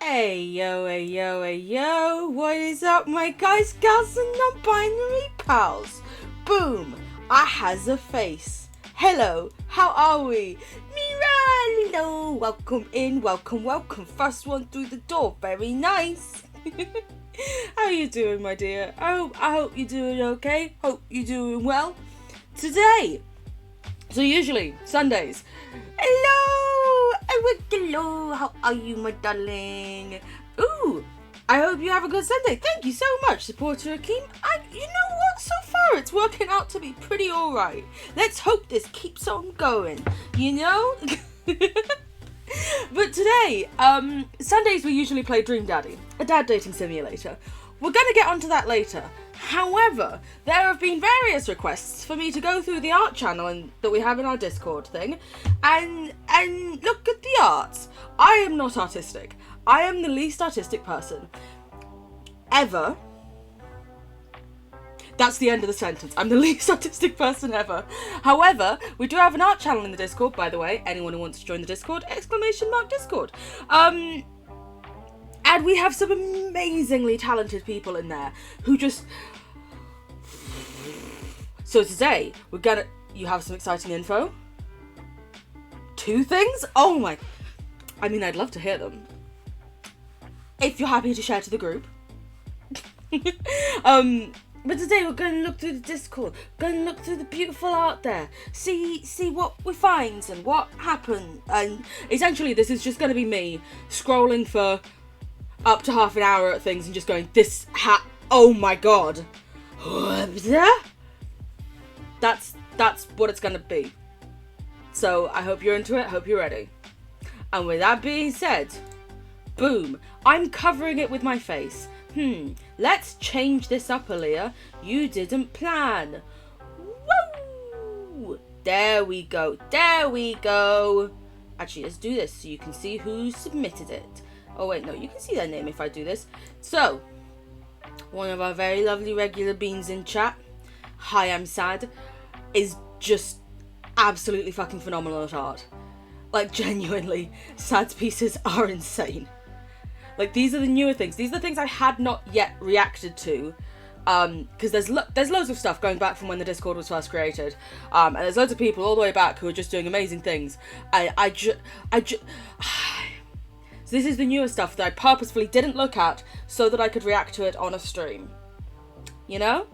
Hey yo, hey yo, hey yo, what is up my guys, gals and non-binary pals? Boom, I has a face. Hello, how are we? Mira, hello, welcome in, welcome, first one through the door, very nice. How you doing my dear? I hope you're doing okay, hope you're doing well. Today, so usually, Sundays, hello, how are you my darling? Ooh, I hope you have a good Sunday. Thank you so much, supporter Akeem. You know what, so far it's working out to be pretty alright. Let's hope this keeps on going, you know? But today, Sundays we usually play Dream Daddy, a dad dating simulator. We're going to get onto that later. However, there have been various requests for me to go through the art channel that we have in our Discord thing and look at the arts. I am not artistic. I am the least artistic person ever. That's the end of the sentence. I'm the least artistic person ever. However, we do have an art channel in the Discord, by the way. Anyone who wants to join the Discord, !Discord. And we have some amazingly talented people in there who just... So today, you have some exciting info? 2 things? Oh my... I mean, I'd love to hear them. If you're happy to share to the group. But today we're going to look through the Discord, going to look through the beautiful art there, see what we find and what happened. And essentially this is just going to be me scrolling for up to half an hour at things and just going, oh my god. That's what it's going to be. So I hope you're into it, hope you're ready. And with that being said, boom, I'm covering it with my face. Let's change this up, Aaliyah. You didn't plan. Woo! There we go. Actually, let's do this so you can see who submitted it. Oh wait, no, you can see their name if I do this. So, one of our very lovely regular beans in chat, Hi, I'm Sad, is just absolutely fucking phenomenal at art. Like, genuinely, Sad's pieces are insane. Like, these are the newer things. These are the things I had not yet reacted to. Because there's loads of stuff going back from when the Discord was first created. And there's loads of people all the way back who are just doing amazing things. So this is the newer stuff that I purposefully didn't look at so that I could react to it on a stream. You know?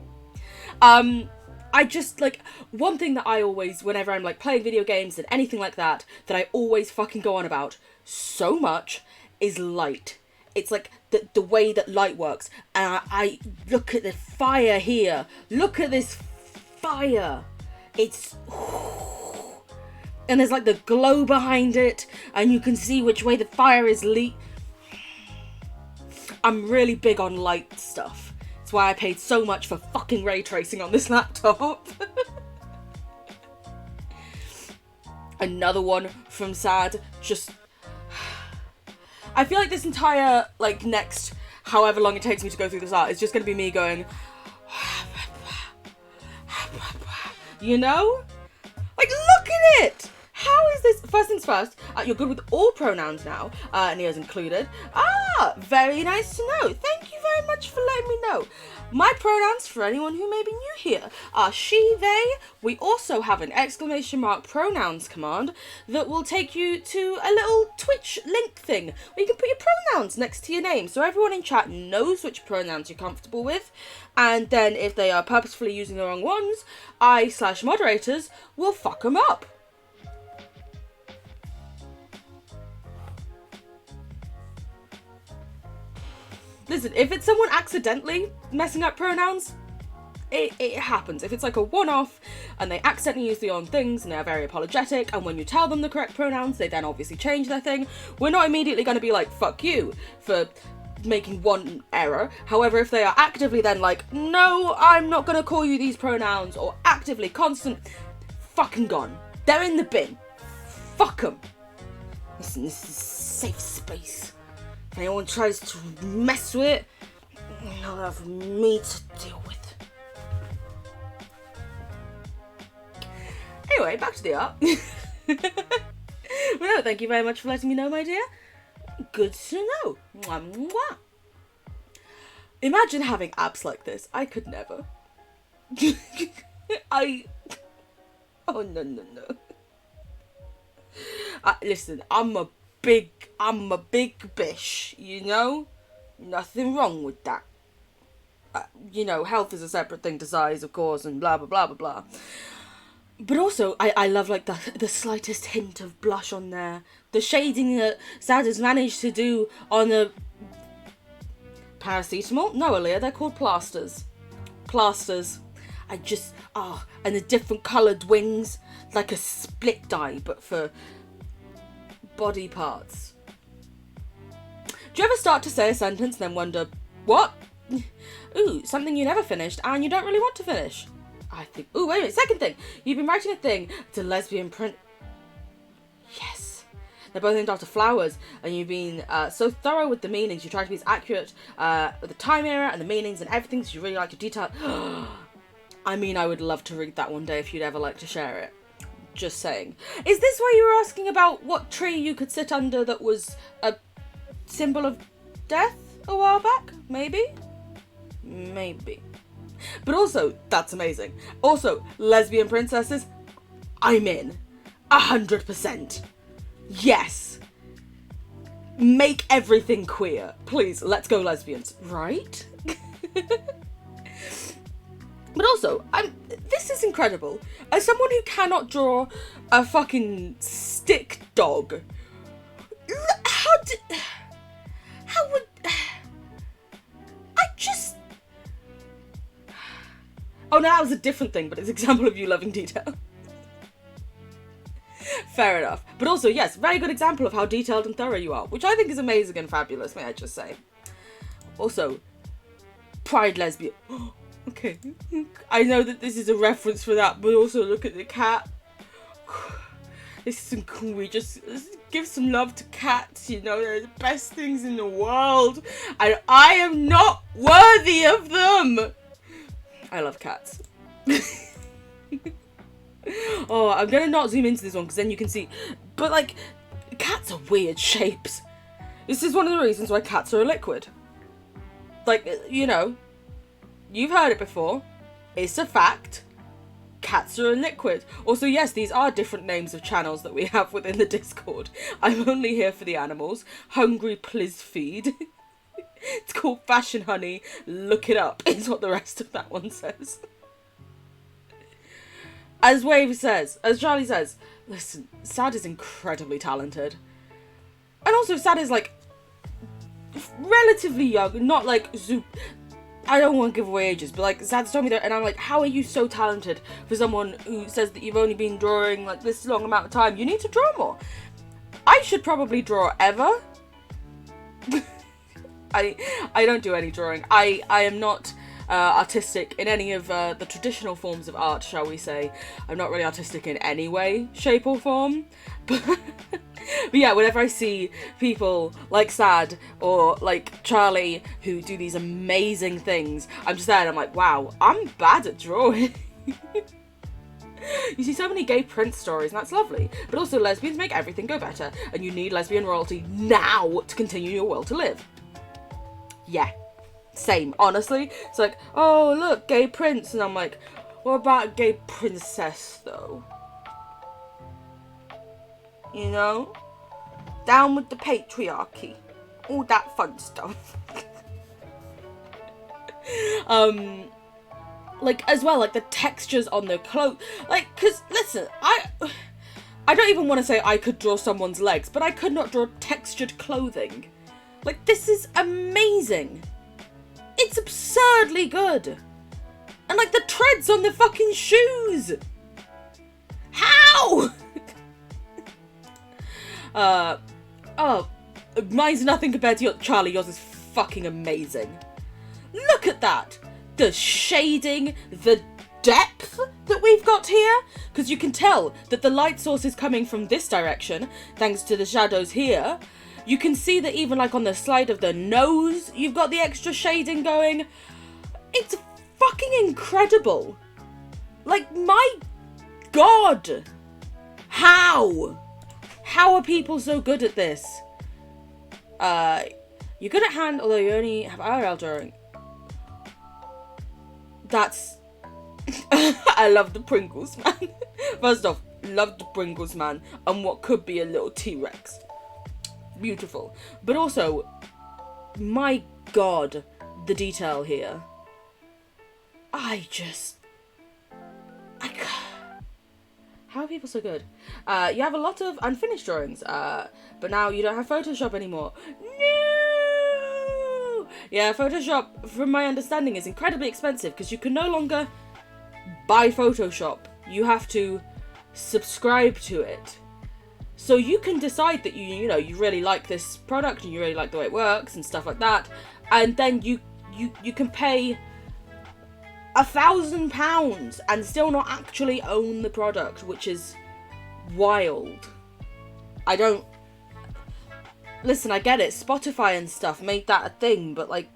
I just, like, one thing that I always, whenever I'm, like, playing video games and anything like that I always fucking go on about so much is light. It's like the way that light works. And I look at the fire here. Look at this fire. It's... And there's like the glow behind it. And you can see which way the fire is I'm really big on light stuff. That's why I paid so much for fucking ray tracing on this laptop. Another one from Sad. Just... I feel like this entire, like, next however long it takes me to go through this art is just going to be me going, you know? Like, look at it! How is this? First things first, you're good with all pronouns now, Neo's included. Very nice to know. Thank you very much for letting me know. My pronouns, for anyone who may be new here, are she, they. We also have an ! Pronouns command that will take you to a little Twitch link thing where you can put your pronouns next to your name so everyone in chat knows which pronouns you're comfortable with. And then if they are purposefully using the wrong ones, I/moderators will fuck them up. Listen, if it's someone accidentally messing up pronouns, it happens. If it's like a one-off and they accidentally use the wrong things and they're very apologetic, and when you tell them the correct pronouns, they then obviously change their thing, we're not immediately going to be like, fuck you for making one error. However, if they are actively then like, no, I'm not going to call you these pronouns, or actively constant, fucking gone. They're in the bin. Fuck them. Listen, this is safe space. If anyone tries to mess with it, they'll have me to deal with. Anyway, back to the art. Well, no, thank you very much for letting me know, my dear. Good to know. Mwah, mwah. Imagine having abs like this. I could never. Oh, no. Listen, I'm a big bish, you know? Nothing wrong with that. You know, health is a separate thing to size, of course, and blah, blah, blah, blah, blah. But also, I love, like, the slightest hint of blush on there. The shading that Sad has managed to do on the paracetamol? No, Aaliyah, they're called plasters. Plasters. And the different coloured wings. Like a split dye, but for body parts. Do you ever start to say a sentence and then wonder, what? Ooh, something you never finished and you don't really want to finish. I think, ooh, wait a minute, second thing. You've been writing a thing to lesbian print. Yes. They're both named after flowers, and you've been so thorough with the meanings. You try to be as accurate with the time era and the meanings and everything, so you really like your detail. I mean, I would love to read that one day if you'd ever like to share it. Just saying. Is this where you were asking about what tree you could sit under that was a symbol of death a while back? Maybe? Maybe. But also, that's amazing. Also, lesbian princesses, I'm in. 100%. Yes. Make everything queer. Please, let's go lesbians. Right? But also, this is incredible. As someone who cannot draw a fucking stick dog, how would... I just... Oh, no, that was a different thing, but it's an example of you loving detail. Fair enough. But also, yes, very good example of how detailed and thorough you are, which I think is amazing and fabulous, may I just say. Also, Pride Lesbian. Okay. I know that this is a reference for that, but also look at the cat. Listen, can we just give some love to cats? You know, they're the best things in the world, and I am not worthy of them. I love cats. Oh, I'm gonna not zoom into this one because then you can see. But like, cats are weird shapes. This is one of the reasons why cats are a liquid. Like, you know, you've heard it before. It's a fact. Cats are a liquid. Also, yes, these are different names of channels that we have within the Discord. I'm only here for the animals. Hungry, please feed. It's called Fashion Honey. Look it up, is what the rest of that one says. As Wave says, as Charlie says, listen, Sad is incredibly talented. And also, Sad is, like, relatively young, not, like, I don't want to give away ages, but, like, Sad's told me that, and I'm like, how are you so talented for someone who says that you've only been drawing, like, this long amount of time? You need to draw more. I should probably draw ever. I don't do any drawing. I am not artistic in any of the traditional forms of art, shall we say. I'm not really artistic in any way, shape or form. But yeah, whenever I see people like Sad or like Charlie who do these amazing things, I'm just there and I'm like, wow, I'm bad at drawing. You see so many gay Prince stories, and that's lovely. But also, lesbians make everything go better, and you need lesbian royalty now to continue your will to live. Yeah, same, honestly. It's like, oh, look, gay prince. And I'm like, what about gay princess, though? You know? Down with the patriarchy. All that fun stuff. Like, as well, like, the textures on the clothes. Like, because, listen, I don't even want to say I could draw someone's legs, but I could not draw textured clothing. Like, this is amazing. It's absurdly good. And, like, the treads on the fucking shoes. How? Oh, mine's nothing compared to yours. Charlie, yours is fucking amazing. Look at that. The shading, the depth that we've got here. Because you can tell that the light source is coming from this direction, thanks to the shadows here. You can see that even like on the side of the nose, you've got the extra shading going. It's fucking incredible. Like, my God. How? How are people so good at this? You're good at hand, although you only have IRL drawing. That's... I love the Pringles man. First off, love the Pringles man and what could be a little T-Rex. Beautiful. But also, my god, the detail here. How are people so good? You have a lot of unfinished drawings, but now you don't have Photoshop anymore. No! Yeah, Photoshop, from my understanding, is incredibly expensive because you can no longer buy Photoshop. You have to subscribe to it. So you can decide that you really like this product and you really like the way it works and stuff like that, and then you can pay £1,000 and still not actually own the product, which is wild. Listen, I get it, Spotify and stuff made that a thing, but like,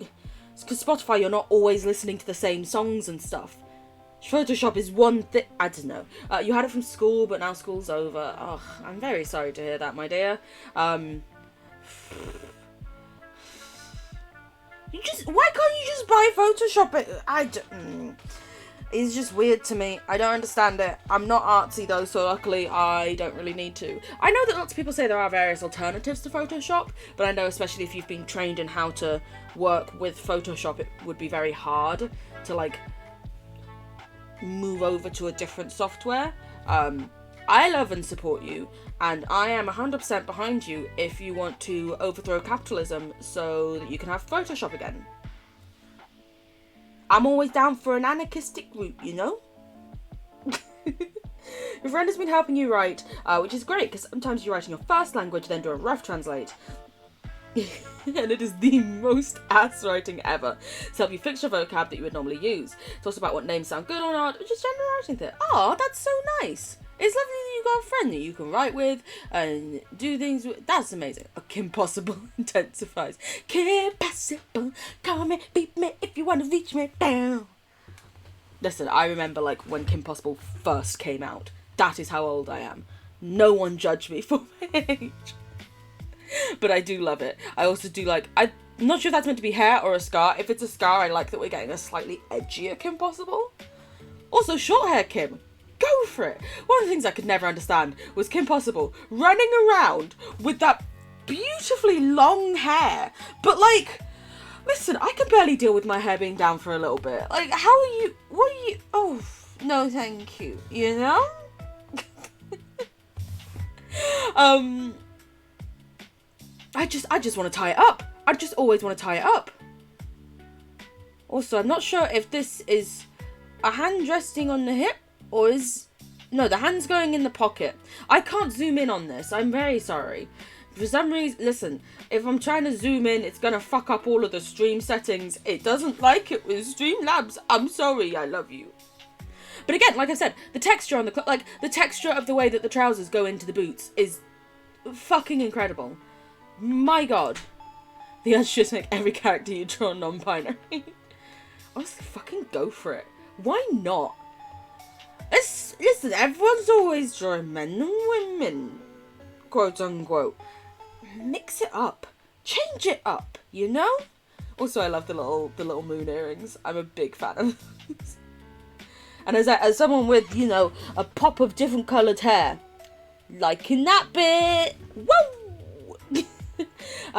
because Spotify, you're not always listening to the same songs and stuff. Photoshop is one thing, I don't know. You had it from school, but now school's over. Oh, I'm very sorry to hear that, my dear. Why can't you just buy Photoshop? It's just weird to me. I don't understand it. I'm not artsy though, so luckily I don't really need to. I know that lots of people say there are various alternatives to Photoshop, but I know especially if you've been trained in how to work with Photoshop, it would be very hard to like move over to a different software. I love and support you, and I am 100% behind you if you want to overthrow capitalism so that you can have Photoshop again. I'm always down for an anarchistic route, you know? Your friend has been helping you write, which is great, because sometimes you write in your first language, then do a rough translate. And it is the most ass writing ever. To help you fix your vocab that you would normally use. It's also about what names sound good or not, which is general writing thing. Oh, that's so nice. It's lovely that you got a friend that you can write with and do things with. That's amazing. Kim Possible intensifies. Kim Possible, call me, beat me if you want to reach me down. Listen, I remember like when Kim Possible first came out. That is how old I am. No one judge me for my age. But I do love it. I also do like, I'm not sure if that's meant to be hair or a scar. If it's a scar, I like that we're getting a slightly edgier Kim Possible. Also, short hair Kim. Go for it. One of the things I could never understand was Kim Possible running around with that beautifully long hair. But like, listen, I can barely deal with my hair being down for a little bit. Like, what are you, oh, no thank you, you know? I just want to tie it up. I just always want to tie it up. Also, I'm not sure if this is a hand resting on the hip or no, the hand's going in the pocket. I can't zoom in on this. I'm very sorry. For some reason, listen, if I'm trying to zoom in, it's going to fuck up all of the stream settings. It doesn't like it with Streamlabs. I'm sorry. I love you. But again, like I said, the texture on the texture of the way that the trousers go into the boots is fucking incredible. My god. The urge should make every character you draw non-binary. Honestly, fucking go for it. Why not? Listen, everyone's always drawing men and women. Quote unquote. Mix it up. Change it up, you know? Also, I love the little moon earrings. I'm a big fan of those. And as someone with, you know, a pop of different coloured hair, liking that bit. Woo!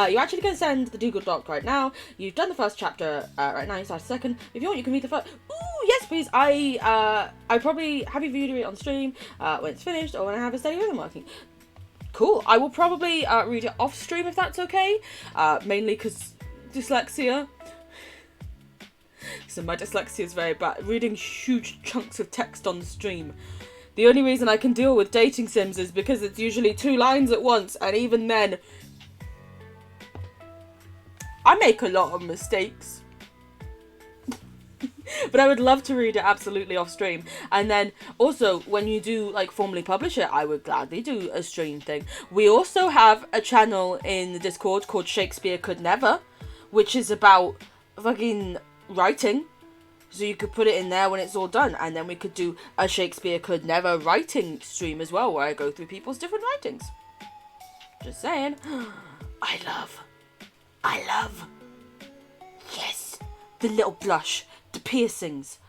You're actually going to send the Google Doc right now. You've done the first chapter right now. You start a second. If you want, you can read the first. Ooh, yes, please. I probably have you read it on stream when it's finished or when I have a steady rhythm working. Cool. I will probably read it off stream if that's okay. Mainly because dyslexia. So my dyslexia is very bad. Reading huge chunks of text on the stream. The only reason I can deal with dating sims is because it's usually 2 lines at once, and even then, I make a lot of mistakes. But I would love to read it absolutely off stream. And then also, when you do like formally publish it, I would gladly do a stream thing. We also have a channel in the Discord called Shakespeare Could Never, which is about fucking writing. So you could put it in there when it's all done, and then we could do a Shakespeare Could Never writing stream as well, where I go through people's different writings. Just saying. I love I love. Yes, the little blush, the piercings.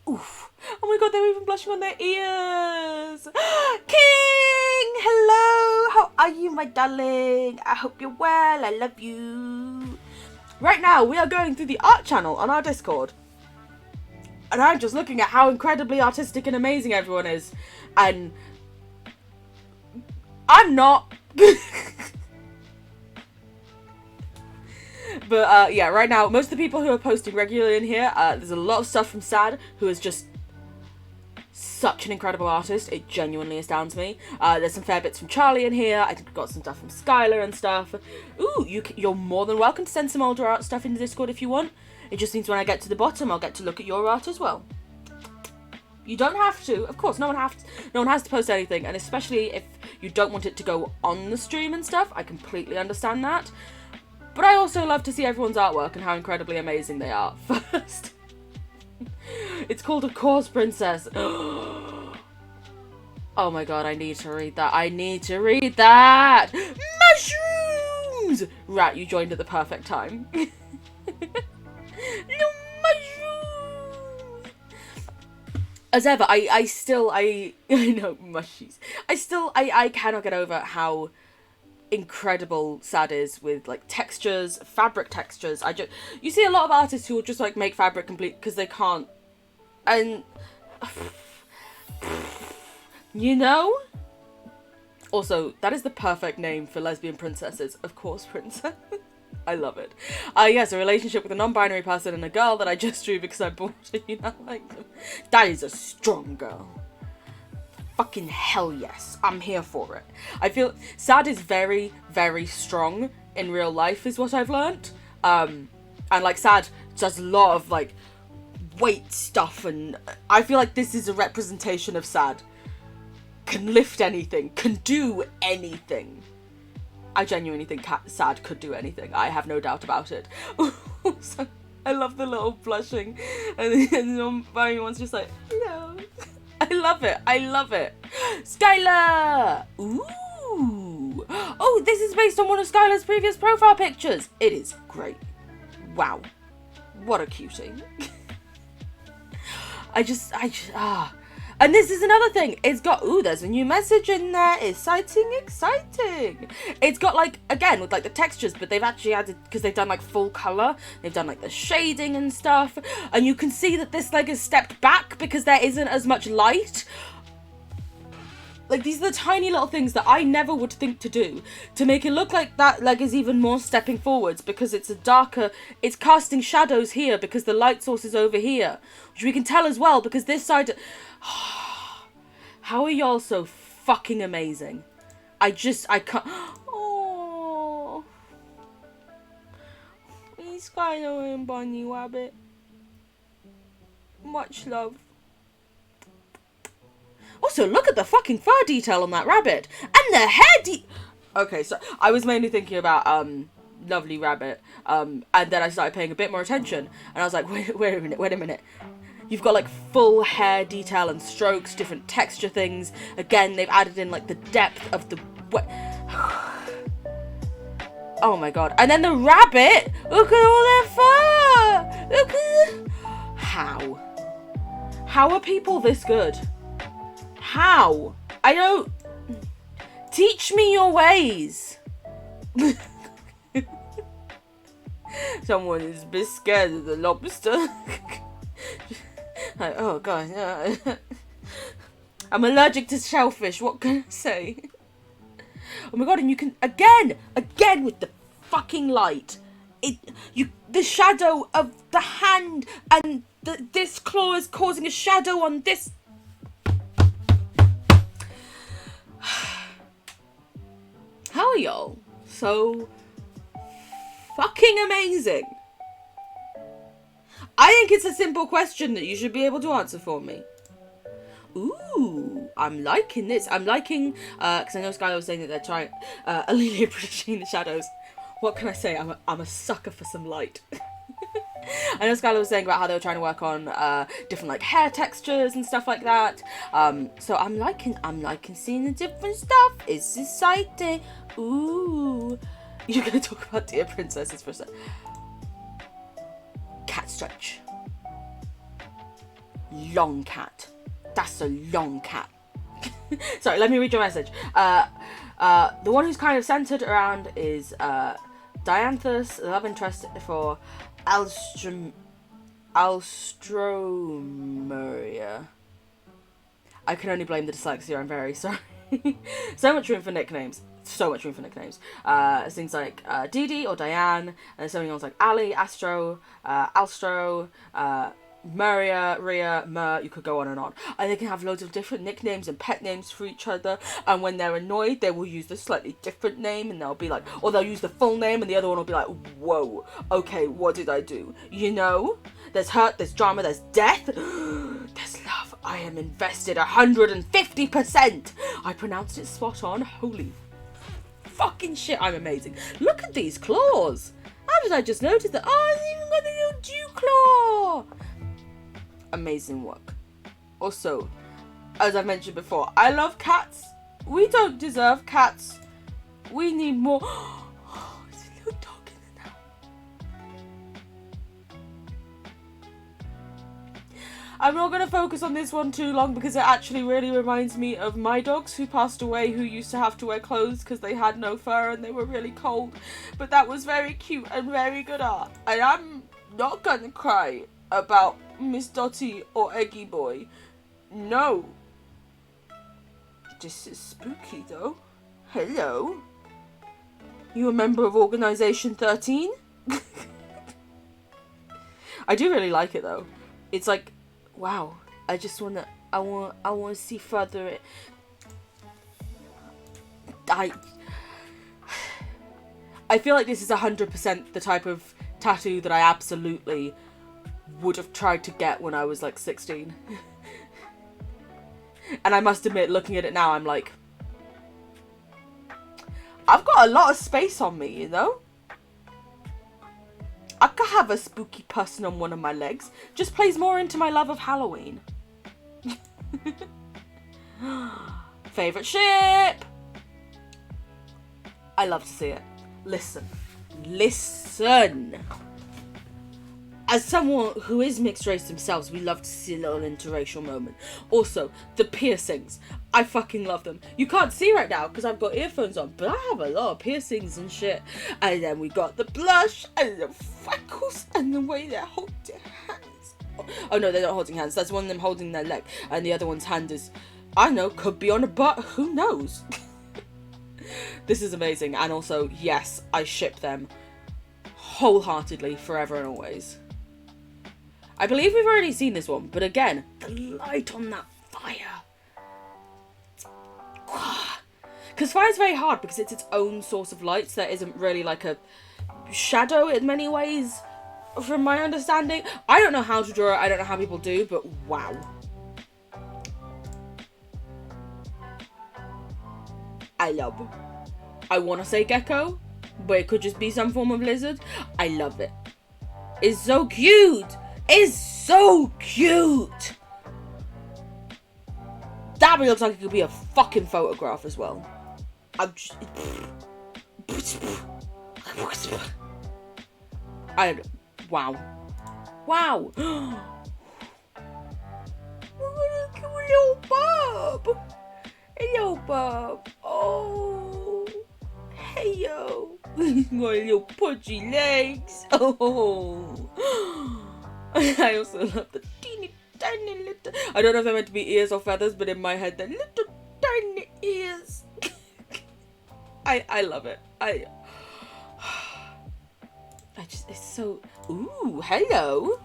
Oof. Oh my god, they're even blushing on their ears. King, hello. How are you, my darling? I hope you're well. I love you. Right now, we are going through the art channel on our Discord. And I'm just looking at how incredibly artistic and amazing everyone is. And I'm not. But yeah, right now, most of the people who are posting regularly in here, there's a lot of stuff from Sad, who is just such an incredible artist. It genuinely astounds me. There's some fair bits from Charlie in here. I think we've got some stuff from Skylar and stuff. Ooh, you're more than welcome to send some older art stuff in the Discord if you want. It just means when I get to the bottom, I'll get to look at your art as well. You don't have to. Of course, no one has to post anything, and especially if you don't want it to go on the stream and stuff, I completely understand that. But I also love to see everyone's artwork and how incredibly amazing they are first. It's called A Course Princess. Oh my god, I need to read that. I need to read that. Mushrooms! Rat, you joined at the perfect time. No mushrooms! As ever, I know, mushies. I cannot get over how incredible Sad is with like textures, fabric textures. You see a lot of artists who will just like make fabric complete because they can't, and you know. Also, that is the perfect name for lesbian princesses. Of course, princess. I love it. Yes, a relationship with a non-binary person and a girl that I just drew because I bought it. You know, like them. That is a strong girl. Fucking hell yes, I'm here for it. I feel Sad is very, very strong in real life is what I've learnt. And like Sad does a lot of like weight stuff, and I feel like this is a representation of Sad. Can lift anything, can do anything. I genuinely think Sad could do anything. I have no doubt about it. So, I love the little blushing, and then one's just like, no. I love it. I love it. Skylar! Ooh. Oh, this is based on one of Skylar's previous profile pictures. It is great. Wow. What a cutie. And this is another thing. It's got, ooh, there's a new message in there. Exciting, exciting. It's got like, again, with like the textures, but they've actually added, because they've done like full color. They've done like the shading and stuff. And you can see that this leg is stepped back because there isn't as much light. Like, these are the tiny little things that I never would think to do to make it look like that leg is even more stepping forwards because it's a darker, it's casting shadows here because the light source is over here, which we can tell as well because this side. How are y'all so fucking amazing? I can't. Oh, he's Skylar and Bunny Rabbit. Much love. Also, look at the fucking fur detail on that rabbit. And the hair Okay, so I was mainly thinking about, Lovely Rabbit. And then I started paying a bit more attention. And I was like, wait a minute. You've got, like, full hair detail and strokes, different texture things. Again, they've added in, like, the depth of the... Oh, my God. And then the rabbit! Look at all their fur! Look at... How? How are people this good? How? I don't... Teach me your ways. Someone is a bit scared of the lobster. Like, oh god, yeah. I'm allergic to shellfish, what can I say? Oh my god, and you can, again with the fucking light. The shadow of the hand and this claw is causing a shadow on this. How are y'all so fucking amazing? I think it's a simple question that you should be able to answer for me. Ooh, I'm liking this. I'm liking, because I know Skylar was saying that they're trying, Alelia predicting the shadows. What can I say? I'm a sucker for some light. I know Skylar was saying about how they were trying to work on, different, like, hair textures and stuff like that. So I'm liking seeing the different stuff. It's exciting. Ooh. You're gonna talk about dear princesses for a sec. Cat stretch. Long cat. That's a long cat. Sorry, let me read your message. The one who's kind of centered around is Dianthus, the love interest for Alstromeria. I can only blame the dyslexia, I'm very sorry. So much room for nicknames. So much room for nicknames. Things like Dee or Diane, and there's something else like Ali, Astro, Alstro, Maria, Ria, Mer, you could go on. And they can have loads of different nicknames and pet names for each other, and when they're annoyed, they will use the slightly different name, and they'll be like, or they'll use the full name, and the other one will be like, whoa, okay, what did I do? You know? There's hurt, there's drama, there's death, there's love. I am invested 150%. I pronounced it spot on. Holy fucking shit, I'm amazing. Look at these claws. How did I just notice that? Oh, it's even got a little dew claw. Amazing work. Also, as I mentioned before, I love cats. We don't deserve cats. We need more. Oh, it's a little dog in there now. I'm not going to focus on this one too long because it actually really reminds me of my dogs who passed away, who used to have to wear clothes because they had no fur and they were really cold. But that was very cute and very good art. And I'm not going to cry about Miss Dottie or Eggy Boy. No. This is spooky though. Hello. You a member of Organisation 13? I do really like it though. It's like, wow. I want to see further. I feel like this is 100% the type of tattoo that I absolutely would have tried to get when I was like 16. And I must admit, looking at it now, I'm like, I've got a lot of space on me, you know? I could have a spooky person on one of my legs. Just plays more into my love of Halloween. Favourite ship? I love to see it. Listen. As someone who is mixed race themselves, we love to see a little interracial moment. Also, the piercings. I fucking love them. You can't see right now because I've got earphones on, but I have a lot of piercings and shit. And then we got the blush and the freckles and the way they're holding hands. Oh no, they're not holding hands. That's one of them holding their leg. And the other one's hand is, I don't know, could be on a butt. Who knows? This is amazing. And also, yes, I ship them wholeheartedly, forever and always. I believe we've already seen this one, but again, the light on that fire. Because fire is very hard because it's its own source of light, so there isn't really like a shadow in many ways, from my understanding. I don't know how to draw it, I don't know how people do, but wow. I love it. I want to say gecko, but it could just be some form of lizard. I love it. It's so cute. It's so cute. That looks like it could be a fucking photograph as well. I'm just... Wow. Wow. Look at a little bub. Hello, bub. Oh. Hey, yo. He's got little pudgy legs. Oh. I also love the teeny tiny little... I don't know if they're meant to be ears or feathers, but in my head they're little tiny ears. I love it. I just, it's so... Ooh, hello.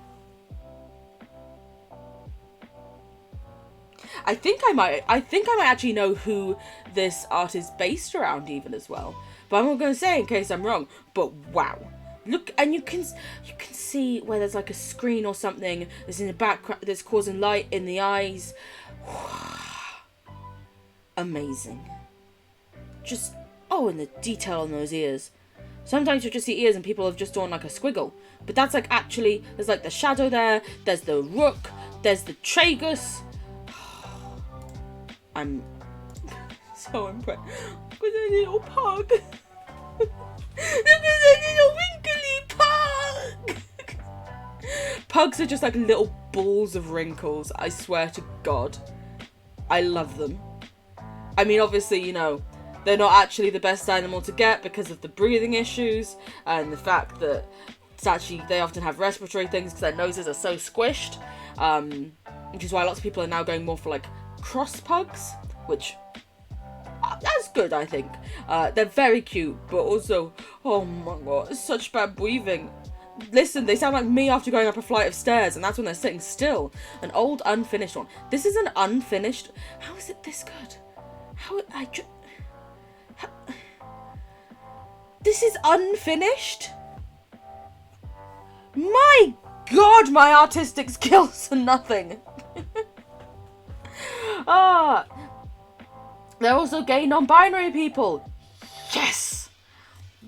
I think I might actually know who this art is based around even as well. But I'm not going to say in case I'm wrong. But wow. Look, and you can see where there's like a screen or something that's in the background that's causing light in the eyes. Amazing. Just, oh, and the detail on those ears. Sometimes you just see ears and people have just drawn like a squiggle. But that's like actually, there's like the shadow there, there's the rook, there's the tragus. I'm so impressed with a little pug. Look at that little winkly pug! Pugs are just like little balls of wrinkles, I swear to God. I love them. I mean, obviously, you know, they're not actually the best animal to get because of the breathing issues and the fact that they often have respiratory things because their noses are so squished, which is why lots of people are now going more for like cross pugs, which that's good, I think. They're very cute, but also, oh my God, it's such bad breathing. Listen, they sound like me after going up a flight of stairs, and that's when they're sitting still. An old unfinished one. This is an unfinished. How is it this good? This is unfinished? My God, my artistic skills are nothing. They're also gay non-binary people. Yes!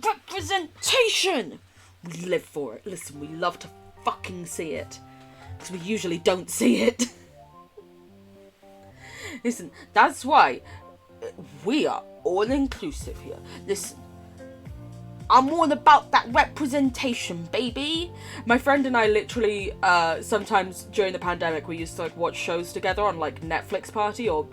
Representation! We live for it. Listen, we love to fucking see it. Because we usually don't see it. Listen, that's why we are all inclusive here. Listen, I'm all about that representation, baby. My friend and I literally, sometimes during the pandemic, we used to like watch shows together on like Netflix Party or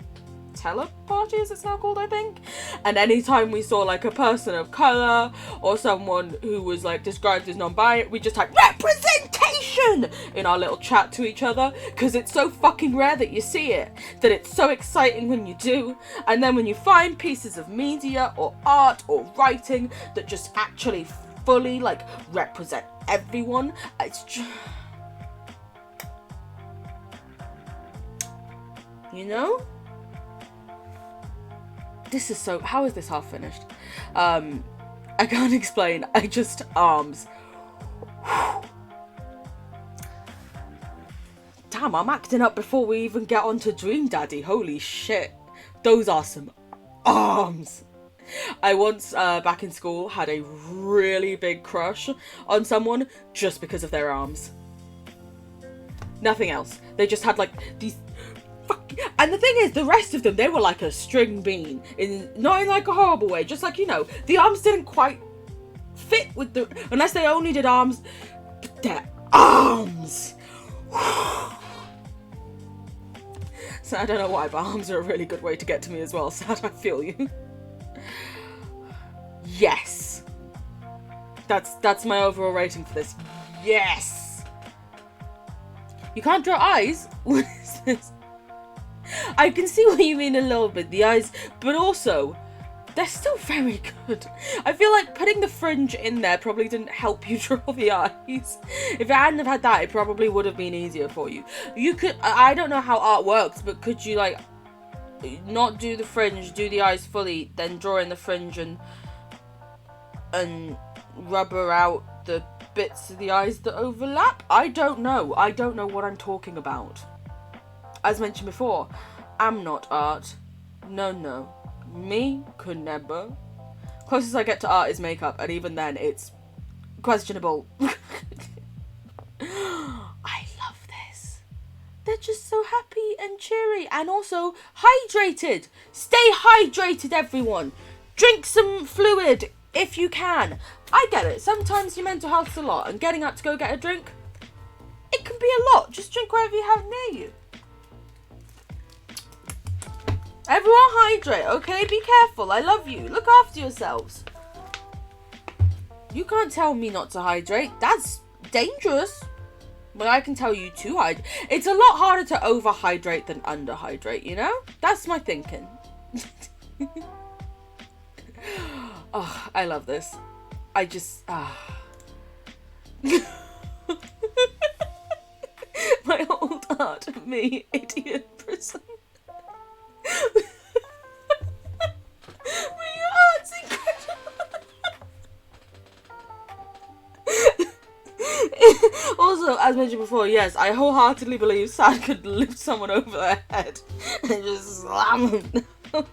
Teleparty, as it's now called, I think. And anytime we saw like a person of colour or someone who was like described as non-binary, we just type representation in our little chat to each other, because it's so fucking rare that you see it, that it's so exciting when you do. And then when you find pieces of media or art or writing that just actually fully like represent everyone, it's just, you know? This is so... How is this half finished? I can't explain. I just... Arms. Damn, I'm acting up before we even get on to Dream Daddy. Holy shit. Those are some arms. I once, back in school, had a really big crush on someone just because of their arms. Nothing else. They just had, like, these... And the thing is, the rest of them, they were like a string bean. Not in like a horrible way, just like, you know, the arms didn't quite fit with the... Unless they only did arms. But their arms! So I don't know why, but arms are a really good way to get to me as well. Sad, I feel you. Yes. That's my overall rating for this. Yes! You can't draw eyes? What is this? I can see what you mean a little bit, the eyes, but also, they're still very good. I feel like putting the fringe in there probably didn't help you draw the eyes. If I hadn't have had that, it probably would have been easier for you. You could, I don't know how art works, but could you, like, not do the fringe, do the eyes fully, then draw in the fringe and rubber out the bits of the eyes that overlap? I don't know. I don't know what I'm talking about. As mentioned before, I'm not art. No. Me could never. Closest I get to art is makeup, and even then it's questionable. I love this. They're just so happy and cheery, and also hydrated. Stay hydrated, everyone. Drink some fluid if you can. I get it. Sometimes your mental health's a lot, and getting up to go get a drink, it can be a lot. Just drink wherever you have near you. Everyone hydrate, okay? Be careful. I love you. Look after yourselves. You can't tell me not to hydrate. That's dangerous. But I can tell you to hydrate. It's a lot harder to overhydrate than underhydrate, you know? That's my thinking. Oh, I love this. I just... My old art of me, idiot person. Your art's incredible. Also, as mentioned before, yes, I wholeheartedly believe Sad could lift someone over their head and just slam them down.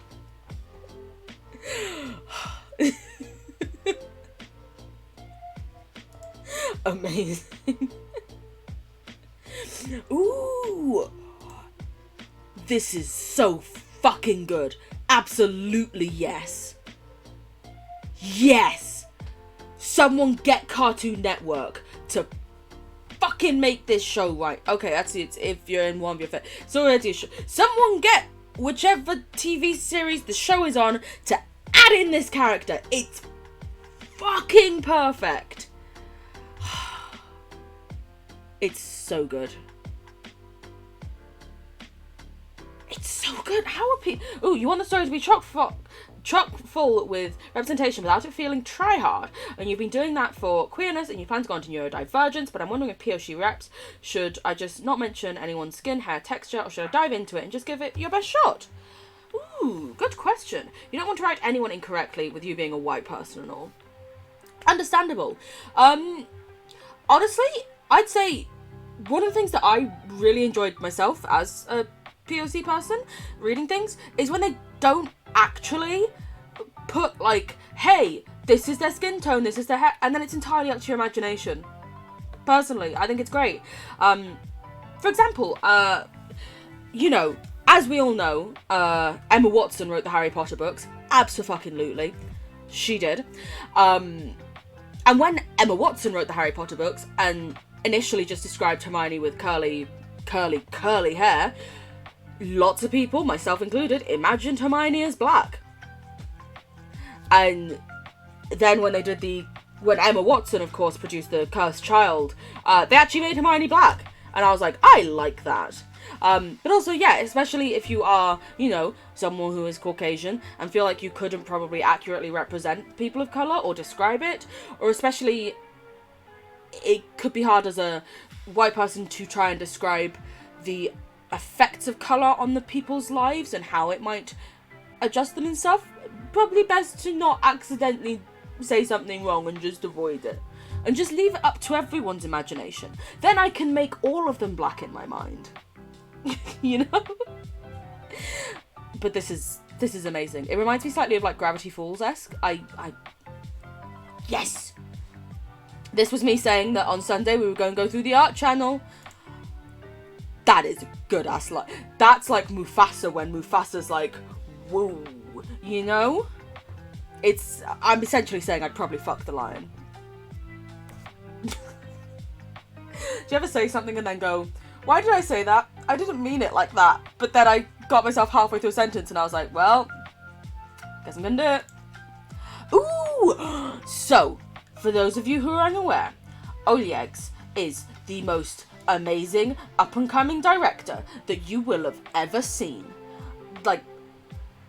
Amazing. Ooh. This is so fucking good. Absolutely yes. Yes. Someone get Cartoon Network to fucking make this show right. Okay, that's it. If you're in one of your it's already a show. Someone get whichever TV series the show is on to add in this character. It's fucking perfect. It's so good. It's so good. How are people... Ooh, you want the story to be chock full with representation without it feeling try-hard. And you've been doing that for queerness and you plan to go on to neurodivergence, but I'm wondering if POC reps, should I just not mention anyone's skin, hair, texture, or should I dive into it and just give it your best shot? Ooh, good question. You don't want to write anyone incorrectly with you being a white person and all. Understandable. Honestly, I'd say one of the things that I really enjoyed myself as a POC person reading things is when they don't actually put like, hey, this is their skin tone, this is their hair, and then it's entirely up to your imagination. Personally, I think it's great. For example, you know, as we all know, Emma Watson wrote the Harry Potter books. Abso-fucking-lutely. She did. And when Emma Watson wrote the Harry Potter books and initially just described Hermione with curly hair, lots of people, myself included, imagined Hermione as black. And then when Emma Watson, of course, produced the Cursed Child, they actually made Hermione black. And I was like, I like that. But also, yeah, especially if you are, you know, someone who is Caucasian and feel like you couldn't probably accurately represent people of colour or describe it, or especially it could be hard as a white person to try and describe the effects of colour on the people's lives and how it might adjust them and stuff. Probably best to not accidentally say something wrong and just avoid it. And just leave it up to everyone's imagination. Then I can make all of them black in my mind. You know? But this is amazing. It reminds me slightly of like Gravity Falls-esque. Yes! This was me saying that on Sunday we were going to go through the art channel. That is a good ass line. That's like Mufasa when Mufasa's like, woo, you know? I'm essentially saying I'd probably fuck the lion. Do you ever say something and then go, why did I say that? I didn't mean it like that. But then I got myself halfway through a sentence and I was like, well, guess I'm gonna do it. Ooh! So, for those of you who are unaware, Oliegs is the most amazing up-and-coming director that you will have ever seen. Like,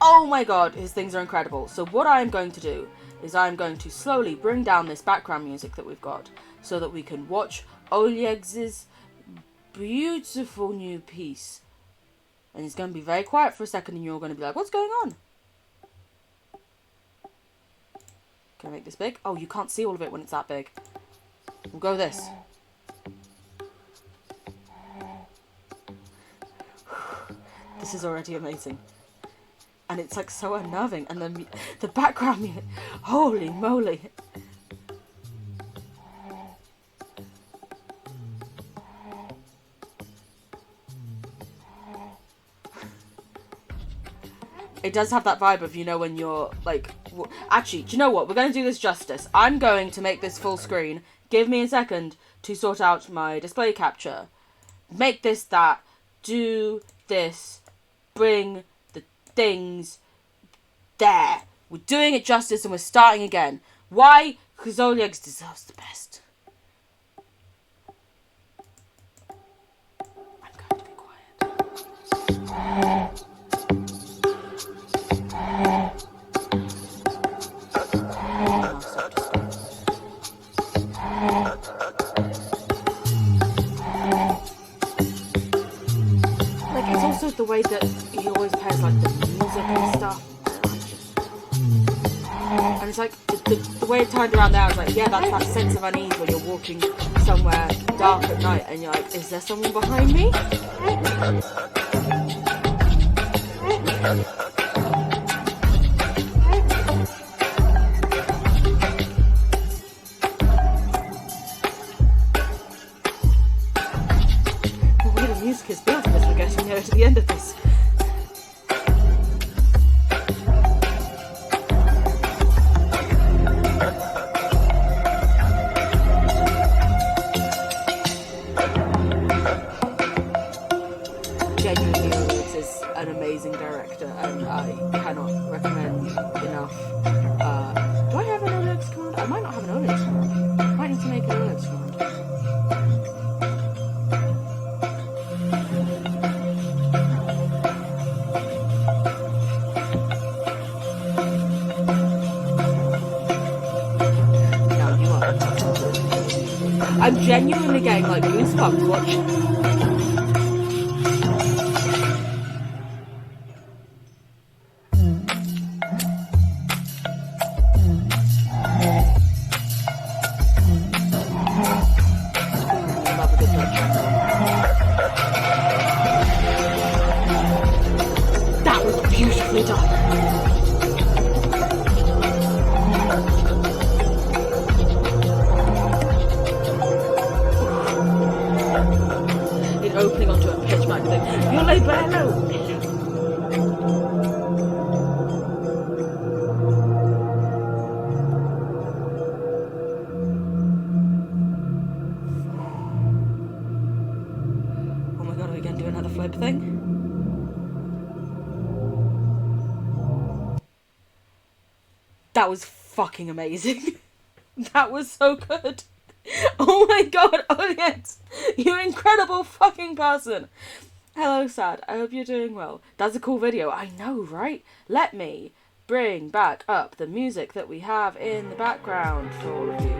oh my god, his things are incredible. So what I'm going to do is I'm going to slowly bring down this background music that we've got so that we can watch Oliegs' beautiful new piece. And it's going to be very quiet for a second and you're going to be like, what's going on? Can I make this big? Oh, you can't see all of it when it's that big. We'll go this. This is already amazing. And it's like so unnerving. And then the background music. Holy moly. It does have that vibe of, you know, when you're like... Actually, do you know what? We're going to do this justice. I'm going to make this full screen. Give me a second to sort out my display capture. Make this that. Do this. Bring the things there. We're doing it justice and we're starting again. Why? Because Oliegs deserves the best. I'm going to be quiet. Like, it's also the way that he always pairs like the music and stuff. And it's like the way it turned around there, I was like, yeah, that's that sense of unease when you're walking somewhere dark at night and you're like, is there someone behind me? The way the music is built as we're getting nearer to the end of this. I cannot recommend enough. Do I have an OLED command? I might not have an OLED command. I might need to make an OLED command. Now you are talented. I'm genuinely getting like goosebumps watching. That was beautifully done. It opening onto a pitch black thing. You're like, hello. Oh my god, are we gonna do another flip thing? That was fucking amazing. That was so good. Oh my god, audience. You incredible fucking person. Hello, Sad. I hope you're doing well. That's a cool video. I know, right? Let me bring back up the music that we have in the background for all of you,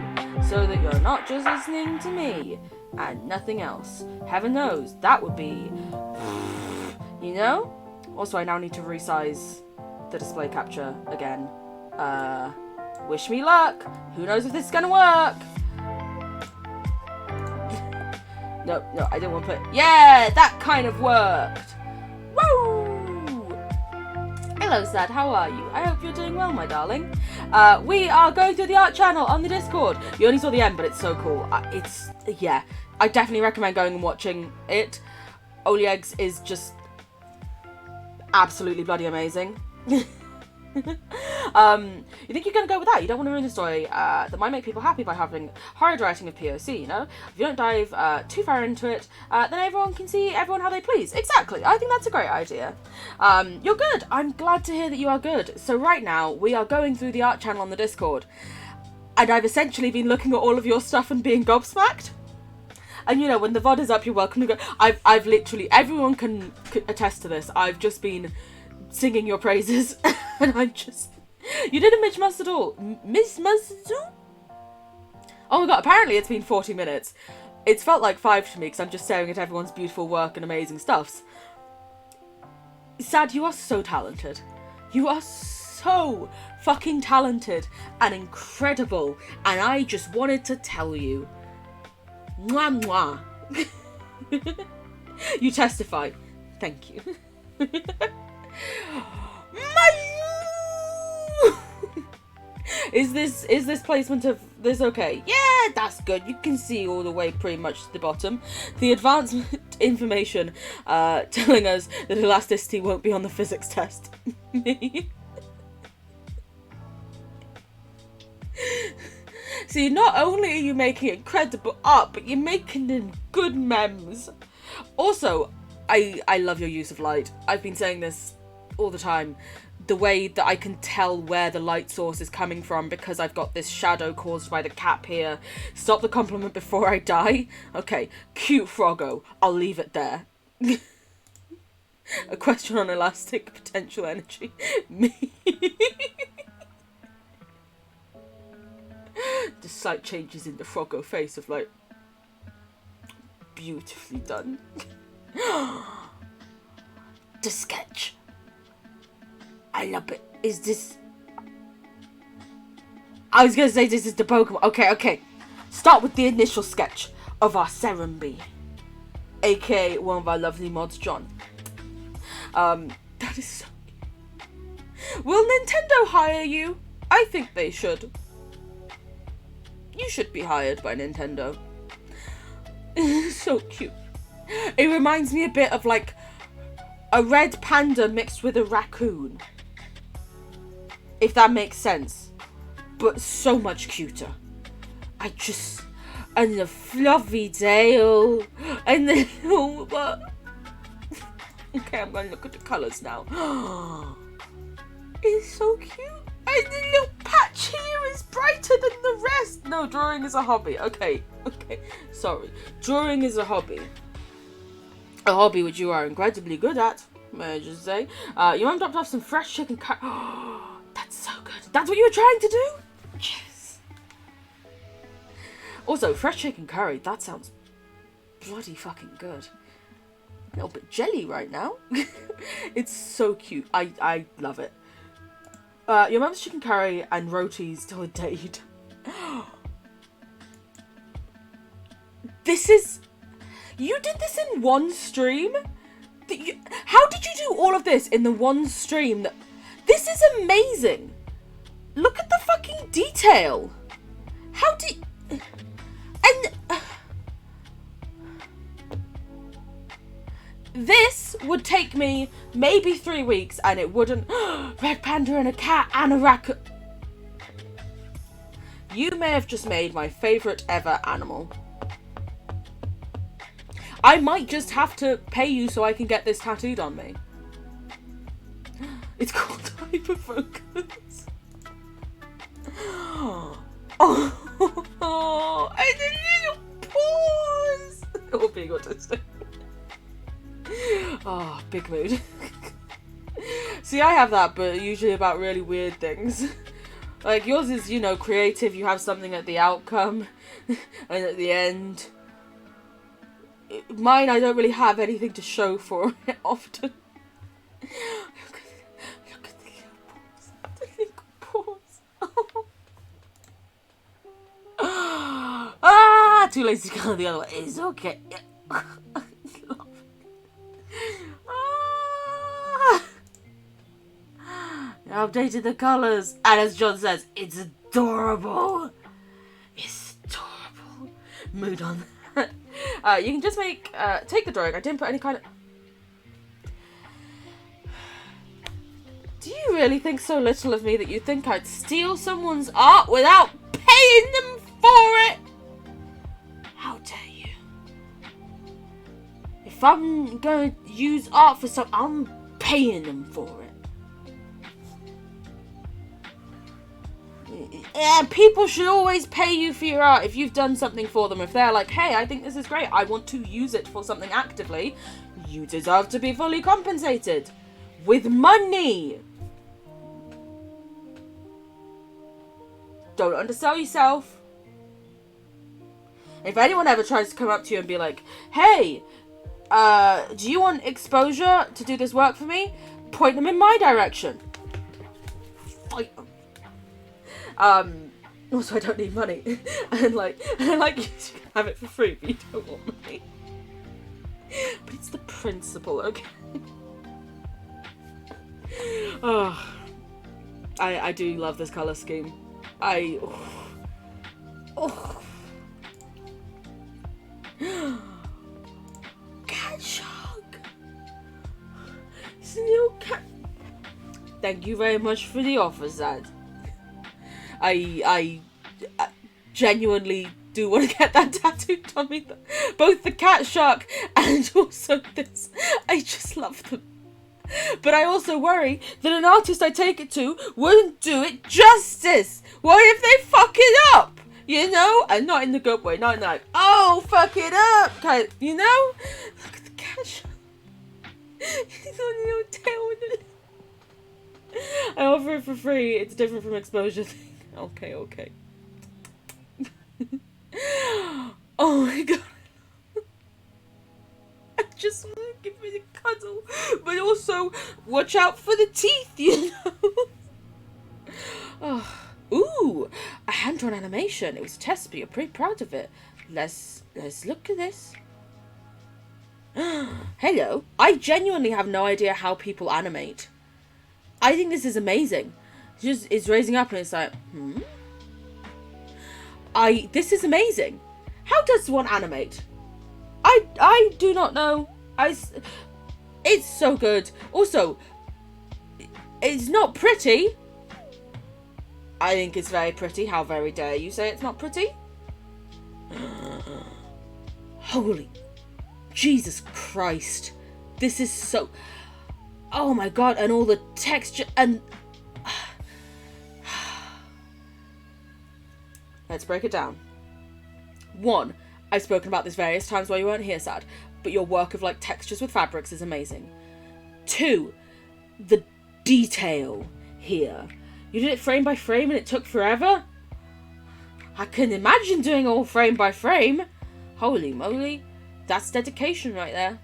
so that you're not just listening to me and nothing else. Heaven knows, that would be... You know? Also, I now need to resize the display capture again. Wish me luck. Who knows if this is gonna work? No, I didn't want to put... Yeah, that kind of worked. Woo! Hello, Sad. How are you? I hope you're doing well, my darling. We are going through the art channel on the Discord. You only saw the end, but it's so cool. Yeah. I definitely recommend going and watching it. Oli Eggs is just absolutely bloody amazing. You think you're going to go with that? You don't want to ruin the story that might make people happy by having hard writing of POC, you know? If you don't dive too far into it, then everyone can see everyone how they please. Exactly. I think that's a great idea. You're good. I'm glad to hear that you are good. So right now, we are going through the art channel on the Discord. And I've essentially been looking at all of your stuff and being gobsmacked. And you know, when the VOD is up, you're welcome to go. I've literally, everyone can attest to this. I've just been singing your praises. And I'm just... You didn't miss much at all. Miss Mustard? Oh my god, apparently it's been 40 minutes. It's felt like 5 to me because I'm just staring at everyone's beautiful work and amazing stuffs. Sad, you are so talented. You are so fucking talented and incredible. And I just wanted to tell you. Mwah mwah. You testify. Thank you. Is this placement of this okay? Yeah, that's good. You can see all the way pretty much to the bottom. The advancement information telling us that elasticity won't be on the physics test. See, not only are you making incredible art, but you're making them good memes. Also, I love your use of light. I've been saying this all the time. The way that I can tell where the light source is coming from because I've got this shadow caused by the cap here. Stop the compliment before I die. Okay, cute Froggo. I'll leave it there. A question on elastic potential energy. Me. The slight changes in the Froggo face of like... Beautifully done. The sketch. I love it. Is this... I was going to say this is the Pokemon. Okay. Start with the initial sketch of our Serenbee. A.k.a. one of our lovely mods, John. That is so cute. Will Nintendo hire you? I think they should. You should be hired by Nintendo. So cute. It reminds me a bit of like a red panda mixed with a raccoon. If that makes sense. But so much cuter. And the fluffy tail. And the little... Okay, I'm going to look at the colours now. is so cute. And the little patch here is brighter than the rest. No, drawing is a hobby. Okay. Sorry. Drawing is a hobby. A hobby which you are incredibly good at, may I just say. Your mum dropped off some fresh chicken curry. Oh, that's so good. That's what you were trying to do? Yes. Also, fresh chicken curry. That sounds bloody fucking good. A little bit jelly right now. It's so cute. I love it. Your mum's chicken curry and rotis to a date. This is... You did this in one stream? How did you do all of this in the one stream? This is amazing. Look at the fucking detail. How did... And... This would take me maybe 3 weeks and it wouldn't... Red panda and a cat and a raccoon. You may have just made my favourite ever animal. I might just have to pay you so I can get this tattooed on me. It's called Hyperfocus. Oh, and the little paws. Oh, being autistic. Oh, big mood. See, I have that, but usually about really weird things. Like, yours is, you know, creative. You have something at the outcome and at the end. Mine, I don't really have anything to show for it often. Look at the little paws. The little paws. Oh. Ah, too lazy to go the other way. It's okay. I love it. Ah. I updated the colours. And as John says, it's adorable. It's adorable. Mood on that. You can just take the drawing. I didn't put any kind of... Do you really think so little of me that you think I'd steal someone's art without paying them for it? How dare you? If I'm going to use art for something, I'm paying them for it. And people should always pay you for your art if you've done something for them. If they're like, hey, I think this is great, I want to use it for something actively, you deserve to be fully compensated. With money. Don't undersell yourself. If anyone ever tries to come up to you and be like, hey, do you want exposure to do this work for me? Point them in my direction. Fight them. Also, I don't need money. and like you can have it for free, but you don't want money. But it's the principle, okay? Oh, I do love this colour scheme. Cat shark. It's a little cat. Thank you very much for the offer, Zad. I genuinely do want to get that tattooed on me. Both the cat shark and also this. I just love them. But I also worry that an artist I take it to wouldn't do it justice. What if they fuck it up? You know? And not in the good way. Not in like, oh, fuck it up. Kind of, you know? Look at the cat shark. He's on a little tail with it. I offer it for free. It's different from exposure thing. Okay. Oh my god. I just want to give it a cuddle. But also, watch out for the teeth, you know? Oh. Ooh, a hand-drawn animation. It was a test, but you're pretty proud of it. Let's look at this. Hello. I genuinely have no idea how people animate. I think this is amazing. It's raising up and it's like, this is amazing. How does one animate? I do not know. It's so good. Also, it's not pretty. I think it's very pretty. How very dare you say it's not pretty? Holy Jesus Christ. This is so... Oh my god, and all the texture and... Let's break it down. 1, I've spoken about this various times while you weren't here, Sad, but your work of like textures with fabrics is amazing. 2, the detail here. You did it frame by frame and it took forever? I can imagine doing all frame by frame. Holy moly. That's dedication right there.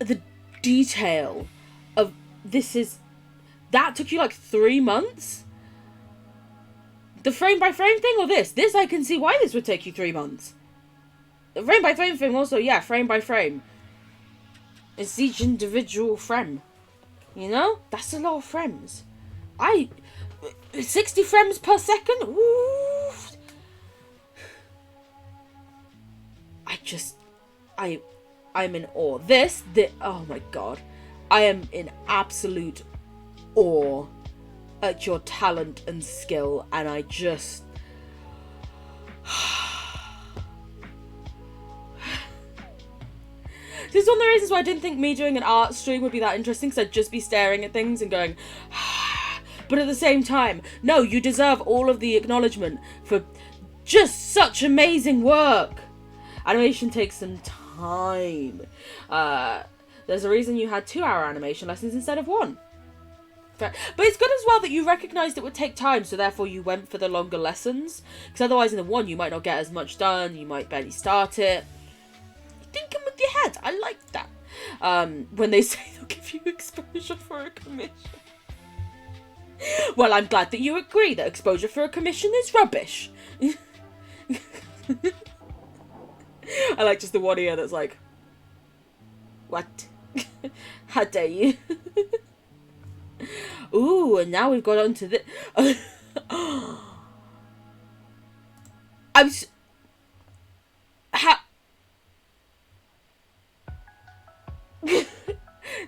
The detail of this is... That took you like 3 months? The frame by frame thing or this? This I can see why this would take you 3 months. The frame by frame thing also, yeah, frame by frame. It's each individual frame. You know? That's a lot of frames. 60 frames per second? Ooh. I'm in awe. Oh my god. I am in absolute awe at your talent and skill, and I just... This is one of the reasons why I didn't think me doing an art stream would be that interesting, because I'd just be staring at things and going... But at the same time, no, you deserve all of the acknowledgement for just such amazing work. Animation takes some time. There's a reason you had 2-hour animation lessons instead of 1. But it's good as well that you recognised it would take time, so therefore you went for the longer lessons. Because otherwise in the 1 you might not get as much done, you might barely start it. You're thinking with your head, I like that. When they say they'll give you exposure for a commission. Well, I'm glad that you agree that exposure for a commission is rubbish. I like just the one ear that's like, what? How dare you? Ooh, and now we've got onto the...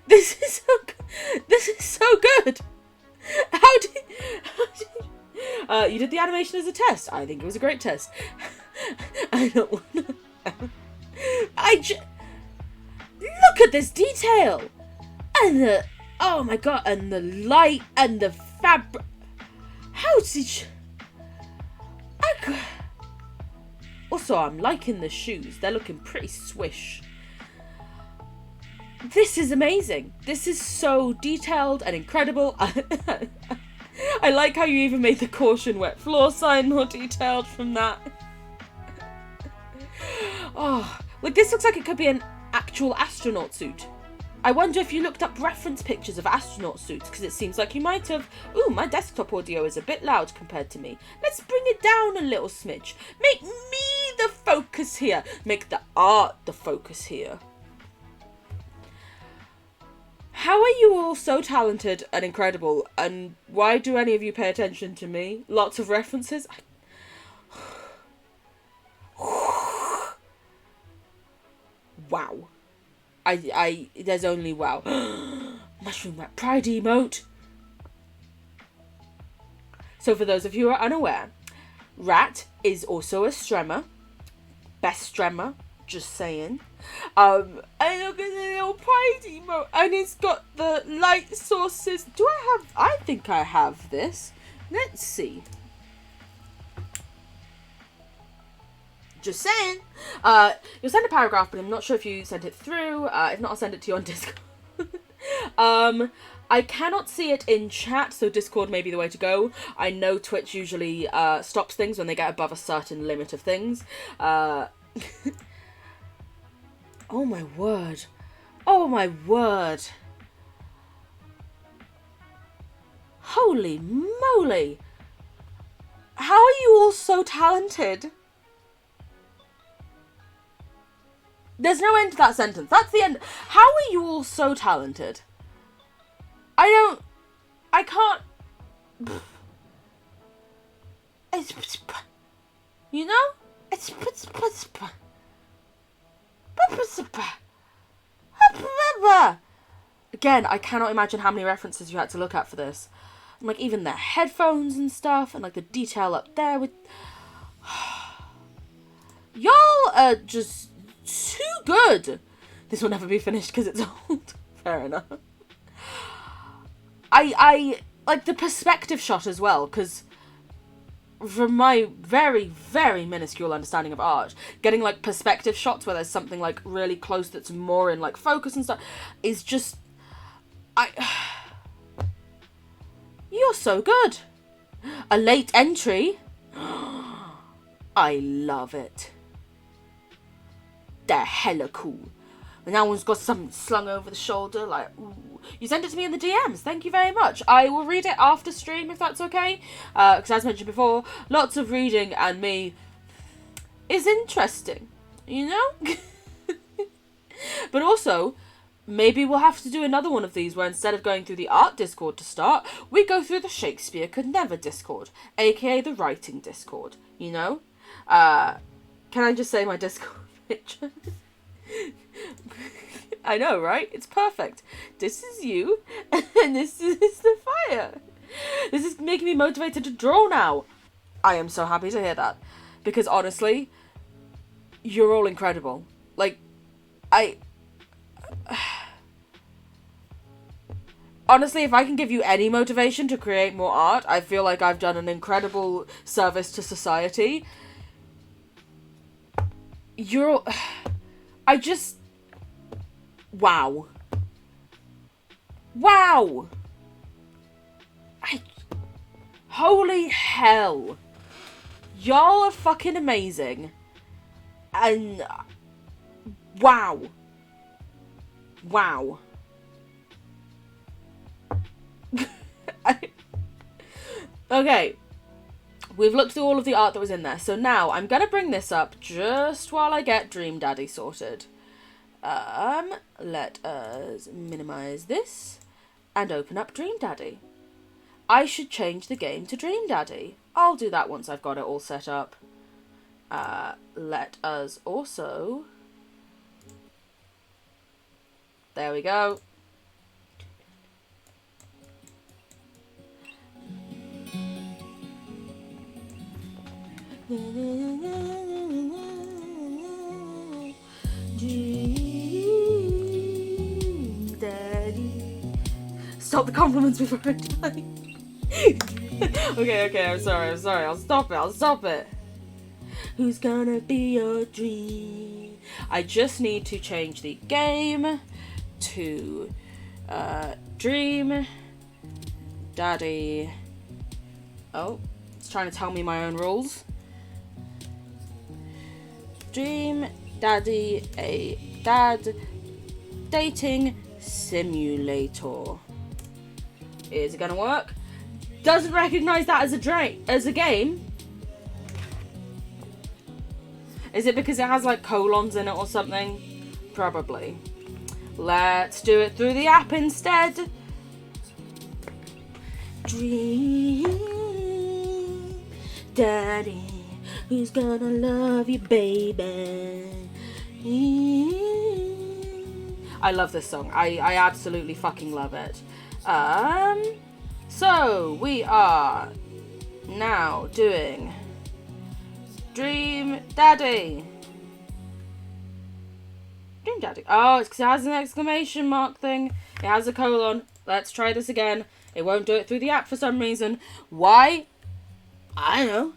This is so good. You did the animation as a test. I think it was a great test. I don't want to... Look at this detail! And the... Oh my god, and the light and the fabric... How did you... Also, I'm liking the shoes. They're looking pretty swish. This is amazing. This is so detailed and incredible. I like how you even made the caution wet floor sign more detailed from that. Oh, like this looks like it could be an actual astronaut suit. I wonder if you looked up reference pictures of astronaut suits, because it seems like you might have. Ooh, my desktop audio is a bit loud compared to me. Let's bring it down a little smidge. Make me the focus here. Make the art the focus here. How are you all so talented and incredible, and why do any of you pay attention to me? Lots of references. Wow. There's only wow. Mushroom Rat Pride emote. So for those of you who are unaware, Rat is also a stremmer. Best stremmer, just saying. And look at the little pride emote, and it's got the light sources. I think I have this. Let's see. Just saying. You'll send a paragraph, but I'm not sure if you sent it through. If not, I'll send it to you on Discord. I cannot see it in chat, so Discord may be the way to go. I know Twitch usually stops things when they get above a certain limit of things. Oh my word. Oh my word. Holy moly. How are you all so talented? There's no end to that sentence. That's the end. How are you all so talented? I can't... You know? Again, I cannot imagine how many references you had to look at for this. And, like, even the headphones and stuff, and, like, the detail up there with... Y'all are just too good. This will never be finished because it's old. Fair enough. I like the perspective shot as well, because from my very, very minuscule understanding of art, getting like perspective shots where there's something like really close that's more in like focus and stuff is just, you're so good. A late entry. I love it. They're hella cool. And that one's got something slung over the shoulder, like, ooh. You sent it to me in the DMs. Thank you very much. I will read it after stream, if that's okay. Because as mentioned before, lots of reading and me is interesting, you know? But also, maybe we'll have to do another one of these where instead of going through the art Discord to start, we go through the Shakespeare Could Never Discord, aka the writing Discord, you know? Can I just say my Discord picture? I know, right? It's perfect. This is you, and this is the fire. This is making me motivated to draw now. I am so happy to hear that. Because honestly, you're all incredible. Like, honestly, if I can give you any motivation to create more art, I feel like I've done an incredible service to society. Wow. Wow! Holy hell. Y'all are fucking amazing. And... wow. Wow. Okay. We've looked through all of the art that was in there. So now I'm going to bring this up just while I get Dream Daddy sorted. Let us minimize this and open up Dream Daddy. I should change the game to Dream Daddy. I'll do that once I've got it all set up. Let us also... there we go. Dream Daddy. Stop the compliments before I die. Okay, I'm sorry. I'll stop it. Who's gonna be your dream? I just need to change the game to Dream Daddy. Oh, it's trying to tell me my own rules. Dream Daddy, a dad dating simulator. Is it gonna work? Doesn't recognize that as a game. Is it because it has like colons in it or something? Probably. Let's do it through the app instead. Dream Daddy, who's gonna love you, baby? I love this song. I absolutely fucking love it. So we are now doing Dream Daddy. Dream Daddy. Oh, it's because it has an exclamation mark thing. It has a colon. Let's try this again. It won't do it through the app for some reason. Why? I don't know.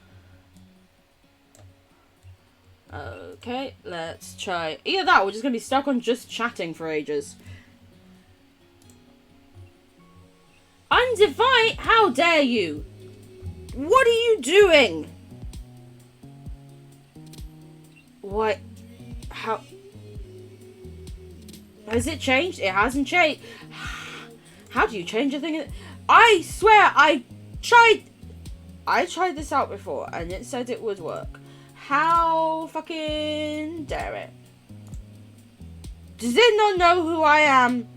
Okay, let's try. Either that, we're just going to be stuck on just chatting for ages. Undivide? How dare you? What are you doing? What? How? Has it changed? It hasn't changed. How do you change a thing? I swear I tried this out before and it said it would work. How fucking dare it? Does it not know who I am?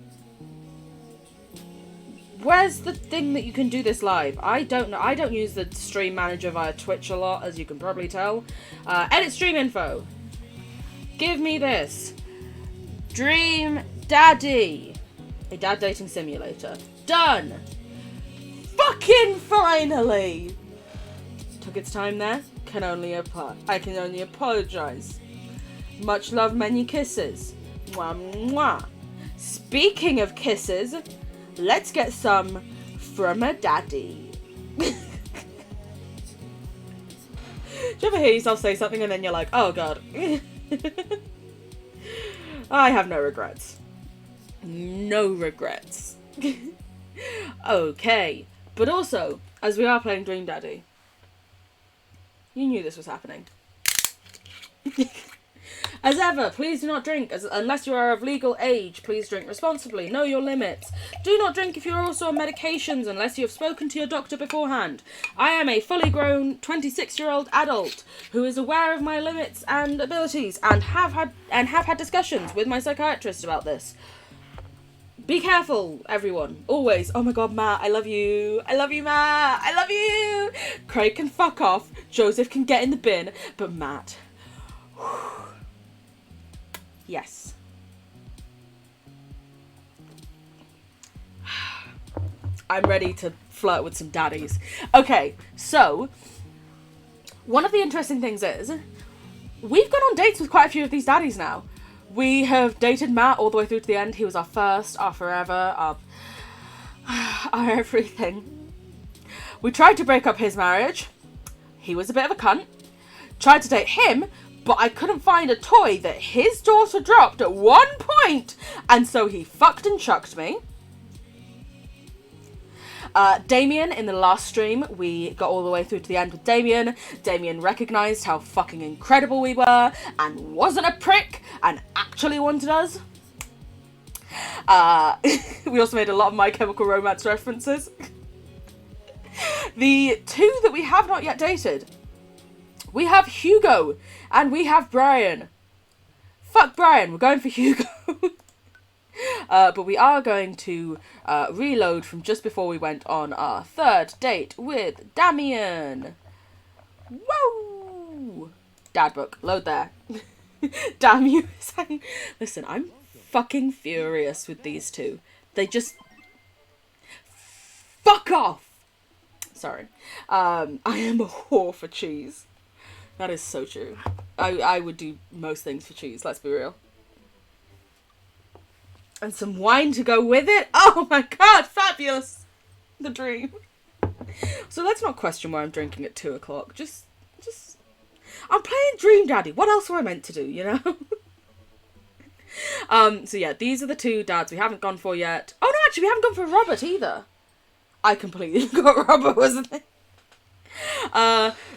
Where's the thing that you can do this live? I don't know. I don't use the stream manager via Twitch a lot, as you can probably tell. Edit stream info. Give me this. Dream Daddy. A dad dating simulator. Done. Fucking finally. Took its time there. I can only apologize. Much love, many kisses. Mwah, mwah. Speaking of kisses, let's get some from a daddy. you ever hear yourself say something and then you're like, oh god. I have no regrets. No regrets. Okay. But also, as we are playing Dream Daddy, you knew this was happening. As ever, please do not drink unless you are of legal age. Please drink responsibly. Know your limits. Do not drink if you are also on medications unless you have spoken to your doctor beforehand. I am a fully grown 26-year-old adult who is aware of my limits and abilities and have had discussions with my psychiatrist about this. Be careful, everyone. Always. Oh my god, Matt, I love you. I love you, Matt. I love you. Craig can fuck off. Joseph can get in the bin. But Matt... Yes. I'm ready to flirt with some daddies. Okay, so one of the interesting things is we've gone on dates with quite a few of these daddies now. We have dated Matt all the way through to the end. He was our first, our forever, our everything. We tried to break up his marriage. He was a bit of a cunt. Tried to date him, but I couldn't find a toy that his daughter dropped at one point, and so he fucked and chucked me. Damien, in the last stream, we got all the way through to the end with Damien. Damien recognised how fucking incredible we were, and wasn't a prick, and actually wanted us. We also made a lot of My Chemical Romance references. The two that we have not yet dated, we have Hugo and we have Brian. Fuck Brian, we're going for Hugo. But we are going to reload from just before we went on our third date with Damien. Whoa! Dad book, load there. Damn you. Listen, I'm fucking furious with these two. They just... Fuck off! Sorry. I am a whore for cheese. That is so true. I would do most things for cheese, let's be real. And some wine to go with it. Oh my god, fabulous. The dream. So let's not question why I'm drinking at 2 o'clock. Just... I'm playing Dream Daddy. What else were I meant to do, you know? So yeah, these are the two dads we haven't gone for yet. Oh no, actually, we haven't gone for Robert either. I completely forgot Robert wasn't it?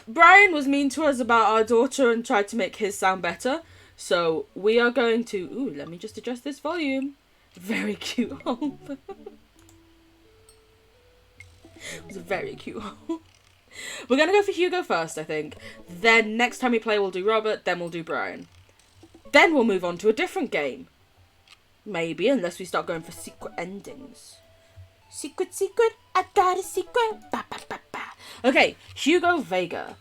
Brian was mean to us about our daughter and tried to make his sound better. So we are going to... Ooh, let me just adjust this volume. Very cute home. It was a very cute home. We're going to go for Hugo first, I think. Then next time we play, we'll do Robert. Then we'll do Brian. Then we'll move on to a different game. Maybe, unless we start going for secret endings. Secret, secret, I got a secret. Ba, ba, ba, ba. Okay, Hugo Vega.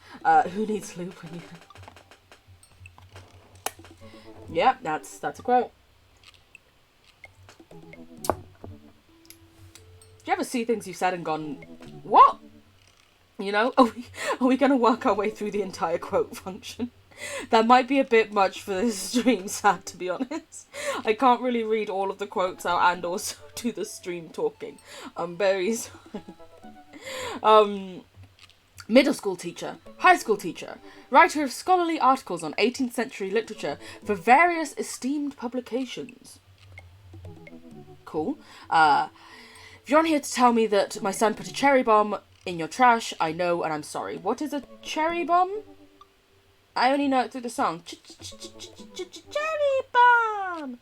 Who needs lube when you... Yeah, that's a quote. Do you ever see things you've said and gone, what? You know, are we going to work our way through the entire quote function? That might be a bit much for this stream, sad to be honest. I can't really read all of the quotes out and also do the stream talking. I'm very sorry. Middle school teacher, high school teacher, writer of scholarly articles on 18th century literature for various esteemed publications. Cool. If you're on here to tell me that my son put a cherry bomb in your trash, I know and I'm sorry. What is a cherry bomb? I only know it through the song. Cherry bomb!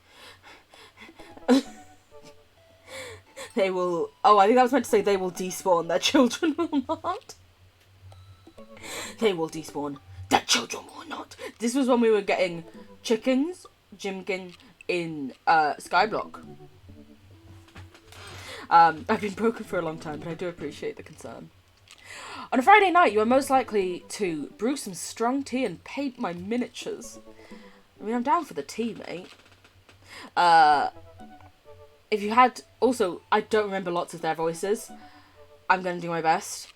They will... Oh, I think that was meant to say they will despawn. Their children will not. They will despawn. Their children will not. This was when we were getting chickens, Jimkin, in Skyblock. I've been broken for a long time, but I do appreciate the concern. On a Friday night, you are most likely to brew some strong tea and paint my miniatures. I mean, I'm down for the tea, mate. If you had... Also, I don't remember lots of their voices. I'm going to do my best.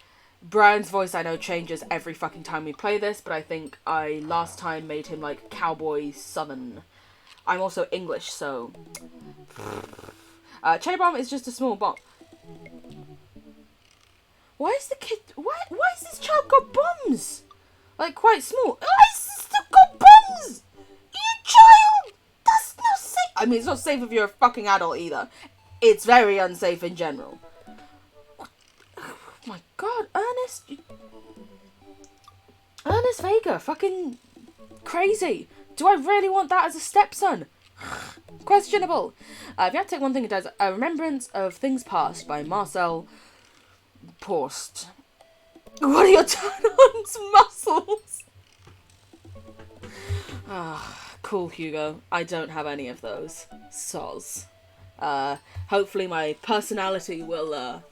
Brian's voice, I know, changes every fucking time we play this, but I think I last time made him, like, cowboy southern. I'm also English, so... cherry bomb is just a small bomb. Why is the kid... Why is this child got bombs? Like, quite small. I still got buns! You child! That's not safe. I mean, it's not safe if you're a fucking adult either. It's very unsafe in general. Oh my god, Ernest. Ernest Vega, fucking crazy. Do I really want that as a stepson? Questionable. If you had to take one thing, it does A Remembrance of Things Past by Marcel Proust. What are your turn-ons muscles? Cool, Hugo. I don't have any of those. Soz. Hopefully my personality will,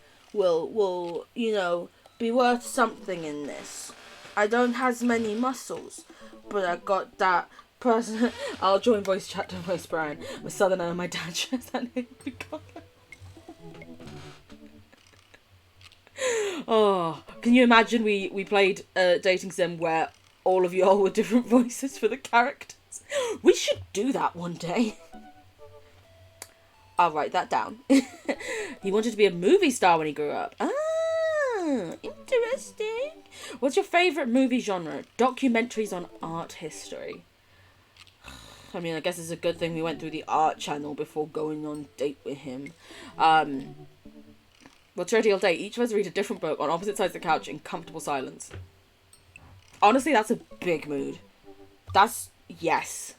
you know, be worth something in this. I don't have many muscles, but I got that person. I'll join voice chat to voice Brian. I'm a southerner and my dad shares that name. Oh, can you imagine we played a dating sim where all of y'all were different voices for the characters? We should do that one day. I'll write that down. He wanted to be a movie star when he grew up. Ah, interesting. What's your favourite movie genre? Documentaries on art history. I mean, I guess it's a good thing we went through the art channel before going on a date with him. What's your ideal date? Each of us read a different book on opposite sides of the couch in comfortable silence. Honestly, that's a big mood. That's... yes.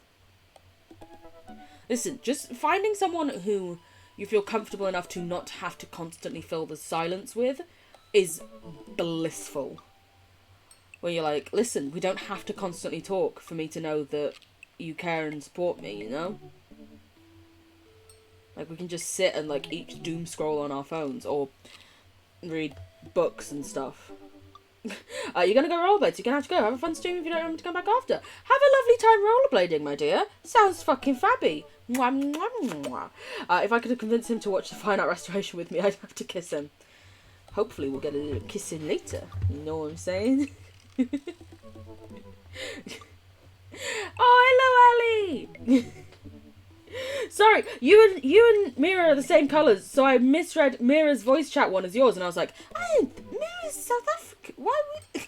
Listen, just finding someone who you feel comfortable enough to not have to constantly fill the silence with is blissful. Where you're like, listen, we don't have to constantly talk for me to know that you care and support me, you know? Like, we can just sit and, like, each doom scroll on our phones or read books and stuff. You're gonna go rollerblades, you're gonna have to go. Have a fun stream if you don't remember to come back after. Have a lovely time rollerblading, my dear. Sounds fucking fabby. Mwah, mwah, mwah. If I could convince him to watch the Fine Art Restoration with me, I'd have to kiss him. Hopefully we'll get a little kissing later. You know what I'm saying? Oh, hello, Ali! Sorry, you and Mira are the same colours, so I misread Mira's voice chat one as yours, and I was like, oh, Mira's South African. Why would...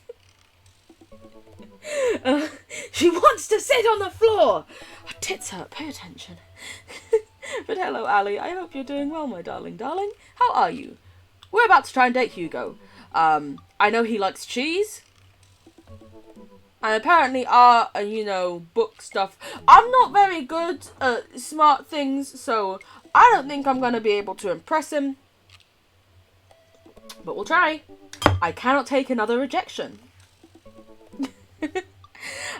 she wants to sit on the floor! Her tits hurt, pay attention. But hello, Ali, I hope you're doing well, my darling. How are you? We're about to try and date Hugo. I know he likes cheese. And apparently art and, you know, book stuff. I'm not very good at smart things, so I don't think I'm going to be able to impress him. But we'll try. I cannot take another rejection.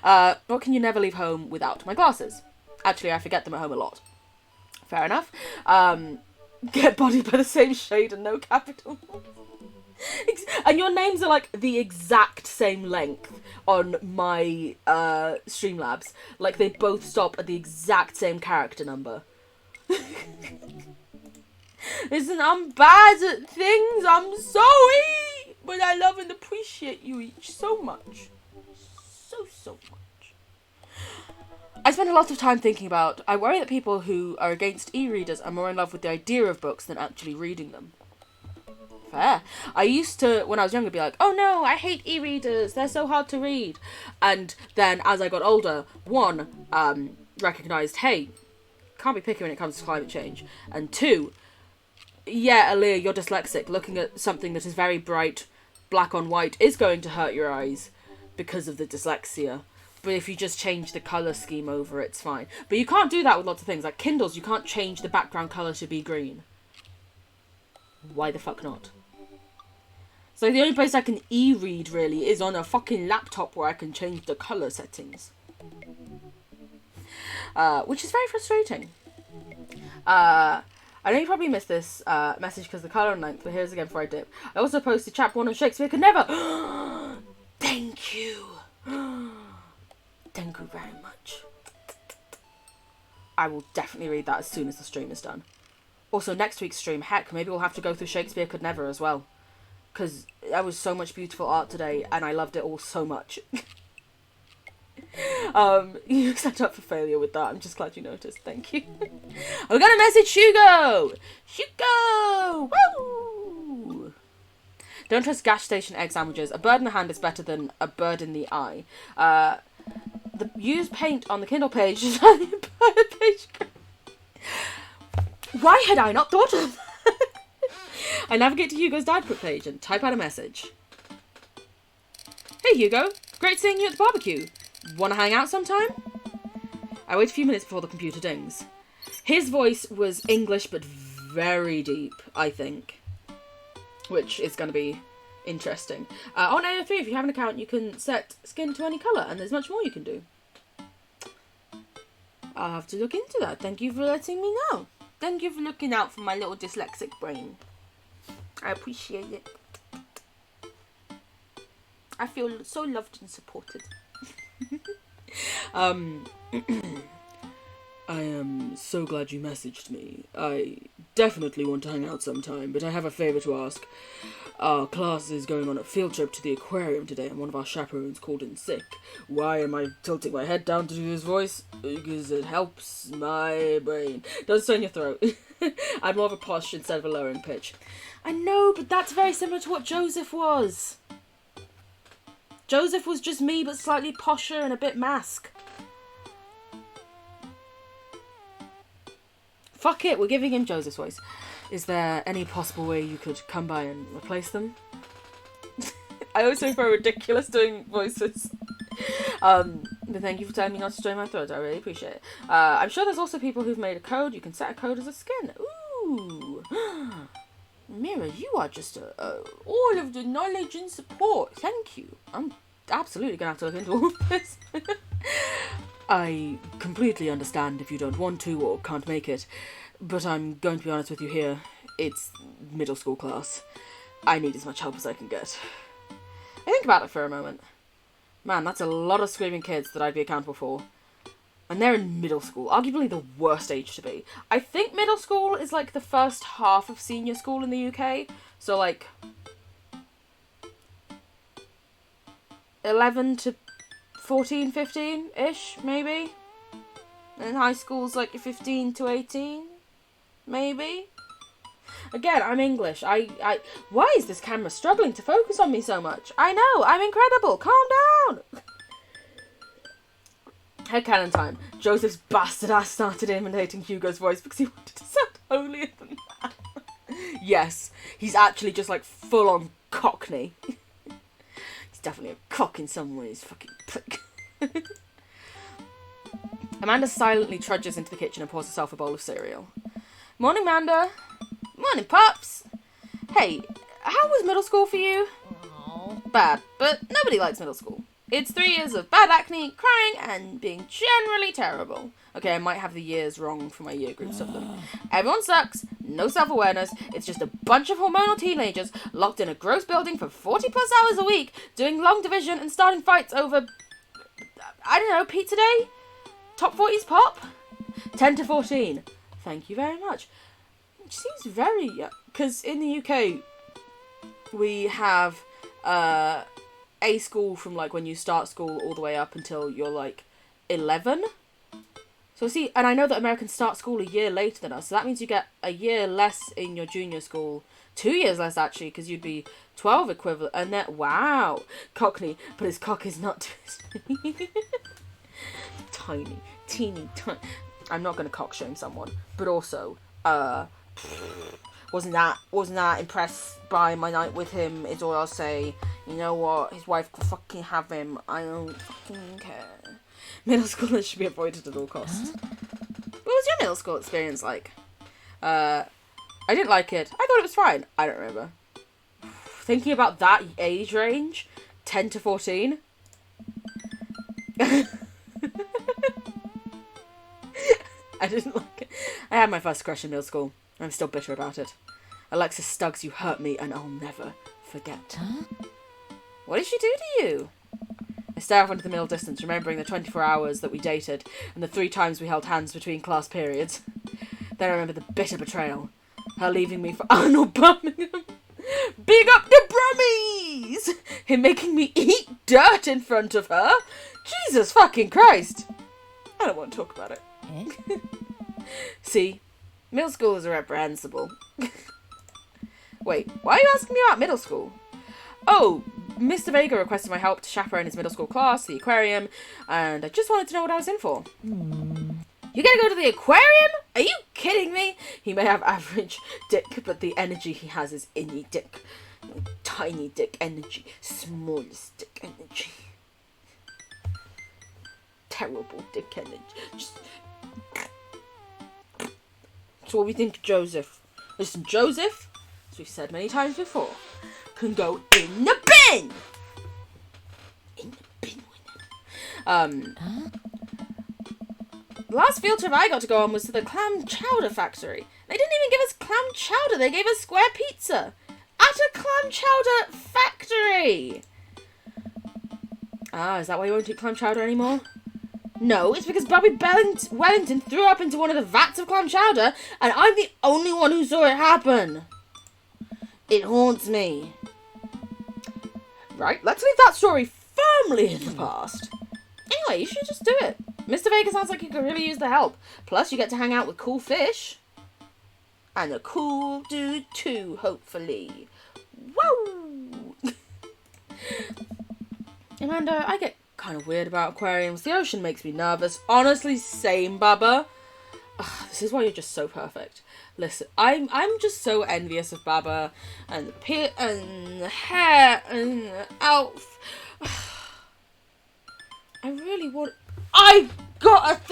What can you never leave home without? My glasses. Actually, I forget them at home a lot. Fair enough. Get bodied by the same shade and no capital. And your names are like the exact same length on my Streamlabs. Like they both stop at the exact same character number. Listen, I'm bad at things, I'm sorry! But I love and appreciate you each so much. So much. I spend a lot of time thinking about, I worry that people who are against e-readers are more in love with the idea of books than actually reading them. Fair. I used to, when I was younger, be like, oh no, I hate e-readers, they're so hard to read. And then as I got older, one, recognised, hey, can't be picky when it comes to climate change. And two, yeah, Aaliyah, you're dyslexic. Looking at something that is very bright, black on white, is going to hurt your eyes because of the dyslexia. But if you just change the colour scheme over, it's fine. But you can't do that with lots of things. Like Kindles, you can't change the background colour to be green. Why the fuck not? So the only place I can e-read, really, is on a fucking laptop where I can change the colour settings. Which is very frustrating. I know you probably missed this message because of the colour and length, but here's again before I dip. I also posted chapter 1 of Shakespeare Could Never. Thank you. Thank you very much. I will definitely read that as soon as the stream is done. Also, next week's stream, heck, maybe we'll have to go through Shakespeare Could Never as well. Because there was so much beautiful art today, and I loved it all so much. You set up for failure with that. I'm just glad you noticed. Thank you. I'm gonna message Hugo! Hugo! Woo! Don't trust gas station egg sandwiches. A bird in the hand is better than a bird in the eye. Use paint on the Kindle page. Why had I not thought of that? I navigate to Hugo's dad book page and type out a message. Hey Hugo, great seeing you at the barbecue. Wanna hang out sometime? I wait a few minutes before the computer dings. His voice was English but very deep, I think. Which is going to be interesting. On AO3, if you have an account, you can set skin to any colour, and there's much more you can do. I'll have to look into that. Thank you for letting me know. Thank you for looking out for my little dyslexic brain. I appreciate it. I feel so loved and supported. I am so glad you messaged me. I definitely want to hang out sometime, but I have a favour to ask. Our class is going on a field trip to the aquarium today, and one of our chaperones called in sick. Why am I tilting my head down to do his voice? Because it helps my brain. Don't stay in your throat. I'm more of a posh instead of a lowering pitch. I know, but that's very similar to what Joseph was. Joseph was just me, but slightly posher and a bit mask. Fuck it, we're giving him Joseph's voice. Is there any possible way you could come by and replace them? I always feel very ridiculous doing voices. But thank you for telling me not to strain my throat. I really appreciate it. I'm sure there's also people who've made a code. You can set a code as a skin. Ooh. Mira, you are just all of the knowledge and support. Thank you. I'm absolutely going to have to look into all of this. I completely understand if you don't want to or can't make it, but I'm going to be honest with you here. It's middle school class. I need as much help as I can get. I think about it for a moment. Man, that's a lot of screaming kids that I'd be accountable for. And they're in middle school, arguably the worst age to be. I think middle school is like the first half of senior school in the UK. So like 11 to 14, 15-ish, maybe. And high school's like 15 to 18, maybe. Again, I'm English. Why is this camera struggling to focus on me so much? I know, I'm incredible. Calm down. Headcanon time. Joseph's bastard ass started imitating Hugo's voice because he wanted to sound holier than that. Yes, he's actually just like full on Cockney. Definitely a cock in some ways, fucking prick. Amanda silently trudges into the kitchen and pours herself a bowl of cereal. Morning, Amanda. Morning, Pops. Hey, how was middle school for you? Bad, but nobody likes middle school. It's 3 years of bad acne, crying, and being generally terrible. Okay, I might have the years wrong for my year groups of them. Everyone sucks, no self-awareness, it's just a bunch of hormonal teenagers locked in a gross building for 40 plus hours a week, doing long division and starting fights over, I don't know, pizza day? Top 40s pop? 10 to 14. Thank you very much. Which seems very young, because in the UK, we have, a school from like when you start school all the way up until you're like 11. So see, and I know that Americans start school a year later than us, so that means you get a year less in your junior school. 2 years less actually, because you'd be 12 equivalent, and then wow, Cockney, but his cock is not tiny, teeny, tiny. I'm not going to cock shame someone, but also, wasn't that impressed by my night with him, is all I'll say. You know what, his wife could fucking have him, I don't fucking care. Middle schoolers should be avoided at all costs. What was your middle school experience like? I didn't like it. I thought it was fine. I don't remember. Thinking about that age range, 10 to 14. I didn't like it. I had my first crush in middle school. I'm still bitter about it. Alexis Stuggs, you hurt me and I'll never forget. Huh? What did she do to you? I stare off into the middle distance, remembering the 24 hours that we dated and the 3 times we held hands between class periods. Then I remember the bitter betrayal. Her leaving me for Arnold Birmingham. Big up the Brummies! Him making me eat dirt in front of her. Jesus fucking Christ. I don't want to talk about it. Eh? See, middle school is reprehensible. Wait, why are you asking me about middle school? Oh, Mr. Vega requested my help to chaperone his middle school class, the aquarium, and I just wanted to know what I was in for. You're gonna go to the aquarium? Are you kidding me? He may have average dick, but the energy he has is innie dick. Tiny dick energy. Smallest dick energy. Terrible dick energy. Just... So what we think, Joseph? Listen, Joseph, as we've said many times before, can go in the bin! In the bin with it. The last field trip I got to go on was to the clam chowder factory. They didn't even give us clam chowder, they gave us square pizza. At a clam chowder factory! Ah, is that why you won't eat clam chowder anymore? No, it's because Bobby Wellington threw up into one of the vats of clam chowder, and I'm the only one who saw it happen. It haunts me. Right, let's leave that story firmly in the past. Anyway, you should just do it. Mr. Vega sounds like he could really use the help. Plus, you get to hang out with cool fish. And a cool dude too, hopefully. Woo! Amanda, I get kind of weird about aquariums. The ocean makes me nervous. Honestly, same, Baba. Ugh, this is why you're just so perfect. Listen, I'm just so envious of Baba and the and the hair and the elf. I really want. I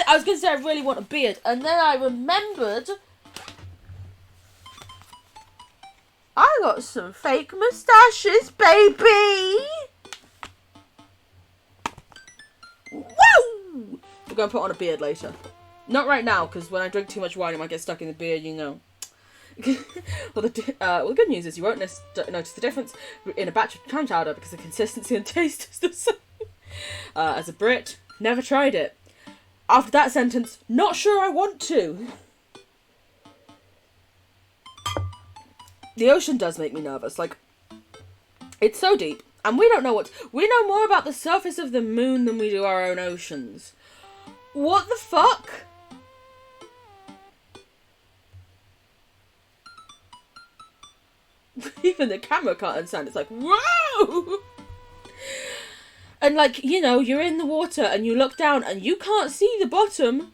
was gonna say I really want a beard, and then I remembered I got some fake moustaches, baby. Woo! We're gonna put on a beard later. Not right now, because when I drink too much wine, it might get stuck in the beard, you know. Well, the good news is you won't notice the difference in a batch of clam chowder because the consistency and taste is the same. As a Brit, never tried it. After that sentence, not sure I want to. The ocean does make me nervous. Like, it's so deep, and we don't know we know more about the surface of the moon than we do our own oceans. What the fuck? Even the camera can't understand. It's like, whoa! And like, you know, you're in the water and you look down and you can't see the bottom.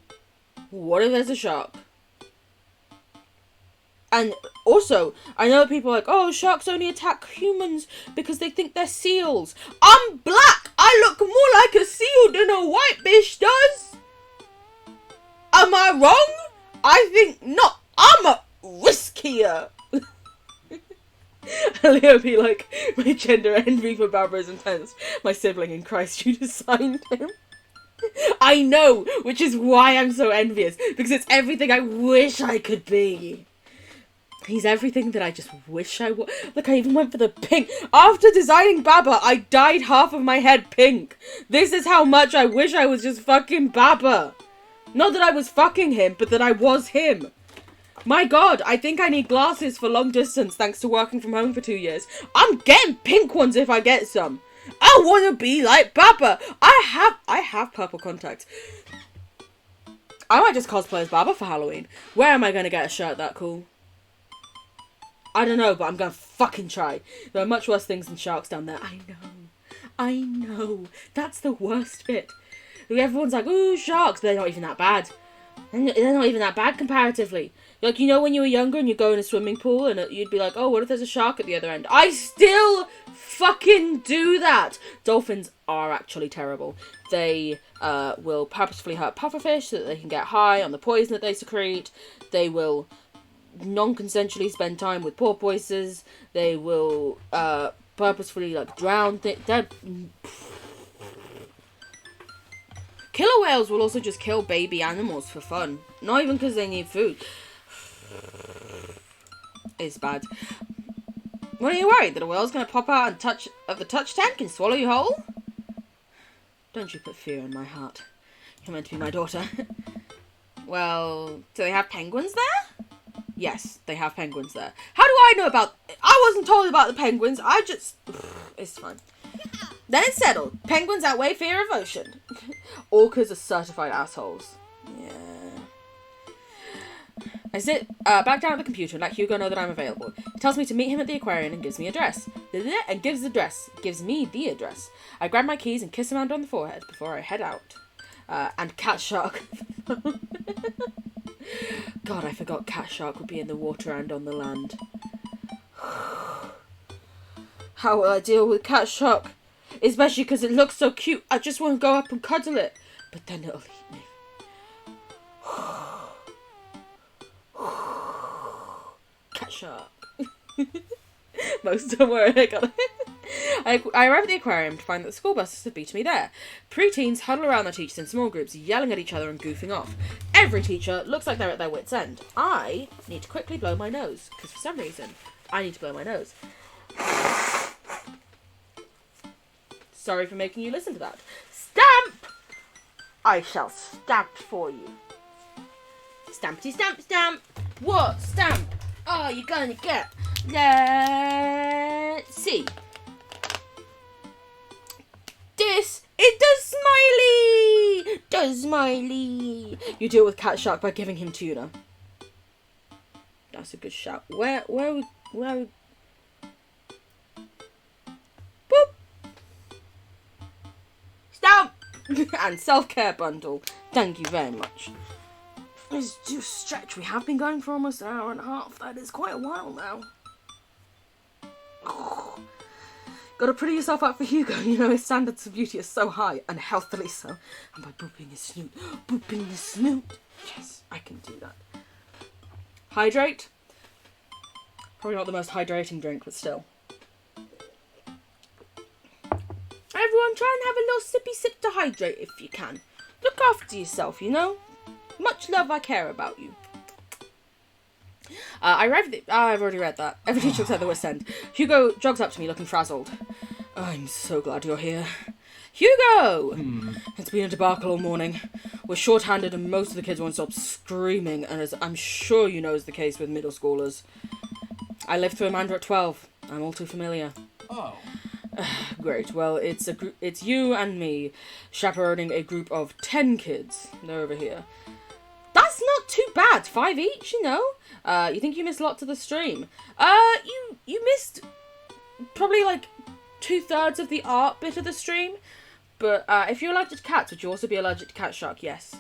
What if there's a shark? And also, I know people are like, oh, sharks only attack humans because they think they're seals. I'm black! I look more like a seal than a white bitch does! Am I wrong? I think not. I'm a riskier. Leo be like, my gender envy for Barbara is intense. My sibling in Christ, you designed him. I know, which is why I'm so envious. Because it's everything I wish I could be. He's everything that I just wish I was. Look, I even went for the pink. After designing Baba, I dyed half of my head pink. This is how much I wish I was just fucking Baba. Not that I was fucking him, but that I was him. My god, I think I need glasses for long distance thanks to working from home for 2 years. I'm getting pink ones if I get some. I want to be like Baba. I have purple contacts. I might just cosplay as Baba for Halloween. Where am I going to get a shirt that cool? I don't know, but I'm going to fucking try. There are much worse things than sharks down there. I know. That's the worst bit. Everyone's like, ooh, sharks. They're not even that bad. They're not even that bad comparatively. Like, you know when you were younger and you go in a swimming pool and you'd be like, oh, what if there's a shark at the other end? I still fucking do that! Dolphins are actually terrible. They will purposefully hurt pufferfish so that they can get high on the poison that they secrete. They will non-consensually spend time with porpoises. They will purposefully, like, drown things. Killer whales will also just kill baby animals for fun. Not even because they need food. It's bad. What are you worried? That a whale's going to pop out and touch of the touch tank and swallow you whole? Don't you put fear in my heart. You're meant to be my daughter. Well, do they have penguins there? Yes, they have penguins there. How do I know about... I wasn't told about the penguins. I just... It's fine. Then it's settled. Penguins outweigh fear of ocean. Orcas are certified assholes. Yeah. I sit back down at the computer and let Hugo know that I'm available. He tells me to meet him at the aquarium and gives me address. And gives me the address. I grab my keys and kiss Amanda on the forehead before I head out. And Cat Shark. God, I forgot Cat Shark would be in the water and on the land. How will I deal with Cat Shark? Especially because it looks so cute. I just want to go up and cuddle it. But then it'll eat me. Cat Shark. Most don't worry, I got it. I arrive at the aquarium to find that the school buses have beat me there. Pre-teens huddle around their teachers in small groups, yelling at each other and goofing off. Every teacher looks like they're at their wits' end. I need to quickly blow my nose, because for some reason, I need to blow my nose. Sorry for making you listen to that. Stamp! I shall stamp for you. Stampity stamp stamp. What stamp are you gonna get? Let's see. This is the smiley! The smiley! You deal with Cat Shark by giving him tuna. That's a good shout. Where Boop! Stamp! And self-care bundle. Thank you very much. It's just stretch. We have been going for almost an hour and a half. That is quite a while now. Gotta pretty yourself up for Hugo. You know his standards of beauty are so high, and healthily so. And by booping his snoot, booping his snoot. Yes, I can do that. Hydrate. Probably not the most hydrating drink, but still. Everyone, try and have a little sippy sip to hydrate if you can. Look after yourself, you know. Much love, I care about you. I've already read that. Every teacher looks at the West End. Hugo jogs up to me looking frazzled. I'm so glad you're here. Hugo! It's been a debacle all morning. We're short-handed and most of the kids won't stop screaming, and as I'm sure you know is the case with middle schoolers. I lived through Amanda at 12. I'm all too familiar. Oh. Great. Well, it's you and me chaperoning a group of 10 kids. They're over here. That's not too bad. 5 each, you know. You think you missed lots of the stream. You missed probably like 2/3 of the art bit of the stream. But if you're allergic to cats, would you also be allergic to Cat Shark? Yes.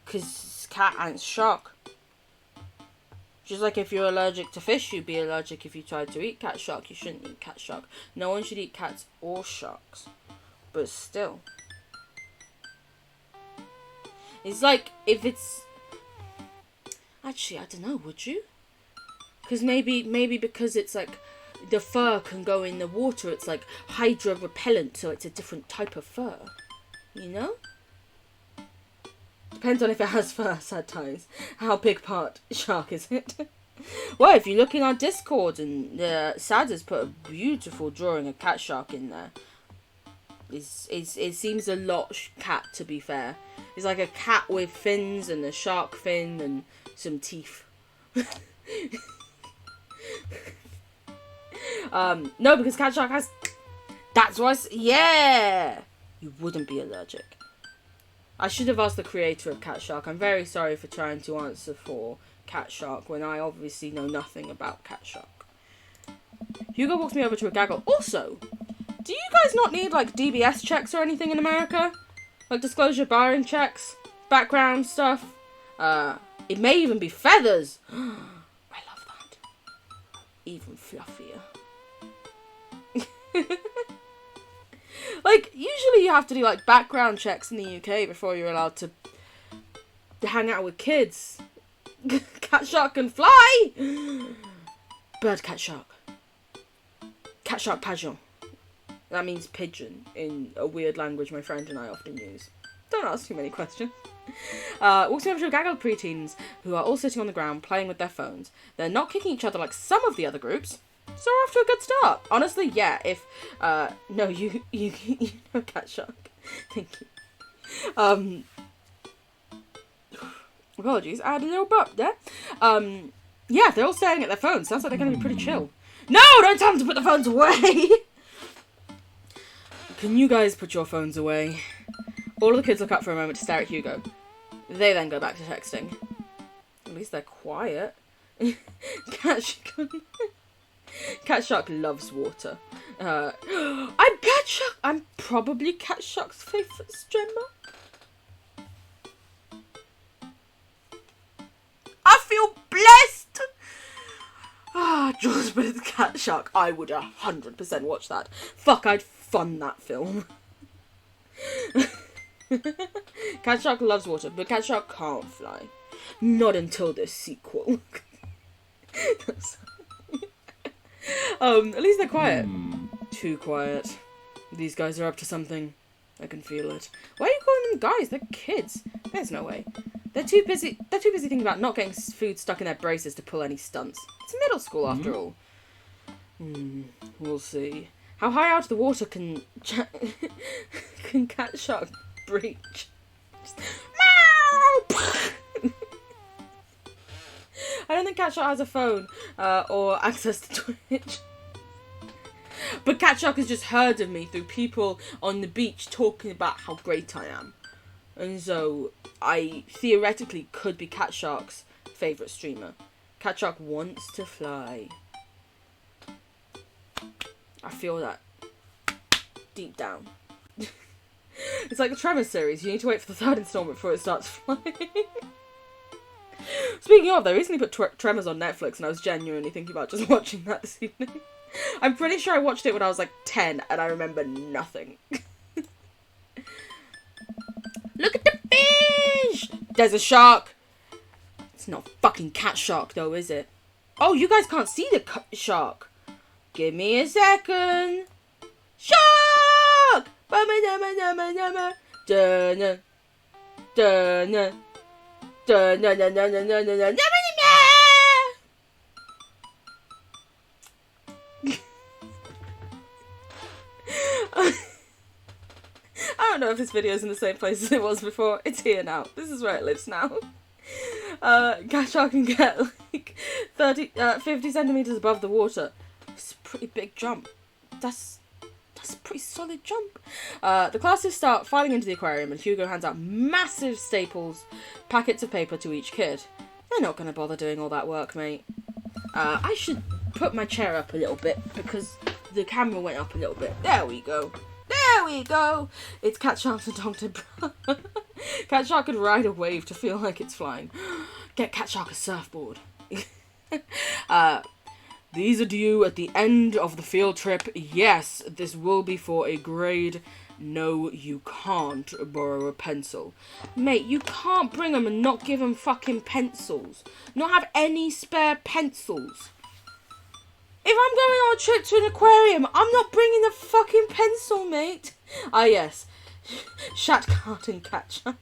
Because cat and shark. Just like if you're allergic to fish, you'd be allergic if you tried to eat Cat Shark. You shouldn't eat Cat Shark. No one should eat cats or sharks. But still. It's like, if it's... Actually, I don't know, would you? Because maybe because it's like, the fur can go in the water, it's like hydro repellent, so it's a different type of fur. You know? Depends on if it has fur, sad times. How big part shark is it? Well, if you look in our Discord, and Sad has put a beautiful drawing of Cat Shark in there. It seems a lot cat, to be fair. It's like a cat with fins and a shark fin and some teeth. No, because Cat Shark has... That's why... Yeah! You wouldn't be allergic. I should have asked the creator of Cat Shark. I'm very sorry for trying to answer for Cat Shark when I obviously know nothing about Cat Shark. Hugo walks me over to a gaggle. Also, do you guys not need, like, DBS checks or anything in America? Like, disclosure barring checks? Background stuff? It may even be feathers! I love that. Even fluffier. Like, usually you have to do, like, background checks in the UK before you're allowed to hang out with kids. Cat Shark can fly! Bird cat shark. Cat Shark pigeon. That means pigeon in a weird language my friend and I often use. Don't ask too many questions. Walks me over to a gaggle of preteens who are all sitting on the ground playing with their phones. They're not kicking each other like some of the other groups, so we're off to a good start. Honestly, yeah, if... no, you know Cat Shark. Thank you. Apologies, I had a little burp there. Yeah, they're all staring at their phones. Sounds like they're going to be pretty chill. No, don't tell them to put the phones away! Can you guys put your phones away? All of the kids look up for a moment to stare at Hugo. They then go back to texting. At least they're quiet. Cat Shark loves water. I'm Cat Shark. I'm probably Cat Shark's favourite streamer. I feel blessed. Jaws with Cat Shark. I would 100% watch that. Fuck, I'd fund that film. Cat Shark loves water, but Cat Shark can't fly. Not until the sequel. At least they're quiet. Too quiet. These guys are up to something. I can feel it. Why are you calling them guys? They're kids. There's no way. They're too busy thinking about not getting food stuck in their braces to pull any stunts. It's middle school after all. We'll see. How high out of the water can Cat Shark breach? Just, meow! I don't think Cat Shark has a phone or access to Twitch. But Cat Shark has just heard of me through people on the beach talking about how great I am. And so I theoretically could be Cat Shark's favourite streamer. Cat Shark wants to fly. I feel that deep down. It's like the Tremors series. You need to wait for the 3rd installment before it starts flying. Speaking of, they recently put Tremors on Netflix, and I was genuinely thinking about just watching that this evening. I'm pretty sure I watched it when I was like 10, and I remember nothing. Look at the fish! There's a shark! It's not fucking Cat Shark though, is it? Oh, you guys can't see the shark. Give me a second. Shark! Dun-na, dun-na, dun-na-na-na-na-na-na-na. I don't know if this video is in the same place as it was before. It's here now. This is where it lives now. Cat Shark can get like 50 centimeters above the water. It's a pretty big jump. That's a pretty solid jump. The classes start filing into the aquarium, and Hugo hands out massive staples, packets of paper to each kid. They're not going to bother doing all that work, mate. I should put my chair up a little bit because the camera went up a little bit. There we go. There we go. It's Cat Shark's adopted brother. Cat Shark could ride a wave to feel like it's flying. Get Cat Shark a surfboard. These are due at the end of the field trip. Yes, this will be for a grade. No, you can't borrow a pencil. Mate, you can't bring them and not give them fucking pencils. Not have any spare pencils. If I'm going on a trip to an aquarium, I'm not bringing a fucking pencil, mate. Ah, yes. Shat card and catcher.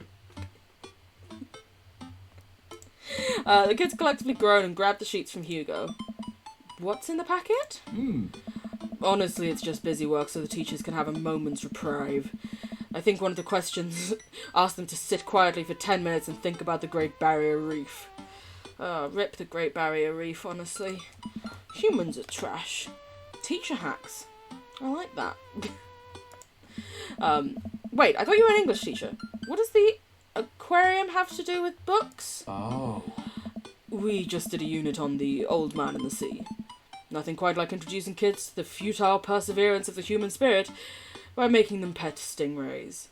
The kids collectively groan and grab the sheets from Hugo. What's in the packet? Honestly, it's just busy work so the teachers can have a moment's reprieve. I think one of the questions asked them to sit quietly for 10 minutes and think about the Great Barrier Reef. Rip the Great Barrier Reef, honestly. Humans are trash. Teacher hacks. I like that. Wait, I thought you were an English teacher. What does the aquarium have to do with books? Oh. We just did a unit on the old man in the sea. Nothing quite like introducing kids to the futile perseverance of the human spirit by making them pet stingrays.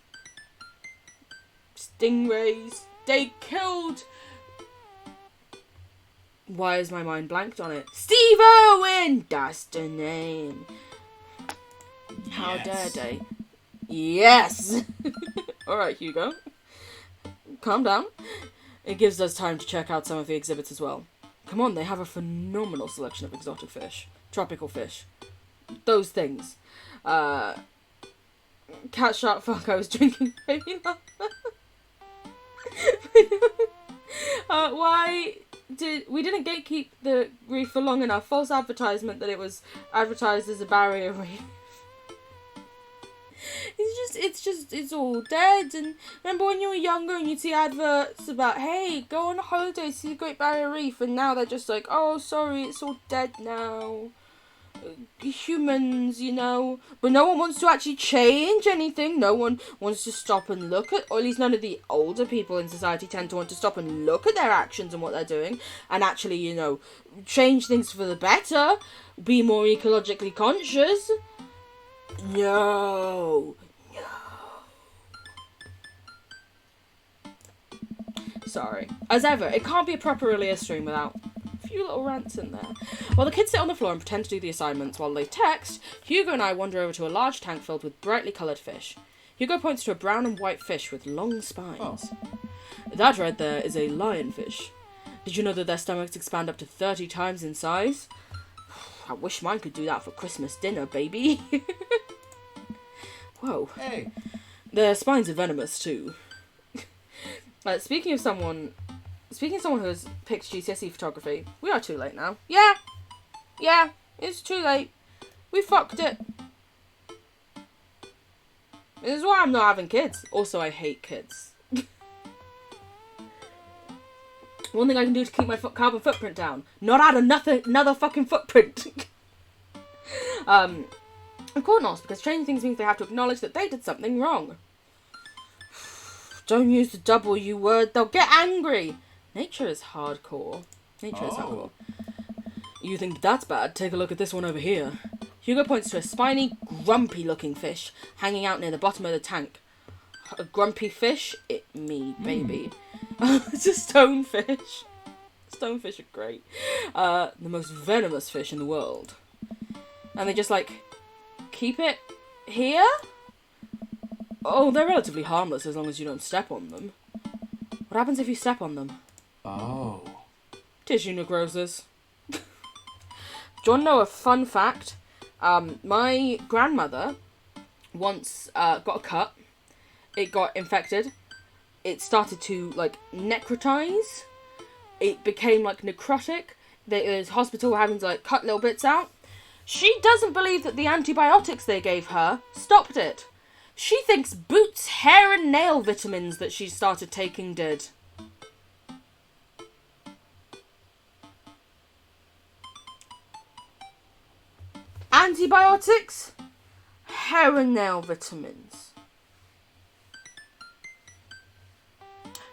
Stingrays! They killed... Why is my mind blanked on it? Steve Irwin! That's the name. How dare they? Yes! Alright, Hugo. Calm down. It gives us time to check out some of the exhibits as well. Come on, they have a phenomenal selection of exotic fish. Tropical fish. Those things. Cat Shark, fuck, I was drinking baby lava. Why did we didn't gatekeep the reef for long enough? False advertisement that it was advertised as a barrier reef. It's all dead. And remember when you were younger and you'd see adverts about, hey, go on a holiday, see the Great Barrier Reef, and now they're just like, oh, sorry, it's all dead now. humans, you know, but no one wants to actually change anything. No one wants to stop and look at, or at least none of the older people in society tend to want to stop and look at their actions and what they're doing and actually, you know, change things for the better, be more ecologically conscious. No. Sorry. As ever, it can't be a proper Elia stream without a few little rants in there. While the kids sit on the floor and pretend to do the assignments while they text, Hugo and I wander over to a large tank filled with brightly coloured fish. Hugo points to a brown and white fish with long spines. Oh. That right there is a lionfish. Did you know that their stomachs expand up to 30 times in size? I wish mine could do that for Christmas dinner, baby. Whoa. Hey. Their spines are venomous too. Speaking of someone who has picked GCSE photography, we are too late now. Yeah, it's too late. We fucked it. This is why I'm not having kids. Also, I hate kids. One thing I can do to keep my carbon footprint down. Not add another fucking footprint. Of course not, because changing things means they have to acknowledge that they did something wrong. Don't use the W word, they'll get angry. Nature is hardcore. Nature is hardcore. You think that's bad? Take a look at this one over here. Hugo points to a spiny, grumpy-looking fish hanging out near the bottom of the tank. A grumpy fish? Me, baby. It's a stonefish. Stonefish are great. The most venomous fish in the world. And they just, like, keep it here? Oh, they're relatively harmless as long as you don't step on them. What happens if you step on them? Oh. Tissue necrosis. Do you want to know a fun fact? My grandmother once got a cut. It got infected. It started to, like, necrotize. It became, like, necrotic. The hospital were having to, like, cut little bits out. She doesn't believe that the antibiotics they gave her stopped it. She thinks Boots' hair and nail vitamins that she started taking did. Antibiotics, hair and nail vitamins.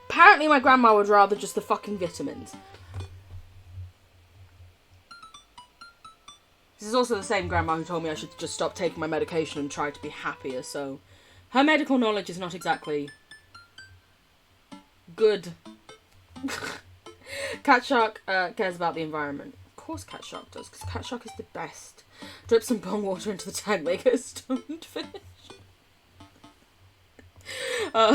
Apparently my grandma would rather just the fucking vitamins. This is also the same grandma who told me I should just stop taking my medication and try to be happier, so... Her medical knowledge is not exactly... good. Cat Shark cares about the environment. Of course Cat Shark does, because Cat Shark is the best. Drip some bong water into the tank, make it a stoned fish. How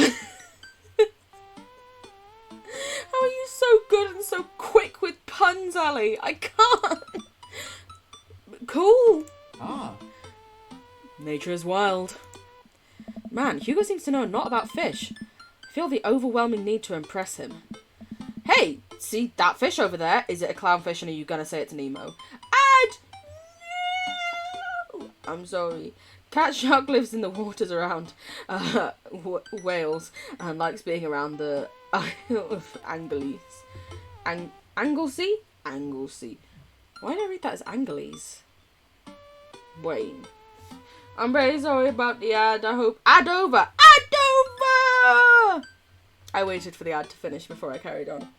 are you so good and so quick with puns, Ali? I can't. Cool. Ah. Nature is wild. Man, Hugo seems to know a lot about fish. I feel the overwhelming need to impress him. Hey, see that fish over there? Is it a clownfish and are you gonna say it's Nemo? No! I'm sorry. Cat Shark lives in the waters around Wales and likes being around the Isle of Anglesey? Anglesey. Why did I read that as Anglese? Wayne. I'm very sorry about the ad. I hope... Ad over! Ad over! I waited for the ad to finish before I carried on.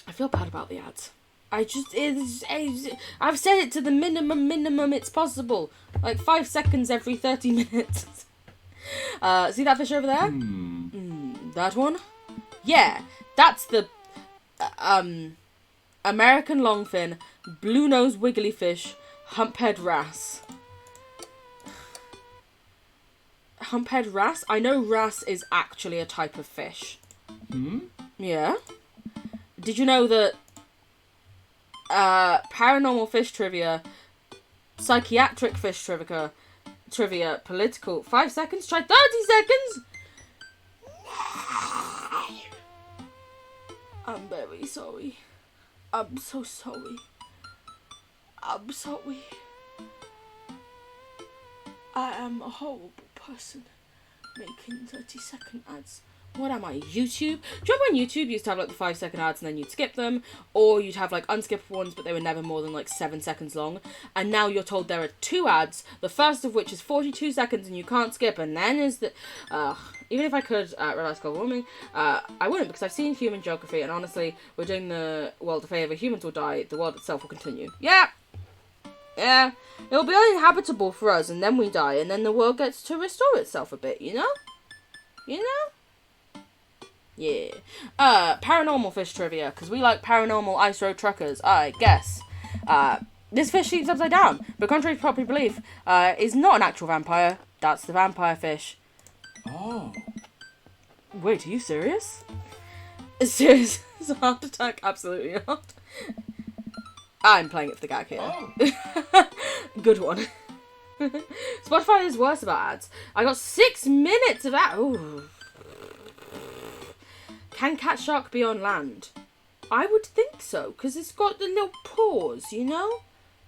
I feel bad about the ads. I've set it to the minimum it's possible. Like 5 seconds every 30 minutes. See that fish over there? That one? Yeah, that's the American longfin, blue-nose wiggly fish, humphead wrasse. Humphead wrasse? I know wrasse is actually a type of fish. Yeah. Did you know that paranormal fish trivia, psychiatric fish trivia, political... 5 seconds? Try 30 seconds? I'm very sorry. I'm so sorry. I'm sorry. I am a horrible person making 30-second ads what am I, YouTube? Do you remember when YouTube used to have like the 5-second ads and then you'd skip them? Or you'd have like unskippable ones, but they were never more than like 7 seconds long. And now you're told there are 2 ads, the first of which is 42 seconds and you can't skip. And then is the... even if I could realize global warming, I wouldn't, because I've seen Human Geography, and honestly, we're doing the world a favour. Humans will die, the world itself will continue. Yeah, it'll be uninhabitable for us, and then we die, and then the world gets to restore itself a bit, you know? Yeah. Paranormal fish trivia, because we like paranormal ice road truckers, I guess. This fish sleeps upside down, but contrary to popular belief, is not an actual vampire. That's the vampire fish. Oh. Wait, are you serious? Serious? It's a heart attack? Absolutely not. I'm playing it for the gag here. Oh. Good one. Spotify is worse about ads. I got 6 minutes of that. Ooh. Can cat shark be on land? I would think so, because it's got the little paws, you know?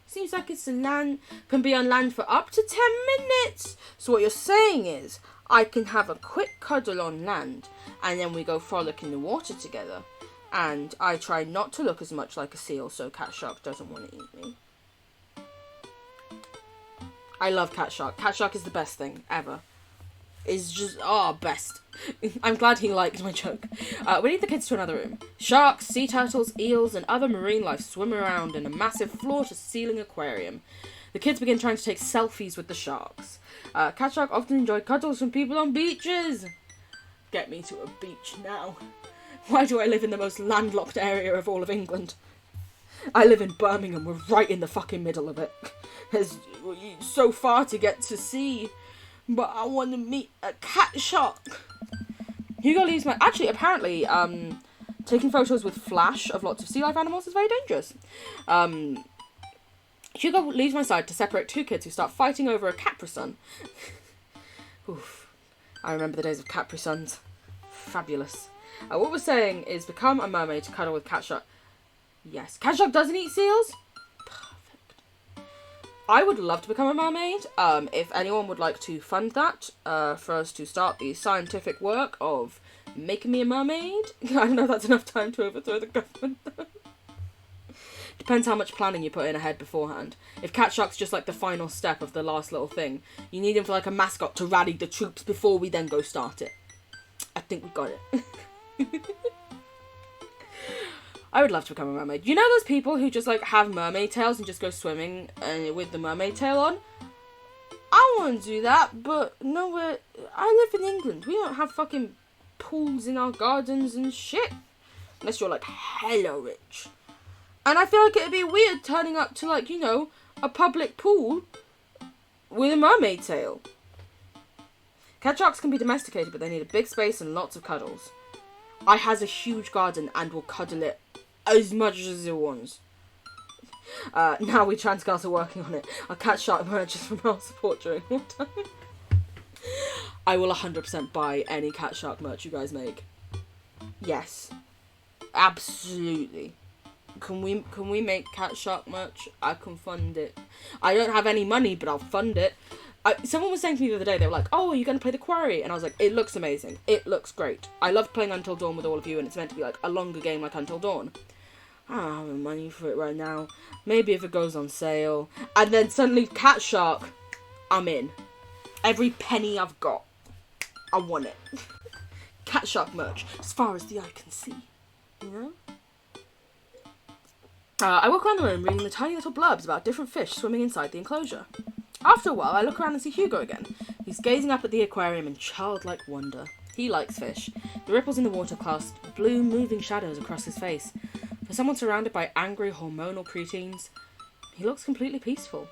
Seems like it's can be on land for up to 10 minutes. So what you're saying is, I can have a quick cuddle on land, and then we go frolic in the water together. And I try not to look as much like a seal, so cat shark doesn't want to eat me. I love cat shark. Cat shark is the best thing ever. Is just, best. I'm glad he liked my joke. We need the kids to another room. Sharks, sea turtles, eels, and other marine life swim around in a massive floor-to-ceiling aquarium. The kids begin trying to take selfies with the sharks. Cat shark often enjoy cuddles from people on beaches. Get me to a beach now. Why do I live in the most landlocked area of all of England? I live in Birmingham. We're right in the fucking middle of it. There's so far to get to sea. But I want to meet a cat shark. Hugo leaves my... Actually, apparently, taking photos with flash of lots of sea life animals is very dangerous. Hugo leaves my side to separate 2 kids who start fighting over a Capri-Sun. Oof. I remember the days of Capri-Suns. Fabulous. What we're saying is become a mermaid to cuddle with cat shark. Yes. Cat shark doesn't eat seals? I would love to become a mermaid. If anyone would like to fund that, for us to start the scientific work of making me a mermaid. I don't know if that's enough time to overthrow the government, though. Depends how much planning you put in ahead beforehand. If cat shark's just like the final step of the last little thing, you need him for like a mascot to rally the troops before we then go start it. I think we got it. I would love to become a mermaid. You know those people who just like have mermaid tails and just go swimming with the mermaid tail on? I want to do that, but nowhere. I live in England. We don't have fucking pools in our gardens and shit. Unless you're like hella rich. And I feel like it'd be weird turning up to like, you know, a public pool with a mermaid tail. Cat sharks can be domesticated, but they need a big space and lots of cuddles. I has a huge garden and will cuddle it as much as it wants. Now we trans girls are working on it. Our cat shark emerges from our support during wartime. I will 100% buy any cat shark merch you guys make. Yes. Absolutely. Can we make cat shark merch? I can fund it. I don't have any money, but I'll fund it. Someone was saying to me the other day, they were like, oh, are you going to play the Quarry? And I was like, it looks amazing. It looks great. I loved playing Until Dawn with all of you, and it's meant to be like a longer game like Until Dawn. I don't have the money for it right now. Maybe if it goes on sale. And then suddenly, cat shark, I'm in. Every penny I've got, I want it. Cat shark merch, as far as the eye can see. You know? I walk around the room reading the tiny little blurbs about different fish swimming inside the enclosure. After a while, I look around and see Hugo again. He's gazing up at the aquarium in childlike wonder. He likes fish. The ripples in the water cast blue, moving shadows across his face. For someone surrounded by angry, hormonal preteens, he looks completely peaceful.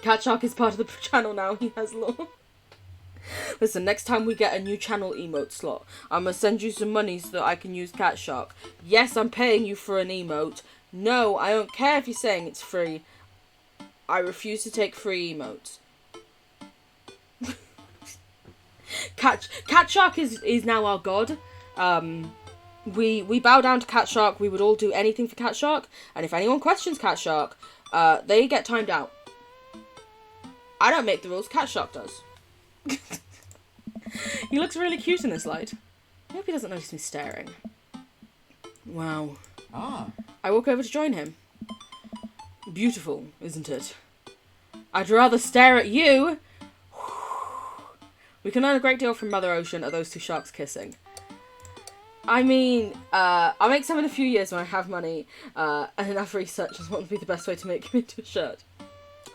Cat Shark is part of the channel now. He has law. Listen, next time we get a new channel emote slot, I'm gonna send you some money so that I can use Cat Shark. Yes, I'm paying you for an emote. No, I don't care if you're saying it's free. I refuse to take free emotes. Cat Shark is now our god. We bow down to Cat Shark. We would all do anything for Cat Shark. And if anyone questions Cat Shark, they get timed out. I don't make the rules. Cat Shark does. He looks really cute in this light. I hope he doesn't notice me staring. Wow. Ah. I walk over to join him. Beautiful, isn't it? I'd rather stare at you. We can learn a great deal from Mother Ocean. Are those two sharks kissing? I mean, I'll make some in a few years when I have money and enough research as what would be the best way to make him into a shirt.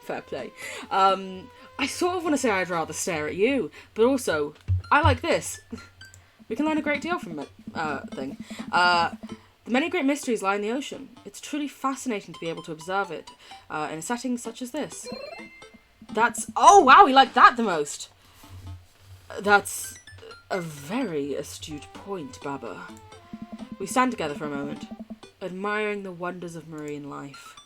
Fair play. I sort of want to say I'd rather stare at you, but also, I like this. We can learn a great deal from it, thing. The many great mysteries lie in the ocean. It's truly fascinating to be able to observe it in a setting such as this. That's... Oh, wow, we like that the most. That's a very astute point, Baba. We stand together for a moment, admiring the wonders of marine life.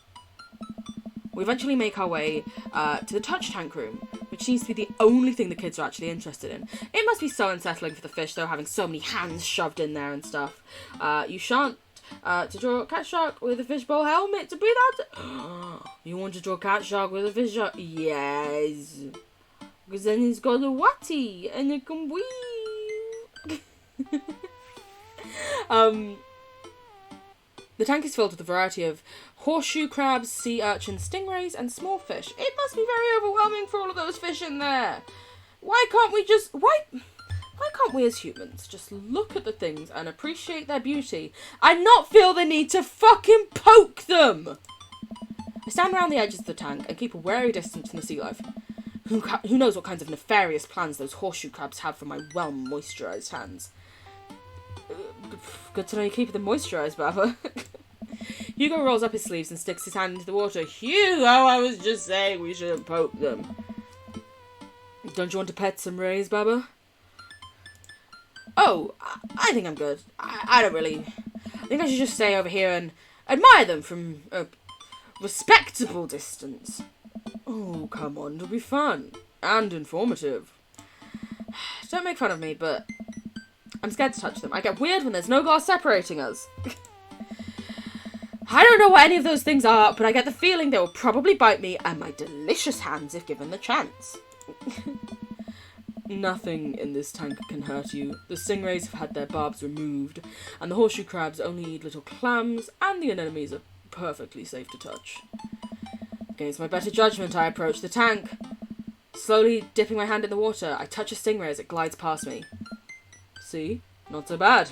We eventually make our way to the touch tank room, which seems to be the only thing the kids are actually interested in. It must be so unsettling for the fish, though, having so many hands shoved in there and stuff. You shan't to draw a cat shark with a fishbowl helmet to breathe out. You want to draw a cat shark with a fish shark? Yes. Because then he's got a watty and it can breathe. The tank is filled with a variety of horseshoe crabs, sea urchins, stingrays, and small fish. It must be very overwhelming for all of those fish in there. Why can't we as humans just look at the things and appreciate their beauty and not feel the need to fucking poke them? I stand around the edges of the tank and keep a wary distance from the sea life. Who knows what kinds of nefarious plans those horseshoe crabs have for my well-moisturised hands. Good to know you keep them moisturised, Baba. Hugo rolls up his sleeves and sticks his hand into the water. Hugo, I was just saying we shouldn't poke them. Don't you want to pet some rays, Baba? Oh, I think I'm good. I don't really... I think I should just stay over here and admire them from a respectable distance. Oh, come on, it'll be fun. And informative. Don't make fun of me, but I'm scared to touch them. I get weird when there's no glass separating us. I don't know what any of those things are, but I get the feeling they will probably bite me and my delicious hands if given the chance. Nothing in this tank can hurt you. The stingrays have had their barbs removed, and the horseshoe crabs only eat little clams, and the anemones are perfectly safe to touch. Against my better judgment, I approach the tank. Slowly dipping my hand in the water, I touch a stingray as it glides past me. See? Not so bad.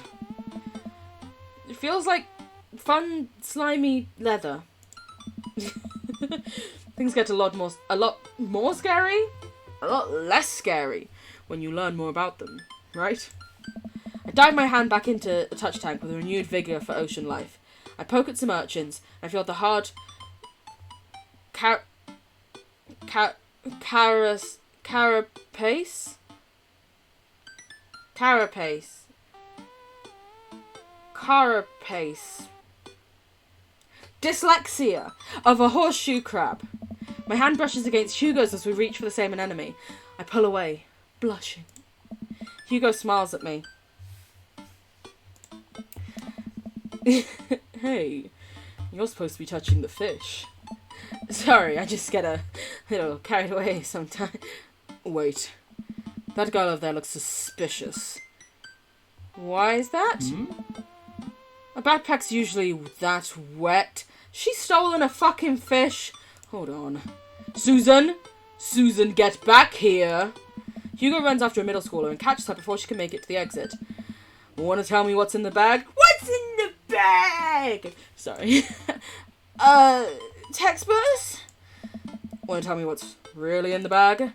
It feels like fun, slimy leather. Things get a lot more scary? A lot less scary when you learn more about them, right? I dive my hand back into the touch tank with renewed vigour for ocean life. I poke at some urchins, and I feel the hard carapace? Dyslexia of a horseshoe crab. My hand brushes against Hugo's as we reach for the same anemone. I pull away, blushing. Hugo smiles at me. Hey, you're supposed to be touching the fish. Sorry, I just get a little carried away sometimes. Wait, that girl over there looks suspicious. Why is that? A backpack's usually that wet. She's stolen a fucking fish. Hold on. Susan! Susan, get back here! Hugo runs after a middle schooler and catches her before she can make it to the exit. Want to tell me what's in the bag? What's in the bag? Sorry. Textbooks? Want to tell me what's really in the bag?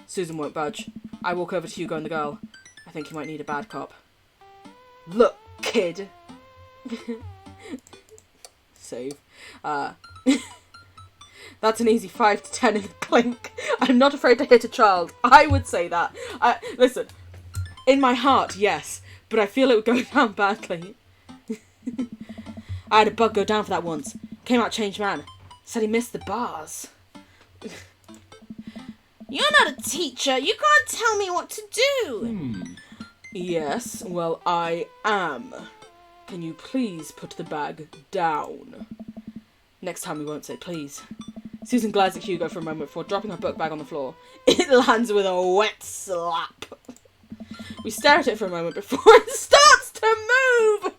Susan won't budge. I walk over to Hugo and the girl. I think you might need a bad cop. Look, kid! Save. That's an easy 5 to 10 in the blink. I'm not afraid to hit a child. I would say that. Listen, in my heart, yes, but I feel it would go down badly. I had a bug go down for that once. Came out changed man. Said he missed the bars. You're not a teacher. You can't tell me what to do. Yes, well, I am. Can you please put the bag down? Next time we won't say please. Susan glares at Hugo for a moment before dropping her book bag on the floor. It lands with a wet slap. We stare at it for a moment before it starts to move!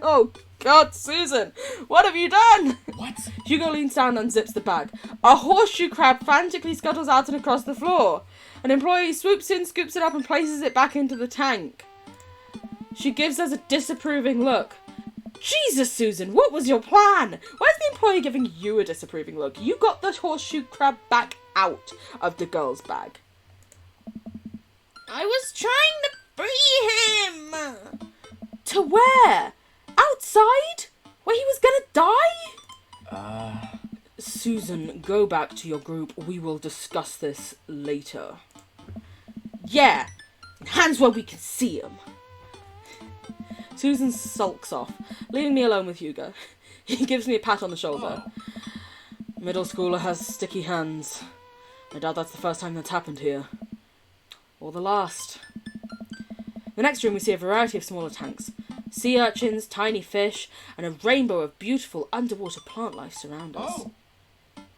Oh God, Susan, what have you done? What? Hugo leans down and unzips the bag. A horseshoe crab frantically scuttles out and across the floor. An employee swoops in, scoops it up and places it back into the tank. She gives us a disapproving look. Jesus, Susan, what was your plan? Why is the employee giving you a disapproving look? You got the horseshoe crab back out of the girl's bag. I was trying to free him. To where? Outside? Where he was gonna die? Susan, go back to your group. We will discuss this later. Yeah, hands where we can see him. Susan sulks off, leaving me alone with Hugo. He gives me a pat on the shoulder. Middle schooler has sticky hands. I doubt that's the first time that's happened here. Or the last. In the next room we see a variety of smaller tanks. Sea urchins, tiny fish, and a rainbow of beautiful underwater plant life surround us.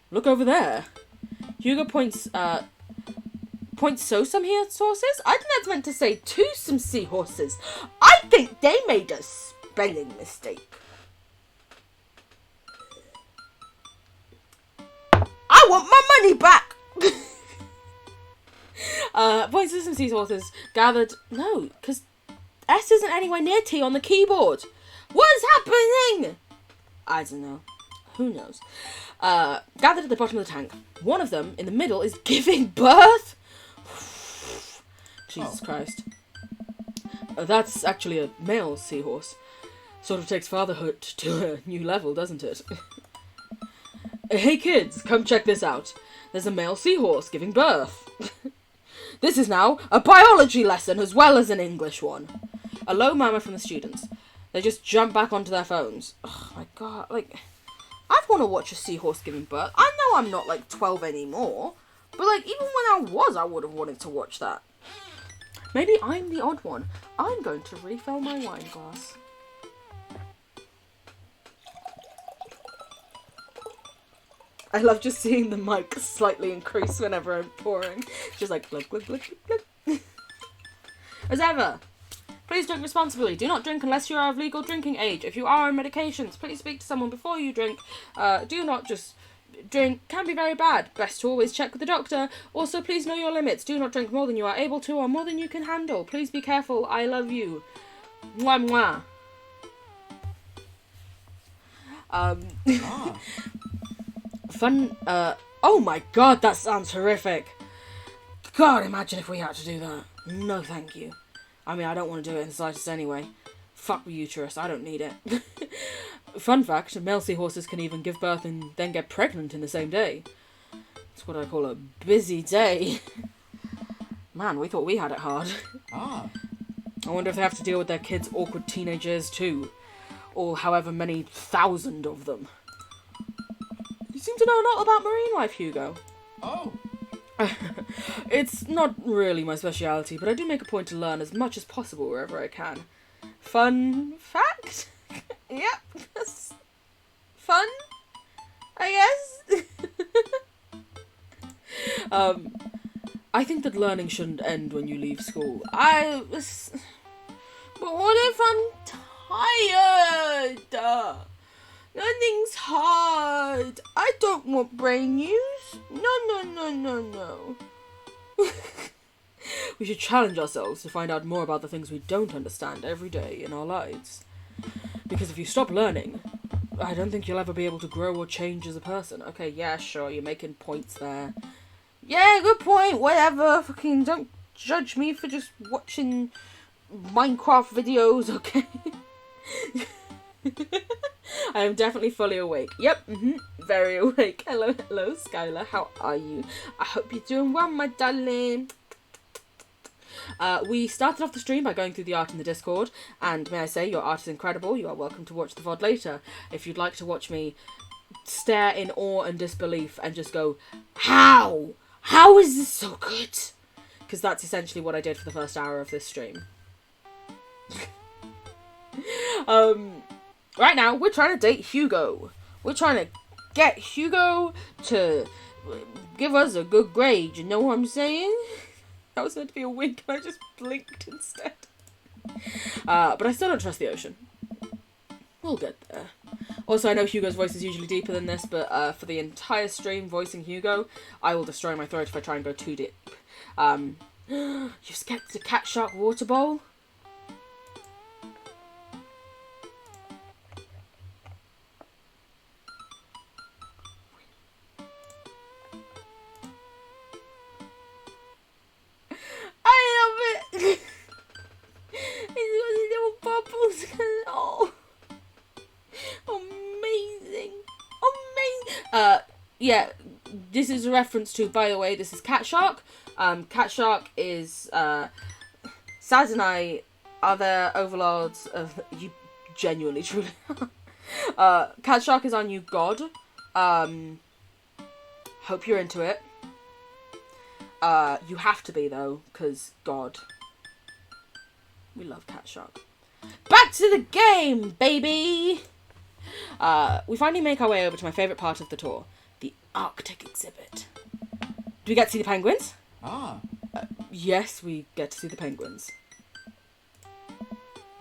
Look over there. Hugo points so some horses? I think that's meant to say to some seahorses. I think they made a spelling mistake. I want my money back! Points to some seahorses gathered. No, because S isn't anywhere near T on the keyboard. What is happening? I don't know. Who knows? Gathered at the bottom of the tank. One of them, in the middle, is giving birth? Jesus Christ. That's actually a male seahorse. Sort of takes fatherhood to a new level, doesn't it? Hey kids, come check this out. There's a male seahorse giving birth. This is now a biology lesson as well as an English one. A low murmur from the students. They just jump back onto their phones. Oh my God, like, I'd want to watch a seahorse giving birth. I know I'm not like 12 anymore, but like even when I was, I would have wanted to watch that. Maybe I'm the odd one. I'm going to refill my wine glass. I love just seeing the mic slightly increase whenever I'm pouring. Just like glug, glug, glug, glug, glug. As ever, please drink responsibly. Do not drink unless you are of legal drinking age. If you are on medications, please speak to someone before you drink. Do not just drink. Can be very bad. Best to always check with the doctor. Also, please know your limits. Do not drink more than you are able to or more than you can handle. Please be careful. I love you. Mwah, mwah. Fun, oh my God, that sounds horrific. God, imagine if we had to do that. No, thank you. I mean, I don't want to do it in the slightest anyway. Fuck the uterus, I don't need it. Fun fact, male seahorses can even give birth and then get pregnant in the same day. It's what I call a busy day. Man, we thought we had it hard. I wonder if they have to deal with their kids' awkward teenagers too. Or however many thousand of them. You seem to know a lot about marine life, Hugo. It's not really my speciality, but I do make a point to learn as much as possible wherever I can. Fun fact? Yep. That's fun, I guess. I think that learning shouldn't end when you leave school. But what if I'm tired? Learning's hard. I don't want brain use. No. We should challenge ourselves to find out more about the things we don't understand every day in our lives. Because if you stop learning, I don't think you'll ever be able to grow or change as a person. Okay, yeah, sure, you're making points there. Yeah, good point, whatever. Fucking don't judge me for just watching Minecraft videos, okay? I am definitely fully awake. Yep, very awake. Hello, Skylar. How are you? I hope you're doing well, my darling. We started off the stream by going through the art in the Discord, and may I say, your art is incredible. You are welcome to watch the VOD later. If you'd like to watch me stare in awe and disbelief and just go, how? How is this so good? Because that's essentially what I did for the first hour of this stream. Right now, we're trying to date Hugo. We're trying to get Hugo to give us a good grade, you know what I'm saying? That was meant to be a wink and I just blinked instead. But I still don't trust the ocean. We'll get there. Also, I know Hugo's voice is usually deeper than this, but for the entire stream voicing Hugo, I will destroy my throat if I try and go too deep. You skipped the cat shark water bowl? I love it! It's got little bubbles. Oh. Amazing. Yeah, this is a reference to, by the way, this is Cat Shark. Cat Shark is, Saz and I are the overlords of, you genuinely, truly. Cat Shark is our new god. Hope you're into it. You have to be, though, because God. We love Cat Shark. Back to the game, baby! We finally make our way over to my favourite part of the tour. The Arctic exhibit. Do we get to see the penguins? Ah. Yes, we get to see the penguins.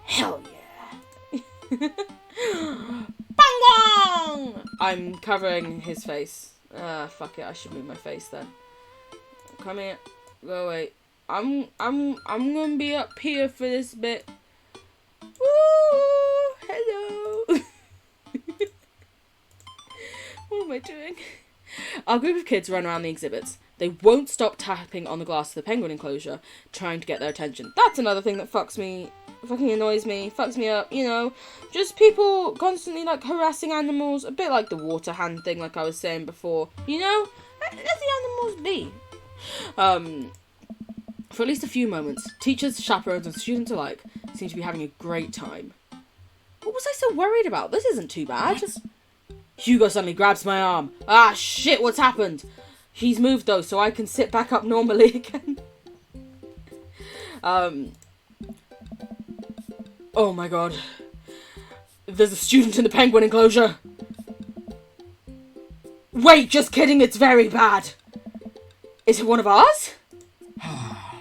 Hell yeah! Bang bang! I'm covering his face. Fuck it, I should move my face then. Come here. Go away. I'm gonna be up here for this bit. Woo! Hello! What am I doing? Our group of kids run around the exhibits. They won't stop tapping on the glass of the penguin enclosure, trying to get their attention. That's another thing that fucking annoys me, fucks me up, you know. Just people constantly, like, harassing animals, a bit like the water hand thing, like I was saying before. You know? Let the animals be. For at least a few moments, teachers, chaperones, and students alike seem to be having a great time. What was I so worried about? This isn't too bad. Hugo suddenly grabs my arm. Ah, shit, what's happened? He's moved, though, so I can sit back up normally again. Oh my god. There's a student in the penguin enclosure. Wait, just kidding, it's very bad. Is it one of ours?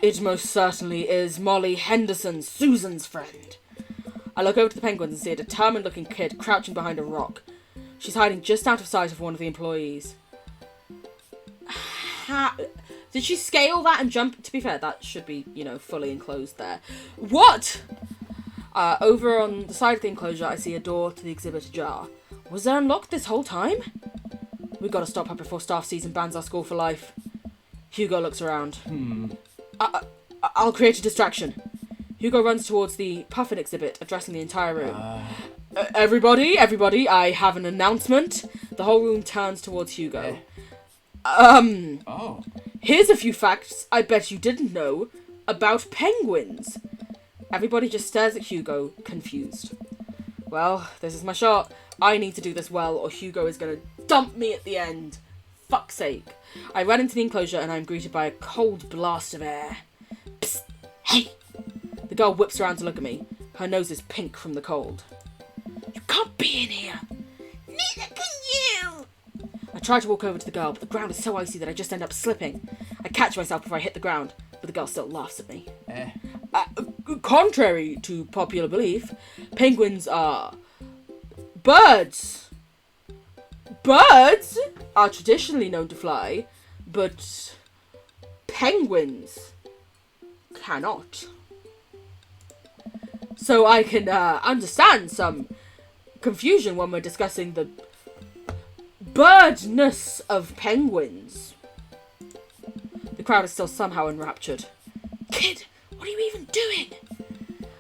It most certainly is Molly Henderson, Susan's friend. I look over to the penguins and see a determined-looking kid crouching behind a rock. She's hiding just out of sight of one of the employees. Did she scale that and jump? To be fair, that should be, you know, fully enclosed there. What? Over on the side of the enclosure, I see a door to the exhibit ajar. Was it unlocked this whole time? We've got to stop her before staff sees and bans our school for life. Hugo looks around. I'll create a distraction. Hugo runs towards the puffin exhibit, addressing the entire room. Everybody, I have an announcement. The whole room turns towards Hugo. Here's a few facts I bet you didn't know about penguins. Everybody just stares at Hugo, confused. Well, this is my shot. I need to do this well, or Hugo is going to dump me at the end. Fuck's sake. I run into the enclosure and I'm greeted by a cold blast of air. Psst, hey! The girl whips around to look at me. Her nose is pink from the cold. You can't be in here. Neither can you. I try to walk over to the girl, but the ground is so icy that I just end up slipping. I catch myself before I hit the ground, but the girl still laughs at me. Contrary to popular belief, penguins are birds. Birds are traditionally known to fly, but penguins cannot. So I can understand some confusion when we're discussing the birdness of penguins. The crowd is still somehow enraptured. Kid, what are you even doing?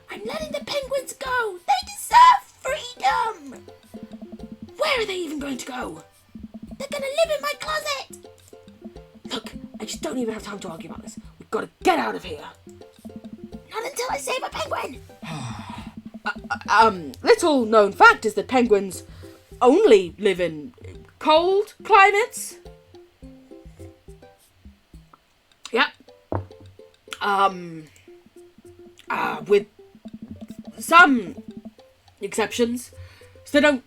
I'm letting the penguins go. They deserve freedom. Where are they even going to go? They're going to live in my closet. Look, I just don't even have time to argue about this. We've got to get out of here. Not until I save a penguin. Little known fact is that penguins only live in cold climates. Yep. With some exceptions. So they don't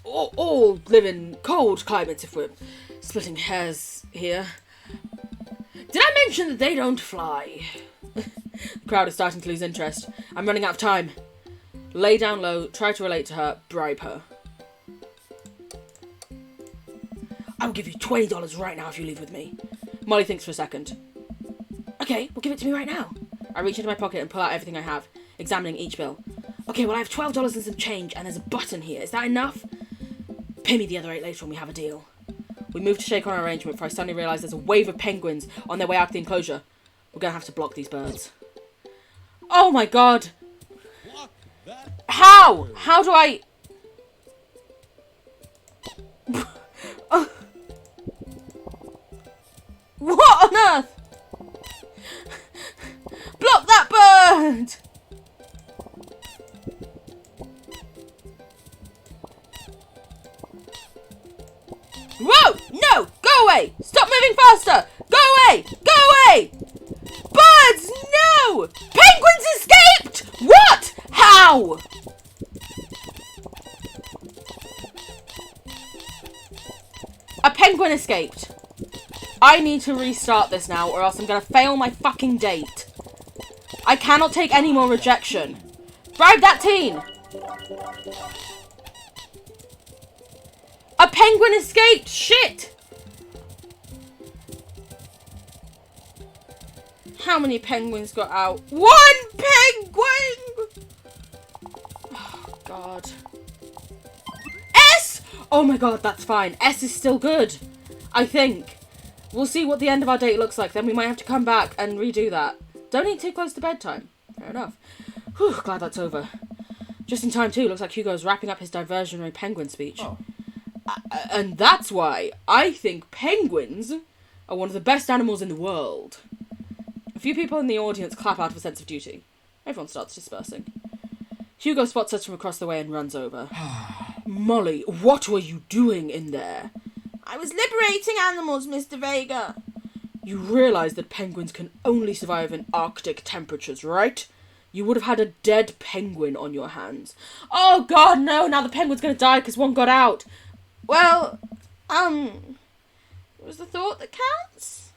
all live in cold climates, if we're splitting hairs here. Did I mention that they don't fly. The crowd is starting to lose interest. I'm running out of time. Lay down low, try to relate to her, bribe her. I'll give you $20 right now if you leave with me. Molly thinks for a second. Okay, well give it to me right now. I reach into my pocket and pull out everything I have, examining each bill. Okay, well I have $12 and some change, and there's a button here. Is that enough? Pay me the other 8 later when we have a deal. We move to shake on our arrangement, for I suddenly realise there's a wave of penguins on their way out of the enclosure. We're going to have to block these birds. Oh my god! How? How do I... What on earth? Block that bird! Whoa! No! Go away! Stop moving faster! Go away! Go away! Birds! No! Penguins escaped! What? How? A penguin escaped. I need to restart this now or else I'm gonna fail my fucking date. I cannot take any more rejection. Bribe that teen! A penguin escaped! Shit! How many penguins got out? 1 penguin! Oh, God. S! Oh my god, that's fine. S is still good. I think. We'll see what the end of our date looks like. Then we might have to come back and redo that. Don't eat too close to bedtime. Fair enough. Whew, glad that's over. Just in time too. Looks like Hugo's wrapping up his diversionary penguin speech. Oh. And that's why I think penguins are one of the best animals in the world. A few people in the audience clap out of a sense of duty. Everyone starts dispersing. Hugo spots us from across the way and runs over. Molly, what were you doing in there? I was liberating animals, Mr. Vega. You realise that penguins can only survive in Arctic temperatures, right? You would have had a dead penguin on your hands. Oh god, no, now the penguin's gonna die because one got out. Well, it was the thought that counts?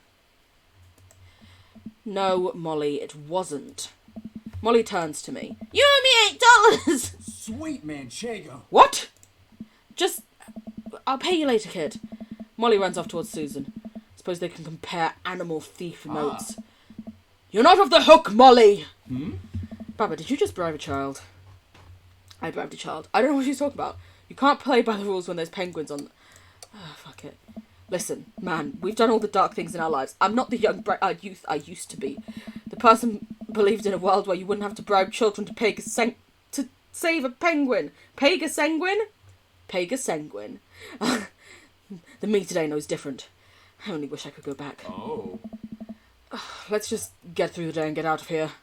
No, Molly, it wasn't. Molly turns to me. You owe me $8! Sweet manchego. What? Just... I'll pay you later, kid. Molly runs off towards Susan. Suppose they can compare animal thief notes. You're not off the hook, Molly! Baba, did you just bribe a child? I bribed a child. I don't know what she's talking about. You can't play by the rules when there's penguins on... Oh, fuck it. Listen, man, we've done all the dark things in our lives. I'm not the young youth I used to be. The person believed in a world where you wouldn't have to bribe children to save a penguin. Pegasenguin? Pegasenguin. The me today knows different. I only wish I could go back. Oh. Let's just get through the day and get out of here.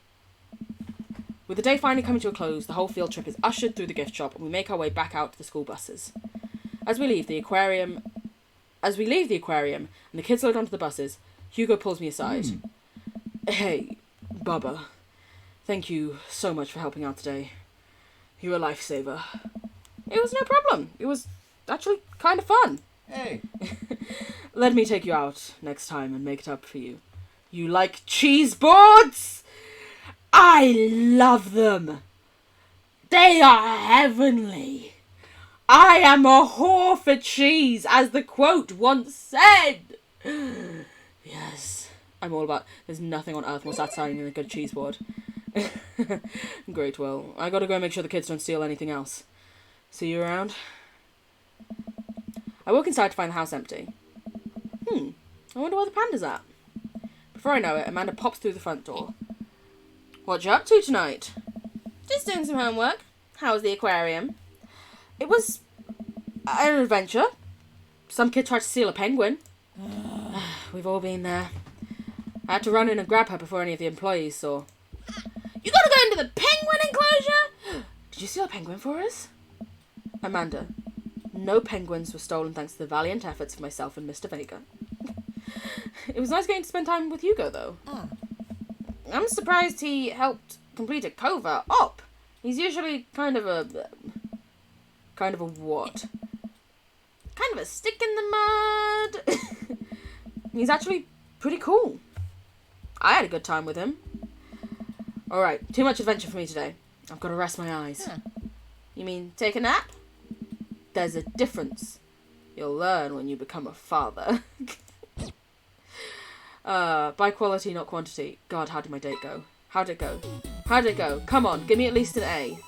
With the day finally coming to a close, the whole field trip is ushered through the gift shop and we make our way back out to the school buses. As we leave the aquarium and the kids load onto the buses, Hugo pulls me aside. Hey, Bubba. Thank you so much for helping out today. You're a lifesaver. It was no problem. It was actually kind of fun. Hey. Let me take you out next time and make it up for you. You like cheese boards? I love them. They are heavenly. I am a whore for cheese, as the quote once said. Yes, I'm all about... There's nothing on earth more satisfying than a good cheese board. Great, well, I gotta go make sure the kids don't steal anything else. See you around? I walk inside to find the house empty. I wonder where the panda's at. Before I know it, Amanda pops through the front door. What you up to tonight? Just doing some homework. How was the aquarium? It was an adventure. Some kid tried to steal a penguin. We've all been there. I had to run in and grab her before any of the employees saw. You gotta go into the penguin enclosure? Did you steal a penguin for us? Amanda, no penguins were stolen thanks to the valiant efforts of myself and Mr. Vega. It was nice getting to spend time with Hugo, though. I'm surprised he helped complete a covert op. He's usually kind of a what? Kind of a stick in the mud. He's actually pretty cool. I had a good time with him. Alright, too much adventure for me today. I've got to rest my eyes. Huh. You mean take a nap? There's a difference. You'll learn when you become a father. By quality, not quantity. God, how did my date go? How'd it go? How'd it go? Come on, give me at least an A.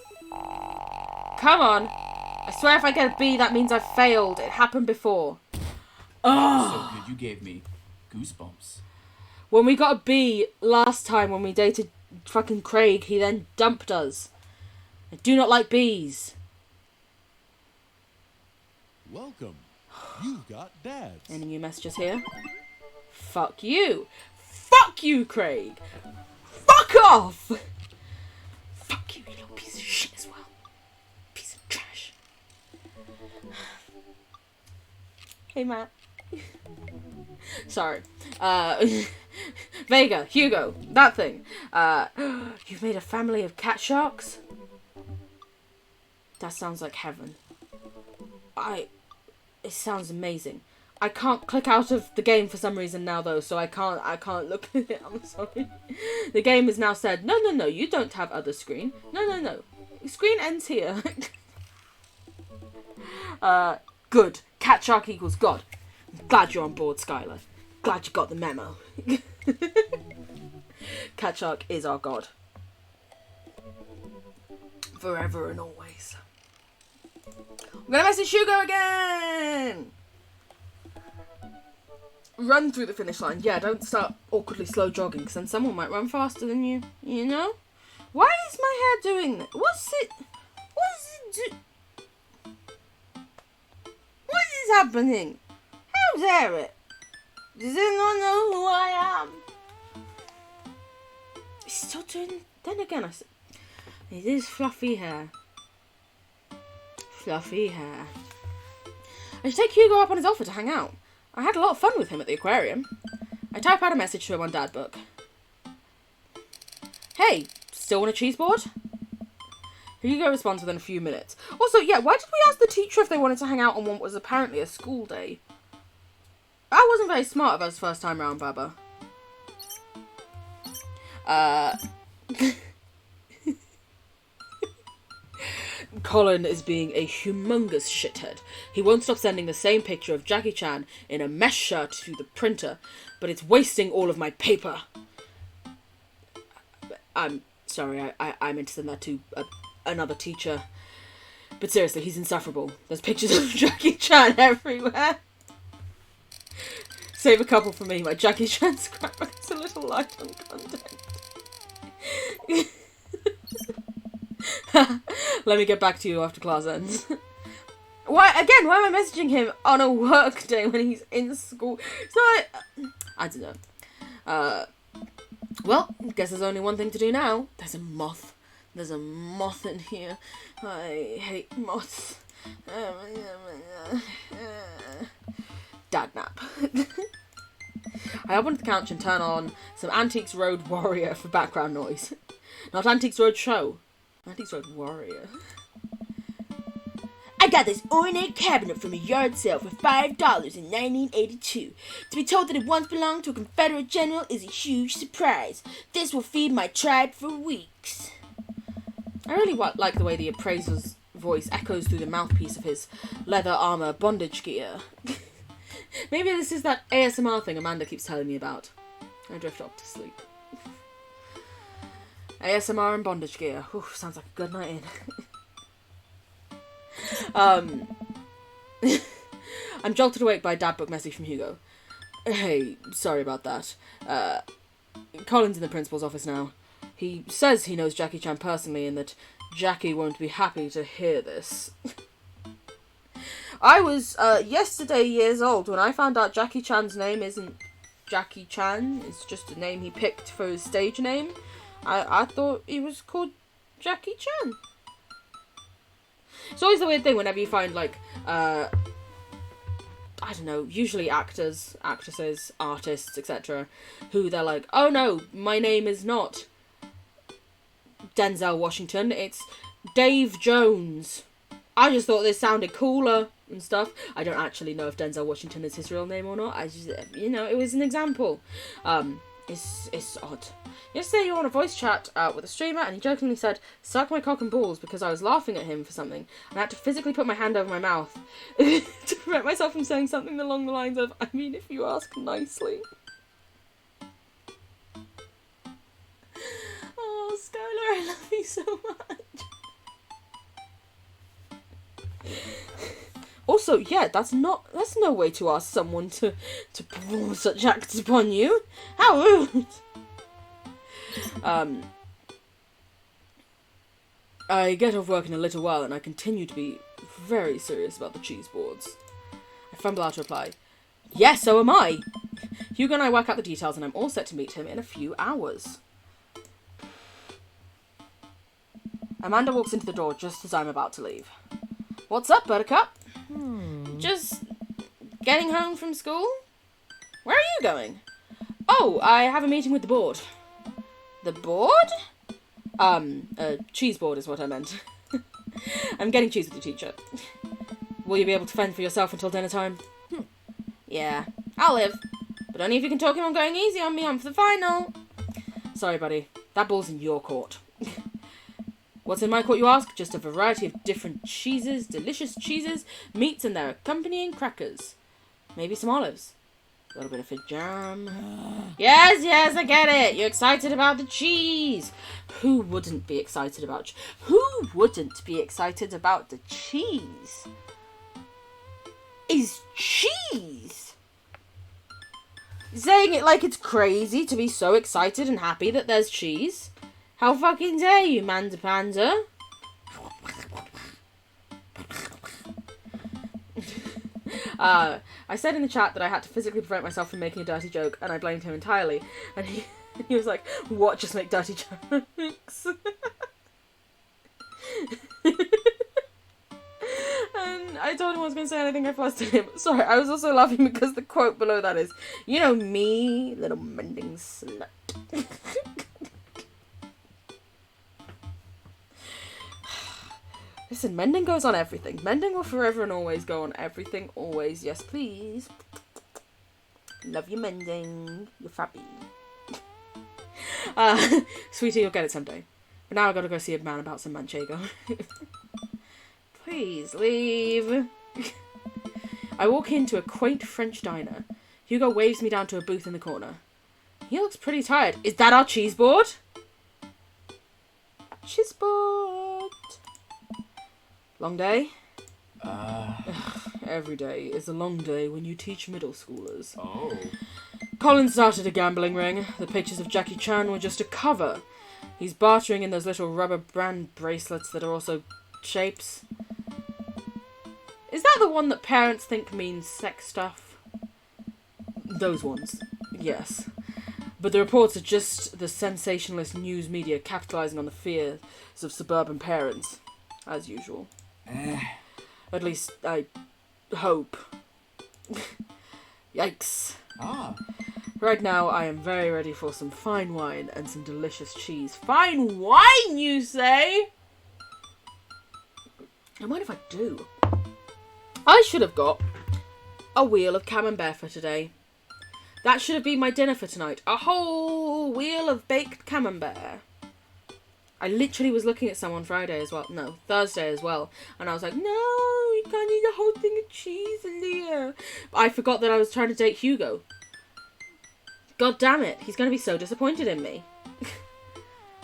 Come on. I swear if I get a B, that means I failed. It happened before. So good, you gave me goosebumps. When we got a B last time when we dated fucking Craig, he then dumped us. I do not like Bs. Welcome. You've got dads. Any new messages here? Fuck you. Fuck you, Craig. Fuck off. Fuck you, you little piece of shit as well. Piece of trash. Hey, Matt. Sorry. Vega, Hugo, that thing. You've made a family of cat sharks? That sounds like heaven. It sounds amazing. I can't click out of the game for some reason now though, so I can't look at it, I'm sorry. The game has now said, no, you don't have other screen. No. Screen ends here. Good. Cat shark equals God. I'm glad you're on board, Skylar. Glad you got the memo. Cat shark is our God. Forever and always. I'm gonna message Hugo again! Run through the finish line. Yeah, don't start awkwardly slow jogging, because then someone might run faster than you. You know? Why is my hair doing that? What's it What is happening? How dare it? Does anyone know who I am? It's still doing... Then again, it is fluffy hair. Fluffy hair. I should take Hugo up on his offer to hang out. I had a lot of fun with him at the aquarium. I type out a message to him on Dad Book. Hey, still want a cheese board? Hugo responds within a few minutes. Also, yeah, why did we ask the teacher if they wanted to hang out on what was apparently a school day? That wasn't very smart of us first time round, Baba. Colin is being a humongous shithead. He won't stop sending the same picture of Jackie Chan in a mesh shirt to the printer, but it's wasting all of my paper. I'm sorry, I meant to send that to another teacher. But seriously, he's insufferable. There's pictures of Jackie Chan everywhere. Save a couple for me. My Jackie Chan scrapbook is a little light on content. Let me get back to you after class ends. Why am I messaging him on a work day when he's in school? So I don't know. Well, guess there's only one thing to do now. There's a moth. There's a moth in here. I hate moths. Dad nap. I hop onto the couch and turn on some Antiques Road Warrior for background noise. Not Antiques Road Show. Antiques Road Warrior. I got this ornate cabinet from a yard sale for $5 in 1982. To be told that it once belonged to a Confederate general is a huge surprise. This will feed my tribe for weeks. I really like the way the appraiser's voice echoes through the mouthpiece of his leather armor bondage gear. Maybe this is that ASMR thing Amanda keeps telling me about. I drift off to sleep. ASMR and bondage gear. Ooh, sounds like a good night in. I'm jolted awake by a Dad Book message from Hugo. Hey, sorry about that. Colin's in the principal's office now. He says he knows Jackie Chan personally and that Jackie won't be happy to hear this. I was yesterday years old when I found out Jackie Chan's name isn't Jackie Chan. It's just a name he picked for his stage name. I thought he was called Jackie Chan. It's always the weird thing whenever you find, like, I don't know, usually actors, actresses, artists, etc., who they're like, oh no, my name is not Denzel Washington, it's Dave Jones. I just thought this sounded cooler and stuff. I don't actually know if Denzel Washington is his real name or not. I just, you know, it was an example. It's odd. Yesterday you were on a voice chat with a streamer and he jokingly said, "Suck my cock and balls," because I was laughing at him for something, and I had to physically put my hand over my mouth to prevent myself from saying something along the lines of, "I mean, if you ask nicely." Oh, Skylar, I love you so much. Also, yeah, that's no way to ask someone to perform such acts upon you. How rude! I get off work in a little while and I continue to be very serious about the cheese boards. I fumble out a reply. Yes, so am I! Hugo and I work out the details and I'm all set to meet him in a few hours. Amanda walks into the door just as I'm about to leave. What's up, Buttercup? Just getting home from school? Where are you going? Oh, I have a meeting with the board. The board? A cheese board is what I meant. I'm getting cheese with your teacher. Will you be able to fend for yourself until dinner time? Yeah, I'll live. But only if you can talk him on going easy on me. I'm for the final. Sorry, buddy. That ball's in your court. What's in my court, you ask? Just a variety of different cheeses, delicious cheeses, meats, and their accompanying crackers. Maybe some olives. A little bit of fig jam. Yes, I get it. You're excited about the cheese. Who wouldn't be excited about the cheese? Is cheese? Saying it like it's crazy to be so excited and happy that there's cheese. How fucking dare you, Manda Panda? I said in the chat that I had to physically prevent myself from making a dirty joke, and I blamed him entirely. And he was like, "What? Just make dirty jokes?" And I told him I was going to say anything, I flustered him. Sorry, I was also laughing because the quote below that is, "You know me, little mending slut." Listen, mending goes on everything. Mending will forever and always go on everything. Always. Yes, please. Love you, mending. You're fabby. Sweetie, you'll get it someday. But now I gotta go see a man about some manchego. Please, leave. I walk into a quaint French diner. Hugo waves me down to a booth in the corner. He looks pretty tired. Is that our cheese board? Cheese board. Long day? Every day is a long day when you teach middle schoolers. Oh. Colin started a gambling ring. The pictures of Jackie Chan were just a cover. He's bartering in those little rubber band bracelets that are also shapes. Is that the one that parents think means sex stuff? Those ones. Yes. But the reports are just the sensationalist news media capitalising on the fears of suburban parents. As usual. At least, I hope. Yikes. Right now, I am very ready for some fine wine and some delicious cheese. Fine wine, you say? And what if I do? I should have got a wheel of camembert for today. That should have been my dinner for tonight. A whole wheel of baked camembert. I literally was looking at some on Friday as well. No, Thursday as well. And I was like, no, you can't eat a whole thing of cheese, Aaliyah. I forgot that I was trying to date Hugo. God damn it. He's going to be so disappointed in me.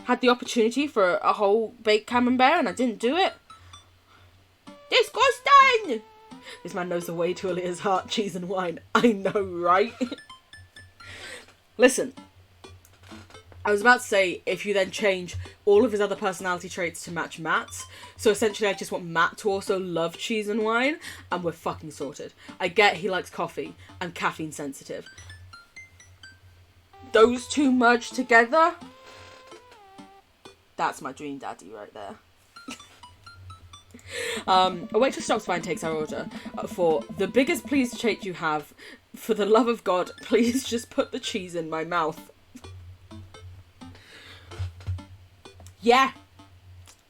Had the opportunity for a whole baked camembert and I didn't do it. Disgusting! This man knows the way to Aaliyah's heart, cheese and wine. I know, right? Listen. I was about to say, if you then change all of his other personality traits to match Matt's, so essentially I just want Matt to also love cheese and wine, and we're fucking sorted. I get he likes coffee. I'm caffeine sensitive. Those two merged together? That's my dream daddy right there. A waitress stops by and takes our order for the biggest pleased shake you have. For the love of God, please just put the cheese in my mouth. Yeah,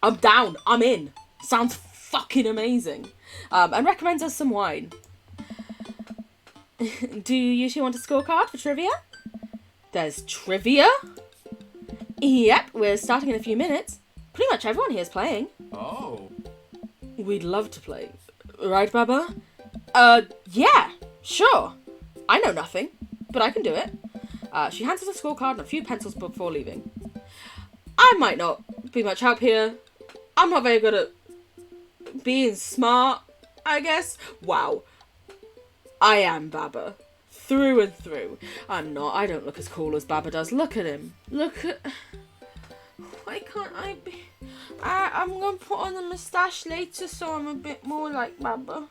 I'm down. I'm in. Sounds fucking amazing. And recommends us some wine. Do you usually want a scorecard for trivia? There's trivia. Yep, we're starting in a few minutes. Pretty much everyone here's playing. Oh. We'd love to play. Right, Baba? Yeah, sure. I know nothing, but I can do it. She hands us a scorecard and a few pencils before leaving. I might not be much help here. I'm not very good at being smart, I guess. Wow. I am Baba. Through and through. I'm not. I don't look as cool as Baba does. Look at him. Look at... Why can't I be... I'm going to put on the moustache later so I'm a bit more like Baba.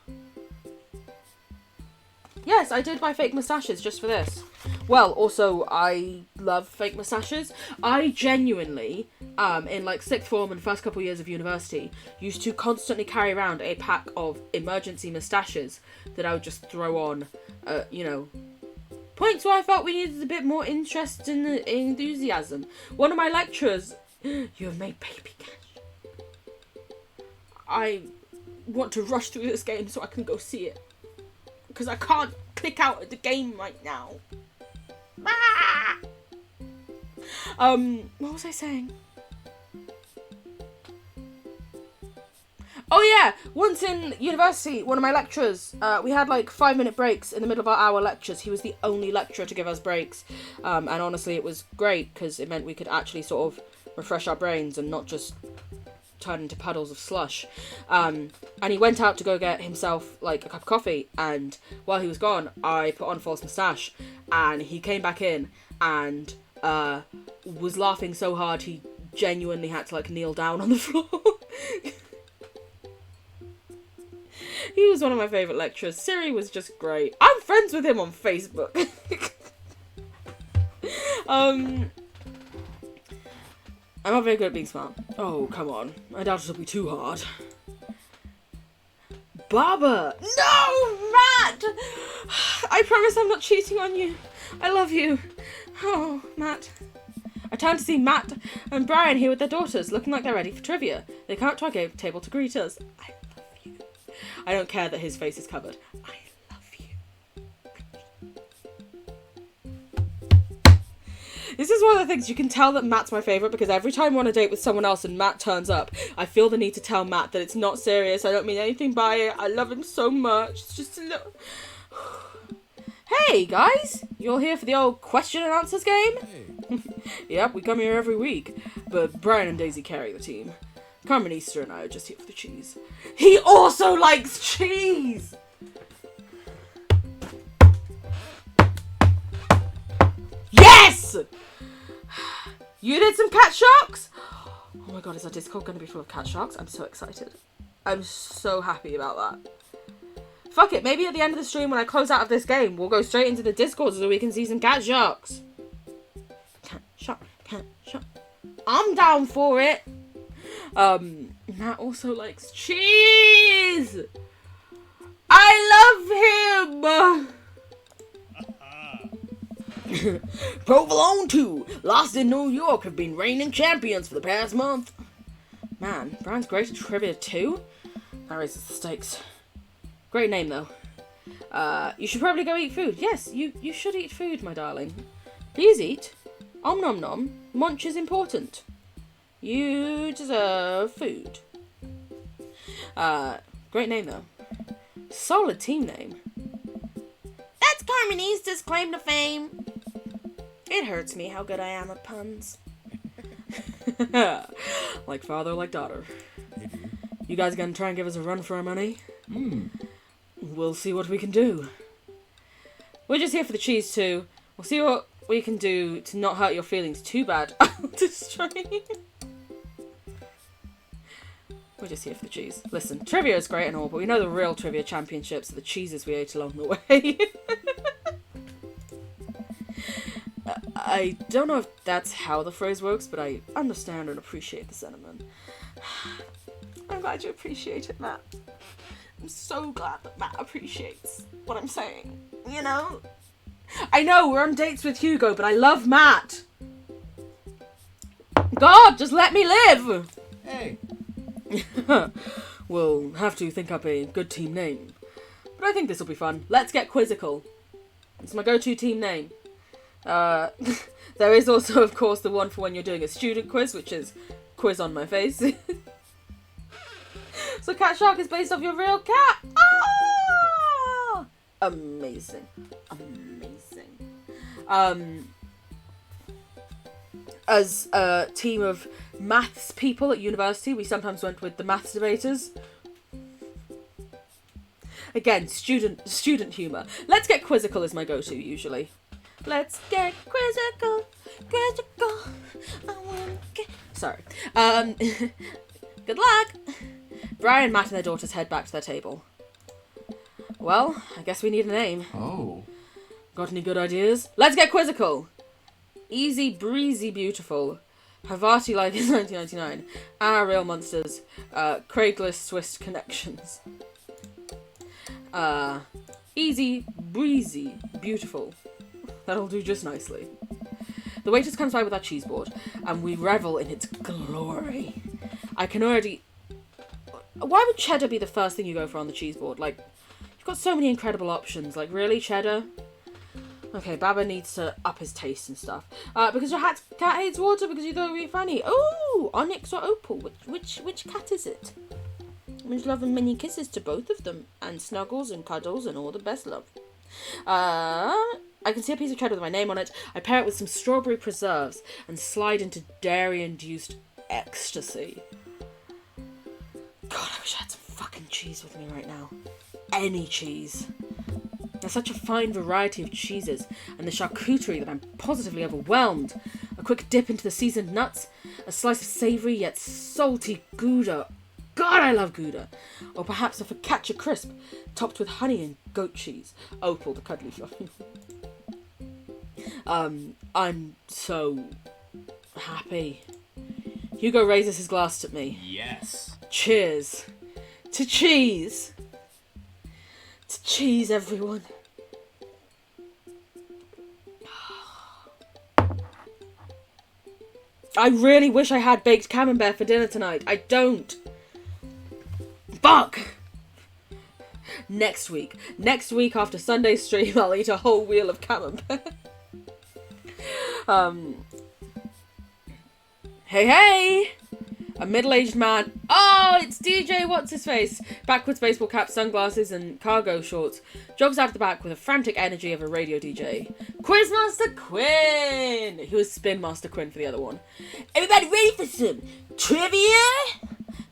Yes, I did buy fake moustaches just for this. Well, also, I love fake moustaches. I genuinely, in like 6th form and first couple years of university, used to constantly carry around a pack of emergency moustaches that I would just throw on, you know, points where I felt we needed a bit more interest and enthusiasm. One of my lecturers, you have made baby cash. I want to rush through this game so I can go see it. Because I can't click out of the game right now. Ah! What was I saying? Oh yeah, once in university, one of my lecturers, we had like 5-minute breaks in the middle of our hour lectures. He was the only lecturer to give us breaks. And honestly, it was great because it meant we could actually sort of refresh our brains and not just turn into puddles of slush. And he went out to go get himself like a cup of coffee, and while he was gone I put on a false moustache, and he came back in and was laughing so hard he genuinely had to like kneel down on the floor. He was one of my favourite lecturers. Siri was just great. I'm friends with him on Facebook. I'm not very good at being smart. Oh, come on. I doubt it'll be too hard. Baba! No, Matt! I promise I'm not cheating on you. I love you. Oh, Matt. I turned to see Matt and Brian here with their daughters, looking like they're ready for trivia. They come up to our table to greet us. I love you. I don't care that his face is covered. I love you. This is one of the things you can tell that Matt's my favourite, because every time I'm on a date with someone else and Matt turns up, I feel the need to tell Matt that it's not serious. I don't mean anything by it. I love him so much. It's just a little... Hey, guys! You're here for the old question and answers game? Hey, Yep, we come here every week. But Brian and Daisy carry the team. Carmen Easter and I are just here for the cheese. He also likes cheese! Yes! You did some cat sharks? Oh my god, is our Discord going to be full of cat sharks? I'm so excited. I'm so happy about that. Fuck it, maybe at the end of the stream when I close out of this game, we'll go straight into the Discord so we can see some cat sharks. Cat shark, cat shark. I'm down for it. Matt also likes cheese. I love him. Provolone 2, Lost in New York have been reigning champions for the past month. Man, Brian's great at trivia too? That raises the stakes. Great name though. You should probably go eat food. Yes, you should eat food, my darling. Please eat. Om nom nom. Munch is important. You deserve food. Great name though. Solid team name. That's Carmen Easter's claim to fame. It hurts me how good I am at puns. Like father, like daughter. You guys gonna try and give us a run for our money? We'll see what we can do. We're just here for the cheese too. We'll see what we can do to not hurt your feelings too bad. I'll destroy you. We're just here for the cheese. Listen, trivia is great and all, but we know the real trivia championships are the cheeses we ate along the way. I don't know if that's how the phrase works, but I understand and appreciate the sentiment. I'm glad you appreciate it, Matt. I'm so glad that Matt appreciates what I'm saying, you know? I know, we're on dates with Hugo, but I love Matt. God, just let me live! Hey. We'll have to think up a good team name. But I think this will be fun. Let's get quizzical. It's my go-to team name. There is also, of course, the one for when you're doing a student quiz, which is quiz on my face. So Cat Shark is based off your real cat. Ah! Amazing. As a team of maths people at university, we sometimes went with the maths debaters. Again, student humour. Let's Get Quizzical is my go-to usually. Let's get quizzical. I wanna get... Sorry. Good luck. Brian, Matt, and their daughters head back to their table. Well, I guess we need a name. Oh. Got any good ideas? Let's get quizzical. Easy, breezy, beautiful. Havarti like in 1999. Our real monsters. Craigslist Swiss connections. Easy, breezy, beautiful. That'll do just nicely. The waitress comes by with our cheese board, and we revel in its glory. I can already... Why would cheddar be the first thing you go for on the cheese board? Like, you've got so many incredible options. Like, really, cheddar? Okay, Baba needs to up his taste and stuff. Because your cat hates water because you thought it would be funny. Ooh, Onyx or Opal? Which cat is it? Much love and many kisses to both of them. And snuggles and cuddles and all the best love. I can see a piece of cheddar with my name on it. I pair it with some strawberry preserves and slide into dairy-induced ecstasy. God, I wish I had some fucking cheese with me right now. Any cheese. There's such a fine variety of cheeses, and the charcuterie that I'm positively overwhelmed. A quick dip into the seasoned nuts, a slice of savoury yet salty Gouda. God, I love Gouda. Or perhaps a focaccia crisp, topped with honey and goat cheese. Opal, the cuddly fluffy. I'm so happy. Hugo raises his glass at me. Yes. Cheers. To cheese. To cheese, everyone. I really wish I had baked camembert for dinner tonight. I don't. Fuck! Next week after Sunday's stream, I'll eat a whole wheel of camembert. Hey! A middle-aged man. Oh, it's DJ What's-His-Face. Backwards baseball cap, sunglasses, and cargo shorts. Jogs out of the back with the frantic energy of a radio DJ. Quizmaster Quinn! He was Spin Master Quinn for the other one. Everybody ready for some trivia?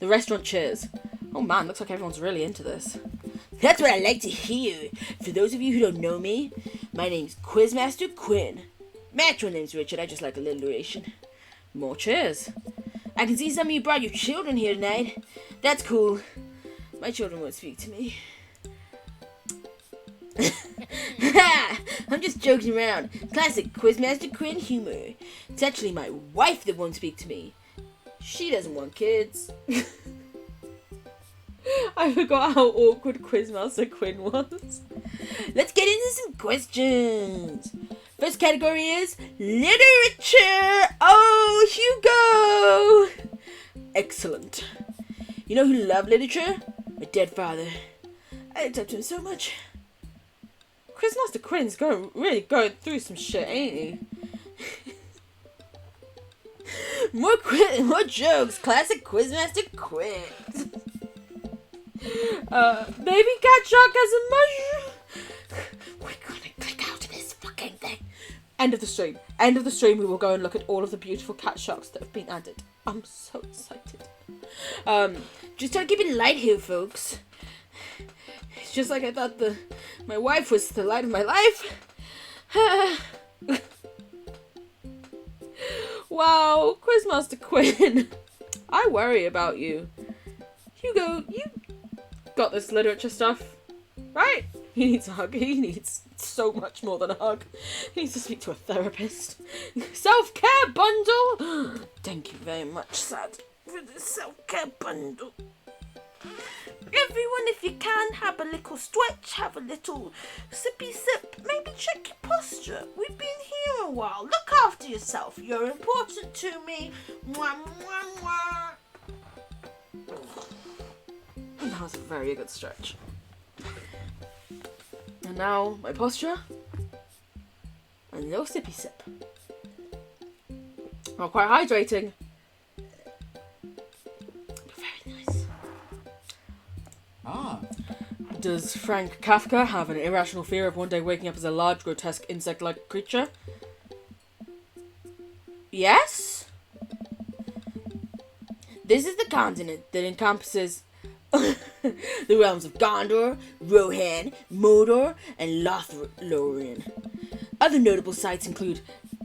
The restaurant cheers. Oh man, looks like everyone's really into this. That's what I like to hear. For those of you who don't know me, my name's Quizmaster Quinn. My actual name's Richard, I just like alliteration. More cheers. I can see some of you brought your children here tonight. That's cool. My children won't speak to me. I'm just joking around. Classic Quizmaster Quinn humor. It's actually my wife that won't speak to me. She doesn't want kids. I forgot how awkward Quizmaster Quinn was. Let's get into some questions. First category is literature. Oh, Hugo! Excellent. You know who loved literature? My dead father. I looked up to him so much. Quizmaster Quinn's really going through some shit, ain't he? More jokes. Classic Quizmaster Quinn. Baby Cat Shark has a mushroom. We're gonna click out of this fucking thing. End of the stream. End of the stream. We will go and look at all of the beautiful cat sharks that have been added. I'm so excited. Just trying to keep it light here, folks. It's just like I thought my wife was the light of my life. Wow, Quizmaster Quinn. I worry about you. Hugo, you got this literature stuff, right? He needs a hug. He needs so much more than a hug. He needs to speak to a therapist. Self-care bundle! Thank you very much, Sad, for the self-care bundle. Everyone, if you can, have a little stretch, have a little sippy sip. Maybe check your posture. We've been here a while. Look after yourself. You're important to me. Mwah, mwah, mwah. That was a very good stretch. And now, my posture. And a little sippy sip. Not quite hydrating. But very nice. Ah. Does Frank Kafka have an irrational fear of one day waking up as a large, grotesque, insect-like creature? Yes? This is the continent that encompasses the realms of Gondor, Rohan, Mordor, and Lothlorien. Other notable sites include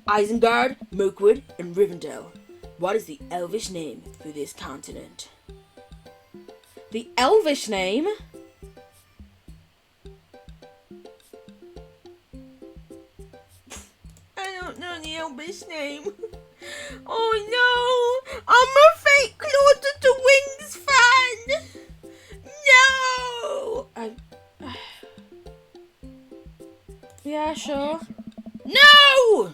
Isengard, Mirkwood, and Rivendell. What is the Elvish name for this continent? The Elvish name? I don't know the Elvish name. Oh no! I'm a fake Lord of the Wings fan! No! Yeah, sure. No!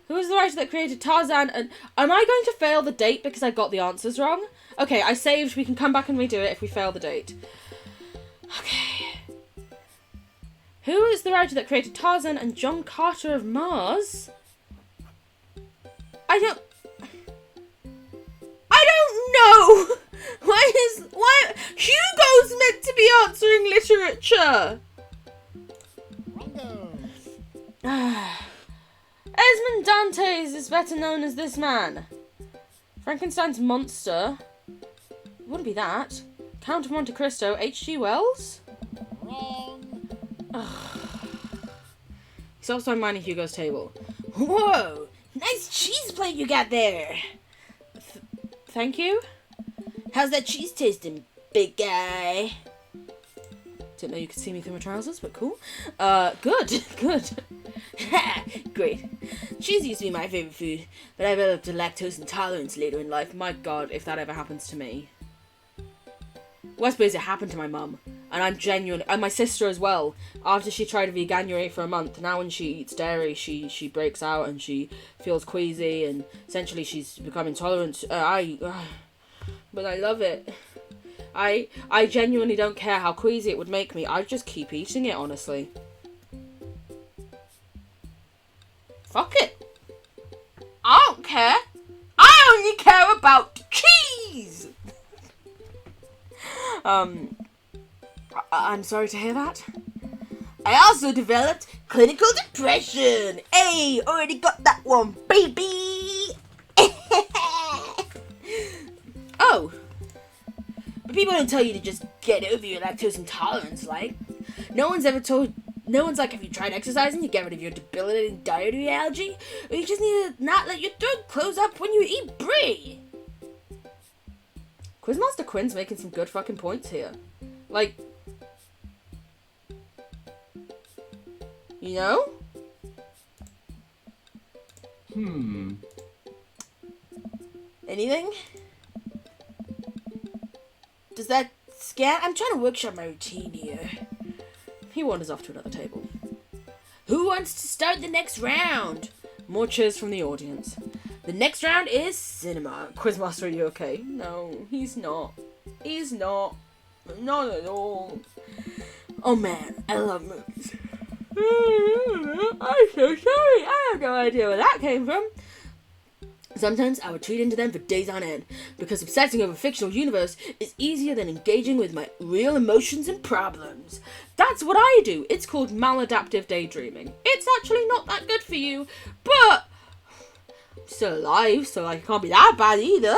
Who was the writer that created Tarzan? And am I going to fail the date because I got the answers wrong? Okay, I saved. We can come back and redo it if we fail the date. Okay. Who is the writer that created Tarzan and John Carter of Mars? I don't know! Why? Hugo's meant to be answering literature! Esmond Dantes is better known as this man. Frankenstein's monster. Wouldn't be that. Count of Monte Cristo, H.G. Wells? Wrong. He's also mining Hugo's table. Whoa! Nice cheese plate you got there! Thank you? How's that cheese tasting, big guy? Didn't know you could see me through my trousers, but cool. Good. Great. Cheese used to be my favourite food, but I developed a lactose intolerance later in life. My god, if that ever happens to me. Well, I suppose it happened to my mum. And I'm genuine, and my sister as well. After she tried Veganuary for a month, now when she eats dairy, she breaks out and she feels queasy, and essentially she's become intolerant. But I love it. I genuinely don't care how queasy it would make me. I'd just keep eating it, honestly. Fuck it. I don't care. I only care about cheese. I'm sorry to hear that. I also developed clinical depression. Hey, already got that one, baby. Oh. But people don't tell you to just get over your lactose intolerance, like. No one's like, have you tried exercising to get rid of your debilitating dietary allergy? Or you just need to not let your throat close up when you eat brie. Quizmaster Quinn's making some good fucking points here. Like, you know? Anything? Does that scan? I'm trying to workshop my routine here. He wanders off to another table. Who wants to start the next round? More cheers from the audience. The next round is cinema. Quizmaster, are you okay? No, he's not. He's not. Not at all. Oh man, I love movies. I'm so sorry. I have no idea where that came from. Sometimes I would tweet into them for days on end, because obsessing over a fictional universe is easier than engaging with my real emotions and problems. That's what I do. It's called maladaptive daydreaming. It's actually not that good for you, but I'm still alive, so I can't be that bad either.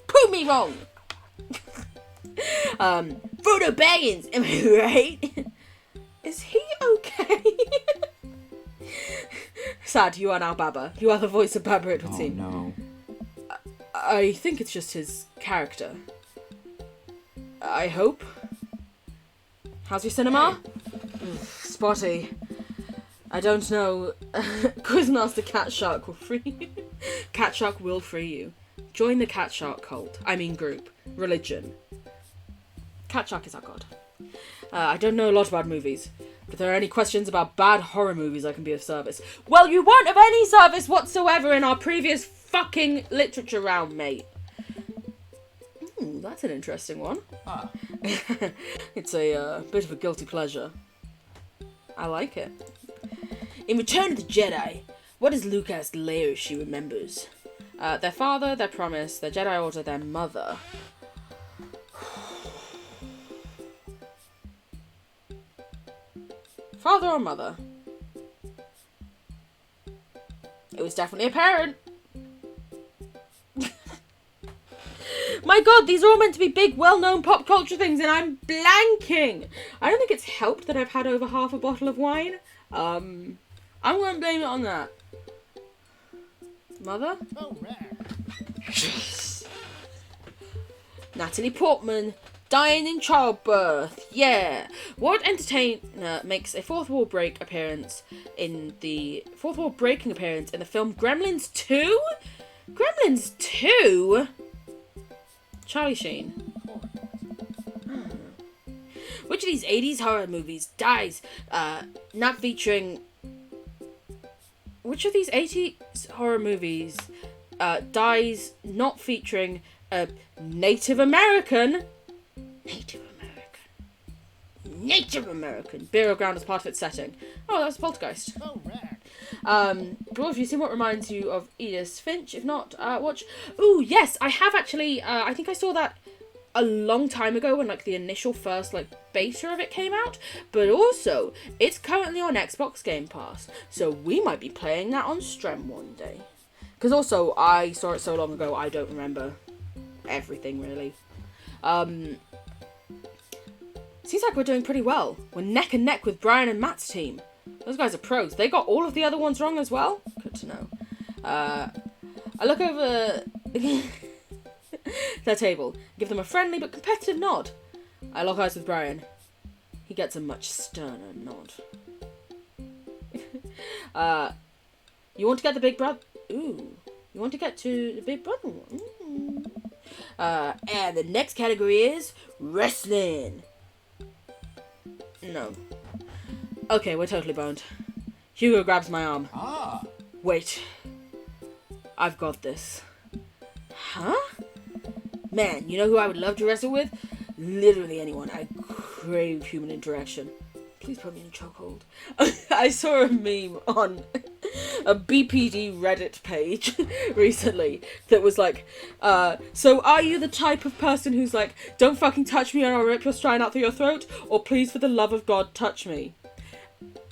Prove me wrong. Frodo Baggins, am I right? Is he okay? Sad, you are now Baba. You are the voice of Baba, it would seem. No. I think it's just his character. I hope. How's your cinema? Spotty. I don't know. Quizmaster Cat Shark will free you. Cat Shark will free you. Join the Cat Shark cult. I mean group. Religion. Cat Shark is our god. I don't know a lot about movies. If there are any questions about bad horror movies, I can be of service. Well, you weren't of any service whatsoever in our previous fucking literature round, mate. Ooh, that's an interesting one. It's a bit of a guilty pleasure. I like it. In Return of the Jedi, what does Luke ask Leia if she remembers? Their father, their promise, their Jedi Order, their mother. Father or mother? It was definitely a parent. My god, these are all meant to be big, well-known pop culture things, and I'm blanking. I don't think it's helped that I've had over half a bottle of wine. I'm going to blame it on that. Mother? Yes. Natalie Portman, dying in childbirth. Yeah. What entertainer makes a fourth wall breaking appearance in the film Gremlins 2? Gremlins 2? Charlie Sheen. Which of these 80s horror movies dies not featuring... Which of these 80s horror movies dies not featuring a Native American? Native American burial ground as part of its setting. Oh, that was Poltergeist. Bro, have you seen what reminds you of Edith Finch? If not, watch... Ooh, yes, I have actually... I think I saw that a long time ago when, like, the initial first, like, beta of it came out. But also, it's currently on Xbox Game Pass. So we might be playing that on Strem one day. Because also, I saw it so long ago, I don't remember everything, really. Seems like we're doing pretty well. We're neck and neck with Brian and Matt's team. Those guys are pros. They got all of the other ones wrong as well? Good to know. I look over their table, give them a friendly but competitive nod. I lock eyes with Brian. He gets a much sterner nod. You want to get the big brother? Ooh. You want to get to the big brother one? And the next category is wrestling. No. Okay, we're totally boned. Hugo grabs my arm. Wait. I've got this. Huh? Man, you know who I would love to wrestle with? Literally anyone. I crave human interaction. Please put me in a chokehold. I saw a meme on a BPD Reddit page recently that was like, so are you the type of person who's like, don't fucking touch me or I'll rip your strine out through your throat? Or please, for the love of God, touch me?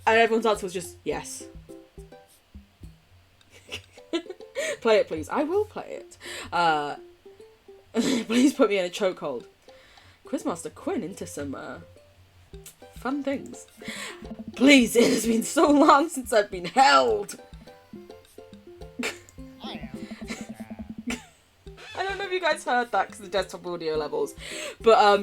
And everyone's answer was just, yes. Play it, please. I will play it. Please put me in a chokehold. Quizmaster Quinn into some, fun things. Please, it has been so long since I've been held. I don't know if you guys heard that because of the desktop audio levels. But,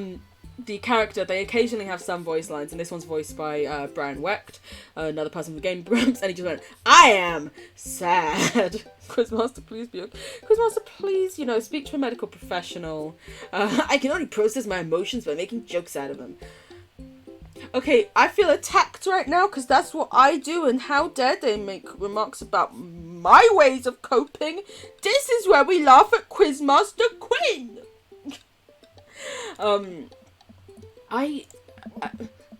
the character, they occasionally have some voice lines, and this one's voiced by Brian Wecht, another person from Game Grumps, and he just went, I am sad. Quizmaster, please be okay. Quizmaster, please, you know, speak to a medical professional. I can only process my emotions by making jokes out of them. Okay, I feel attacked right now, because that's what I do, and how dare they make remarks about my ways of coping. This is where we laugh at Quizmaster Quinn.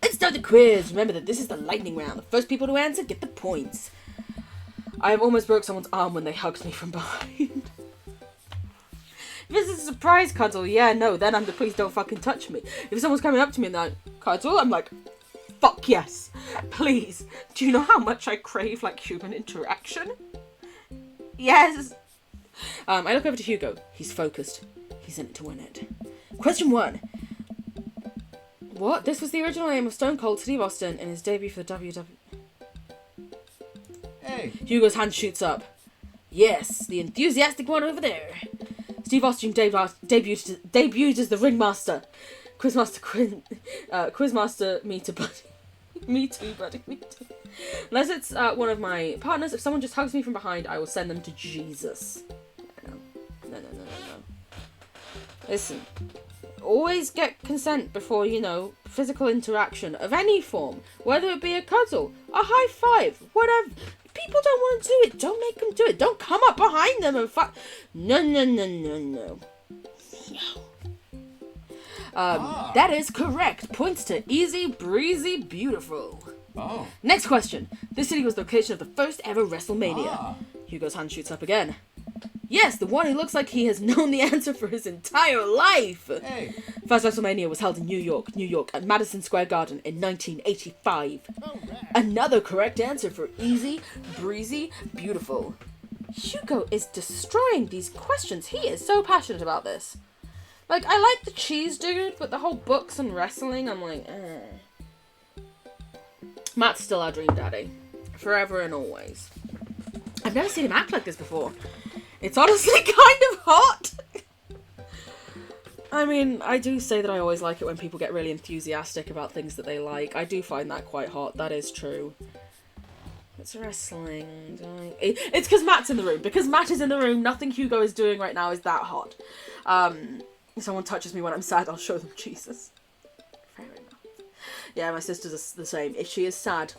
Let's start the quiz. Remember that this is the lightning round. The first people to answer get the points. I have almost broke someone's arm when they hugged me from behind. If this is a surprise cuddle, yeah, no, then I'm the please don't fucking touch me. If someone's coming up to me and they're like, cuddle, I'm like, fuck yes. Please. Do you know how much I crave, like, human interaction? Yes. I look over to Hugo. He's focused. He's in it to win it. Question 1. What? This was the original name of Stone Cold Steve Austin in his debut for the WWE. Hey. Hugo's hand shoots up. Yes, the enthusiastic one over there. Steve Austin debuted as the ringmaster. Quizmaster Quinn. Quizmaster me too, buddy. Me too, buddy. Me too. Unless it's one of my partners, if someone just hugs me from behind, I will send them to Jesus. No. Listen. Always get consent before, you know, physical interaction of any form. Whether it be a cuddle, a high five, whatever. People don't want to do it. Don't make them do it. Don't come up behind them and fuck. No. That is correct. Points to easy, breezy, beautiful. Oh. Next question. This city was the location of the first ever WrestleMania. Ah. Hugo's hand shoots up again. Yes, the one who looks like he has known the answer for his entire life. Hey. First WrestleMania was held in New York, at Madison Square Garden in 1985. Another correct answer for easy, breezy, beautiful. Hugo is destroying these questions. He is so passionate about this. Like, I like the cheese dude, but the whole books and wrestling, I'm like, Matt's still our dream daddy. Forever and always. I've never seen him act like this before. It's honestly kind of hot. I mean, I do say that I always like it when people get really enthusiastic about things that they like. I do find that quite hot. That is true. It's wrestling. It's because Matt's in the room. Because Matt is in the room, nothing Hugo is doing right now is that hot. If someone touches me when I'm sad, I'll show them Jesus. Fair enough. Yeah, my sister's the same. If she is sad,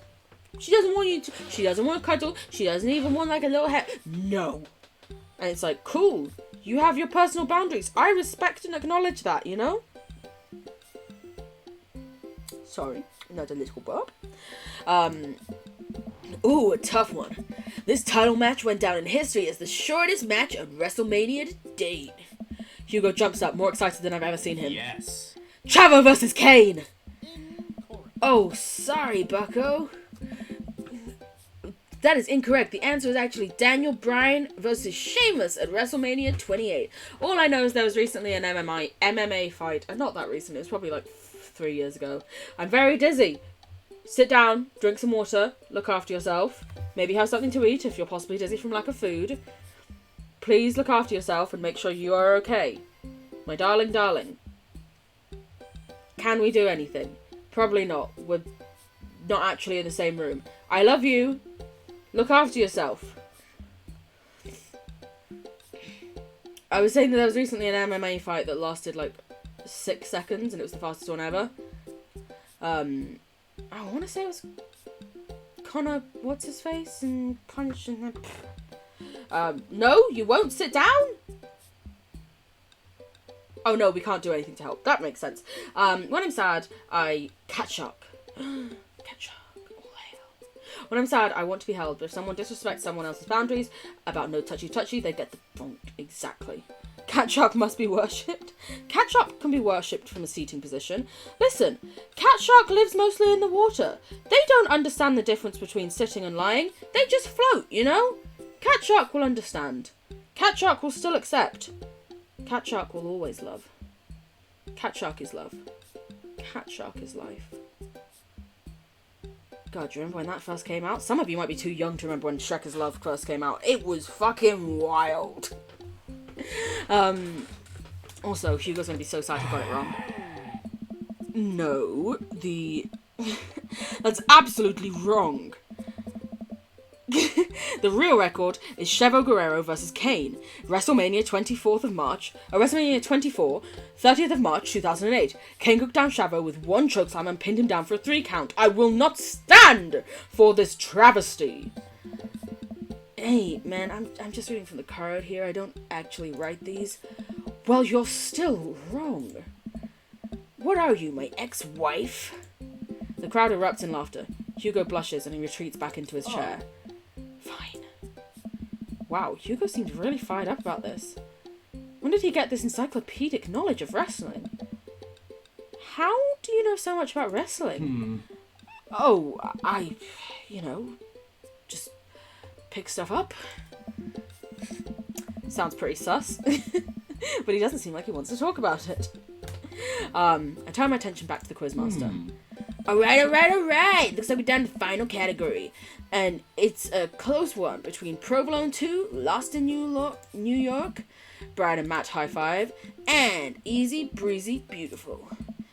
she doesn't want you to. She doesn't want to cuddle. She doesn't even want like a little hair. No. And it's like, cool. You have your personal boundaries. I respect and acknowledge that, you know? Sorry, another little burp. Ooh, a tough one. This title match went down in history as the shortest match of WrestleMania to date. Hugo jumps up, more excited than I've ever seen him. Yes. Chavo versus Kane! Oh, sorry, bucko. That is incorrect. The answer is actually Daniel Bryan versus Sheamus at WrestleMania 28. All I know is there was recently an MMA fight. Not that recent. It was probably like 3 years ago. I'm very dizzy. Sit down, drink some water, look after yourself. Maybe have something to eat if you're possibly dizzy from lack of food. Please look after yourself and make sure you are okay. My darling, darling. Can we do anything? Probably not. We're not actually in the same room. I love you. Look after yourself. I was saying that there was recently an MMA fight that lasted like 6 seconds and it was the fastest one ever. I want to say it was Connor, what's his face? And Punch and then... no, you won't sit down? Oh no, we can't do anything to help. That makes sense. When I'm sad, I catch up. Catch up. When I'm sad, I want to be held, but if someone disrespects someone else's boundaries about no touchy-touchy, they get the point. Exactly. Cat shark must be worshipped. Cat shark can be worshipped from a seating position. Listen, cat shark lives mostly in the water. They don't understand the difference between sitting and lying. They just float, you know? Cat shark will understand. Cat shark will still accept. Cat shark will always love. Cat shark is love. Cat shark is life. God, do you remember when that first came out? Some of you might be too young to remember when Shrek is Love first came out. It was fucking wild. Also, Hugo's gonna be so sad he got it wrong. No, that's absolutely wrong. The real record is Chavo Guerrero versus Kane, WrestleMania 24th of March, WrestleMania 24, 30th of March 2008. Kane took down Chavo with one chokeslam and pinned him down for a 3 count. I will not stand for this travesty. Hey, man, I'm just reading from the card here. I don't actually write these. Well, you're still wrong. What are you, my ex-wife? The crowd erupts in laughter. Hugo blushes and he retreats back into his chair. Fine. Wow, Hugo seemed really fired up about this. When did he get this encyclopedic knowledge of wrestling? How do you know so much about wrestling? Oh, I, just pick stuff up. Sounds pretty sus. But he doesn't seem like he wants to talk about it. I turn my attention back to the quizmaster. Alright. Looks like we're down to the final category. And it's a close one between Provolone 2, Lost in New York, Brad and Matt high five, and Easy Breezy Beautiful.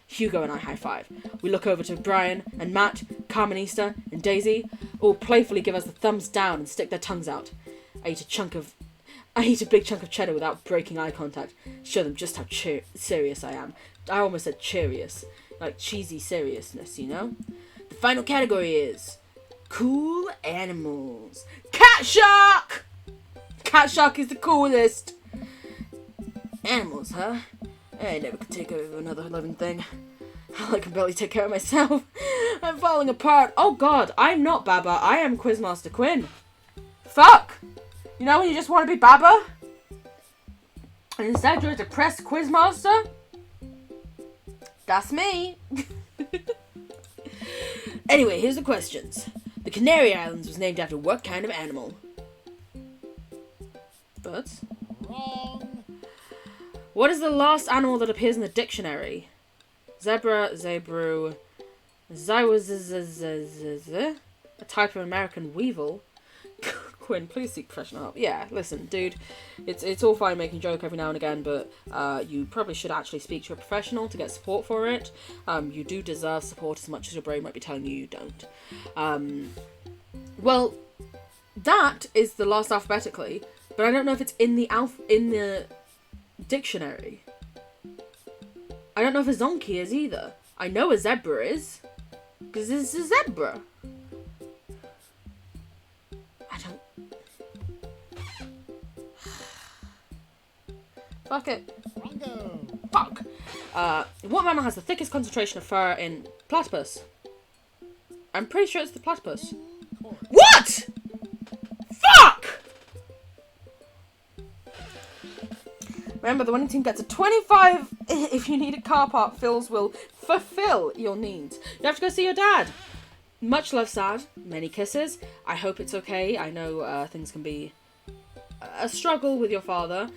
Hugo and I high five. We look over to Brian and Matt, Carmenista, and Daisy, all playfully give us the thumbs down and stick their tongues out. I eat a big chunk of cheddar without breaking eye contact. Show them just how serious I am. I almost said cheerious. Like cheesy seriousness, you know? The final category is cool animals. Cat Shark! Cat Shark is the coolest. Animals, huh? I never could take care of another living thing. I can barely take care of myself. I'm falling apart. Oh god, I'm not Baba. I am Quizmaster Quinn. Fuck! You know when you just want to be Baba? And instead you're a depressed Quizmaster? That's me. Anyway, here's the questions. The Canary Islands was named after what kind of animal? Birds? Wrong. What is the last animal that appears in the dictionary? Zebra, zebru, a type of American weevil. Quinn, please seek professional help. Yeah, listen, dude, it's all fine making a joke every now and again, but you probably should actually speak to a professional to get support for it. You do deserve support as much as your brain might be telling you you don't. Well, that is the last alphabetically, but I don't know if it's in the dictionary. I don't know if a zonkey is either. I know a zebra is, because it's a zebra. I don't... Fuck it. Wrongo. Fuck! What mammal has the thickest concentration of fur in platypus? I'm pretty sure it's the platypus. What?! Fuck! Remember, the winning team gets a 25 if you need a car park. Phil's will fulfill your needs. You have to go see your dad. Much love, Sad. Many kisses. I hope it's okay. I know things can be a struggle with your father.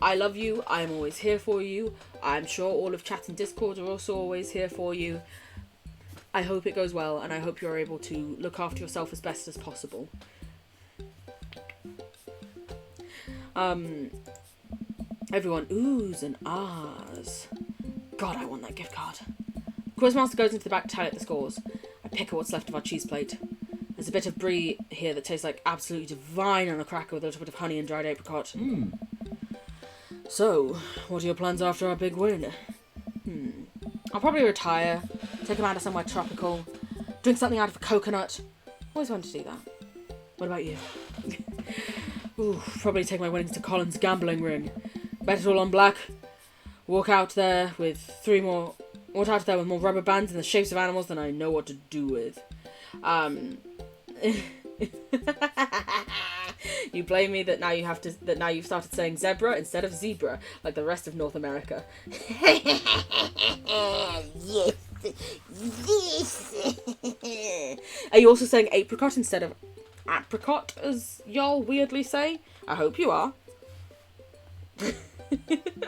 I love you. I'm always here for you. I'm sure all of chat and Discord are also always here for you. I hope it goes well, and I hope you're able to look after yourself as best as possible. Everyone oohs and ahs. God, I want that gift card. Quizmaster goes into the back to tally up the scores. I pick at what's left of our cheese plate. There's a bit of brie here that tastes like absolutely divine on a cracker with a little bit of honey and dried apricot. So, what are your plans after our big win? I'll probably retire, take a man to somewhere tropical, drink something out of a coconut. Always wanted to do that. What about you? Ooh, probably take my winnings to Colin's gambling ring. Bet it all on black. Walk out there with more rubber bands in the shapes of animals than I know what to do with. You blame me that now you've started saying zebra instead of zebra, like the rest of North America. Yes. Are you also saying apricot instead of apricot, as y'all weirdly say? I hope you are.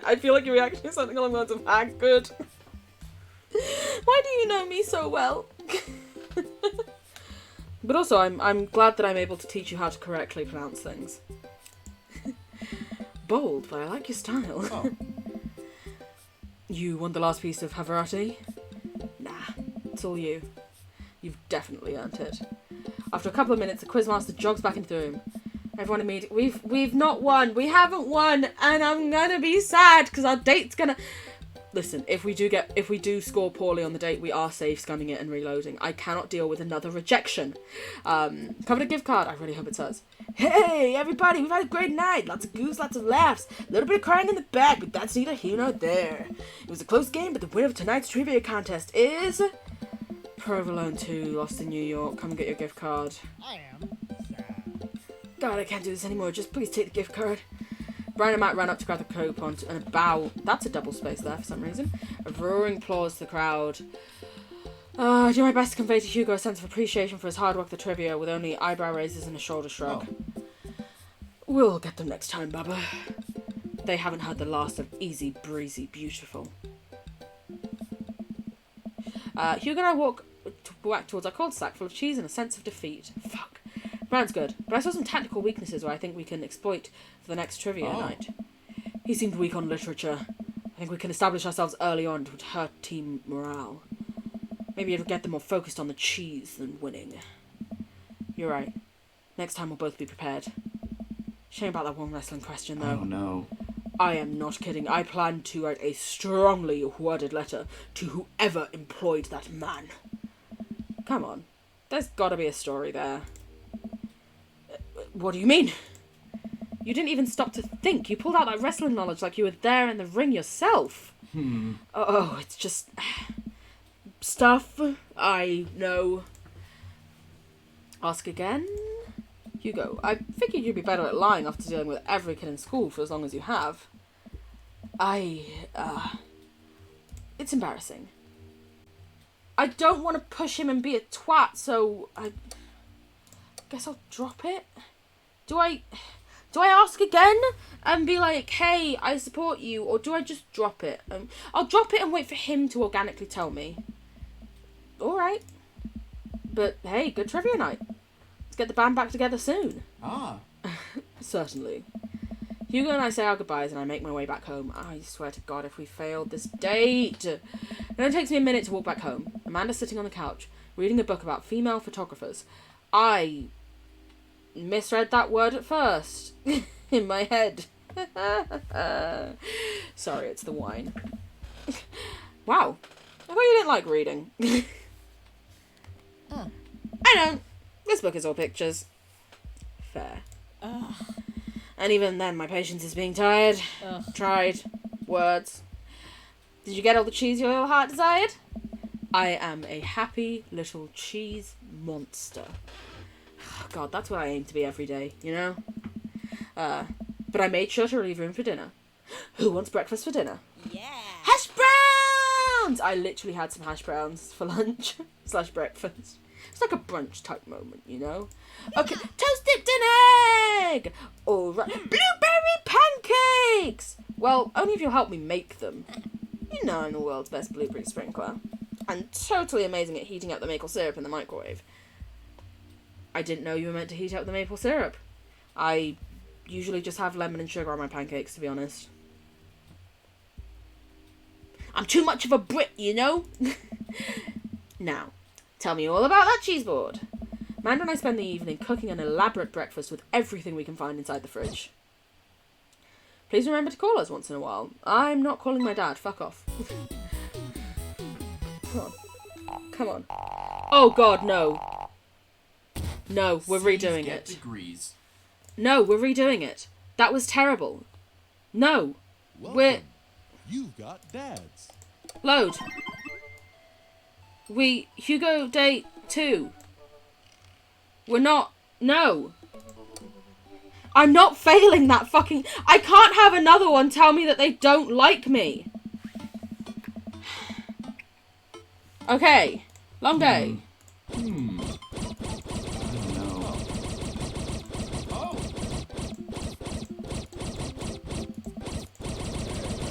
I feel like your reaction is something along the lines of good. Why do you know me so well? But also, I'm glad that I'm able to teach you how to correctly pronounce things. Bold, but I like your style. Oh. You want the last piece of Havarti? Nah, it's all you. You've definitely earned it. After a couple of minutes, the Quizmaster jogs back into the room. Everyone immediately, we've not won. We haven't won, and I'm gonna be sad because our date's gonna. Listen, if we do score poorly on the date, we are safe scumming it and reloading. I cannot deal with another rejection. Covered a gift card. I really hope it says. Hey, everybody, we've had a great night. Lots of goose, lots of laughs. A little bit of crying in the back, but that's neither here nor there. It was a close game, but the winner of tonight's trivia contest is Provolone 2, lost in New York. Come and get your gift card. I am sad. God, I can't do this anymore. Just please take the gift card. Brian and Matt ran up to grab the coupon and a bow. That's a double space there for some reason. A roaring applause to the crowd. I do my best to convey to Hugo a sense of appreciation for his hard work at the trivia with only eyebrow raises and a shoulder shrug. Oh. We'll get them next time, Baba. They haven't had the last of easy, breezy, beautiful. Hugo and I walk back towards our cul-de-sac full of cheese and a sense of defeat. Fuck. Brian's good, but I saw some tactical weaknesses where I think we can exploit for the next trivia night. He seemed weak on literature. I think we can establish ourselves early on to hurt team morale. Maybe it'll get them more focused on the cheese than winning. You're right. Next time we'll both be prepared. Shame about that one wrestling question, though. Oh no. I am not kidding. I plan to write a strongly worded letter to whoever employed that man. Come on. There's gotta be a story there. What do you mean? You didn't even stop to think. You pulled out that wrestling knowledge like you were there in the ring yourself. Oh, it's just stuff I know. Ask again? Hugo, I figured you'd be better at lying after dealing with every kid in school for as long as you have. It's embarrassing. I don't want to push him and be a twat, so I guess I'll drop it. Do I ask again and be like, hey, I support you, or do I just drop it? I'll drop it and wait for him to organically tell me. Alright. But hey, good trivia night. Let's get the band back together soon. Ah. Certainly. Hugo and I say our goodbyes and I make my way back home. I swear to God, if we failed this date. It only takes me a minute to walk back home. Amanda's sitting on the couch, reading a book about female photographers. I misread that word at first. In my head. Sorry, it's the wine. Wow. I thought you didn't like reading. I don't. This book is all pictures. Fair. And even then, my patience is being tired. Tried. Words. Did you get all the cheese your little heart desired? I am a happy little cheese monster. God, that's what I aim to be every day, you know? But I made sure to leave room for dinner. Who wants breakfast for dinner? Yeah. Hash browns! I literally had some hash browns for lunch / breakfast. It's like a brunch type moment, you know? Okay, toast dipped in egg! Alright, blueberry pancakes! Well, only if you'll help me make them. You know I'm the world's best blueberry sprinkler. And totally amazing at heating up the maple syrup in the microwave. I didn't know you were meant to heat up the maple syrup. I usually just have lemon and sugar on my pancakes, to be honest. I'm too much of a Brit, you know? Now, tell me all about that cheese board. Amanda and I spend the evening cooking an elaborate breakfast with everything we can find inside the fridge. Please remember to call us once in a while. I'm not calling my dad. Fuck off. Come on. Come on. Oh God, no. No, we're redoing it. Degrees. No, we're redoing it. That was terrible. No. Welcome. You've got dads. Load. Hugo date 2. We're not. No. I'm not failing that fucking. I can't have another one tell me that they don't like me. Okay. Long day. I don't know.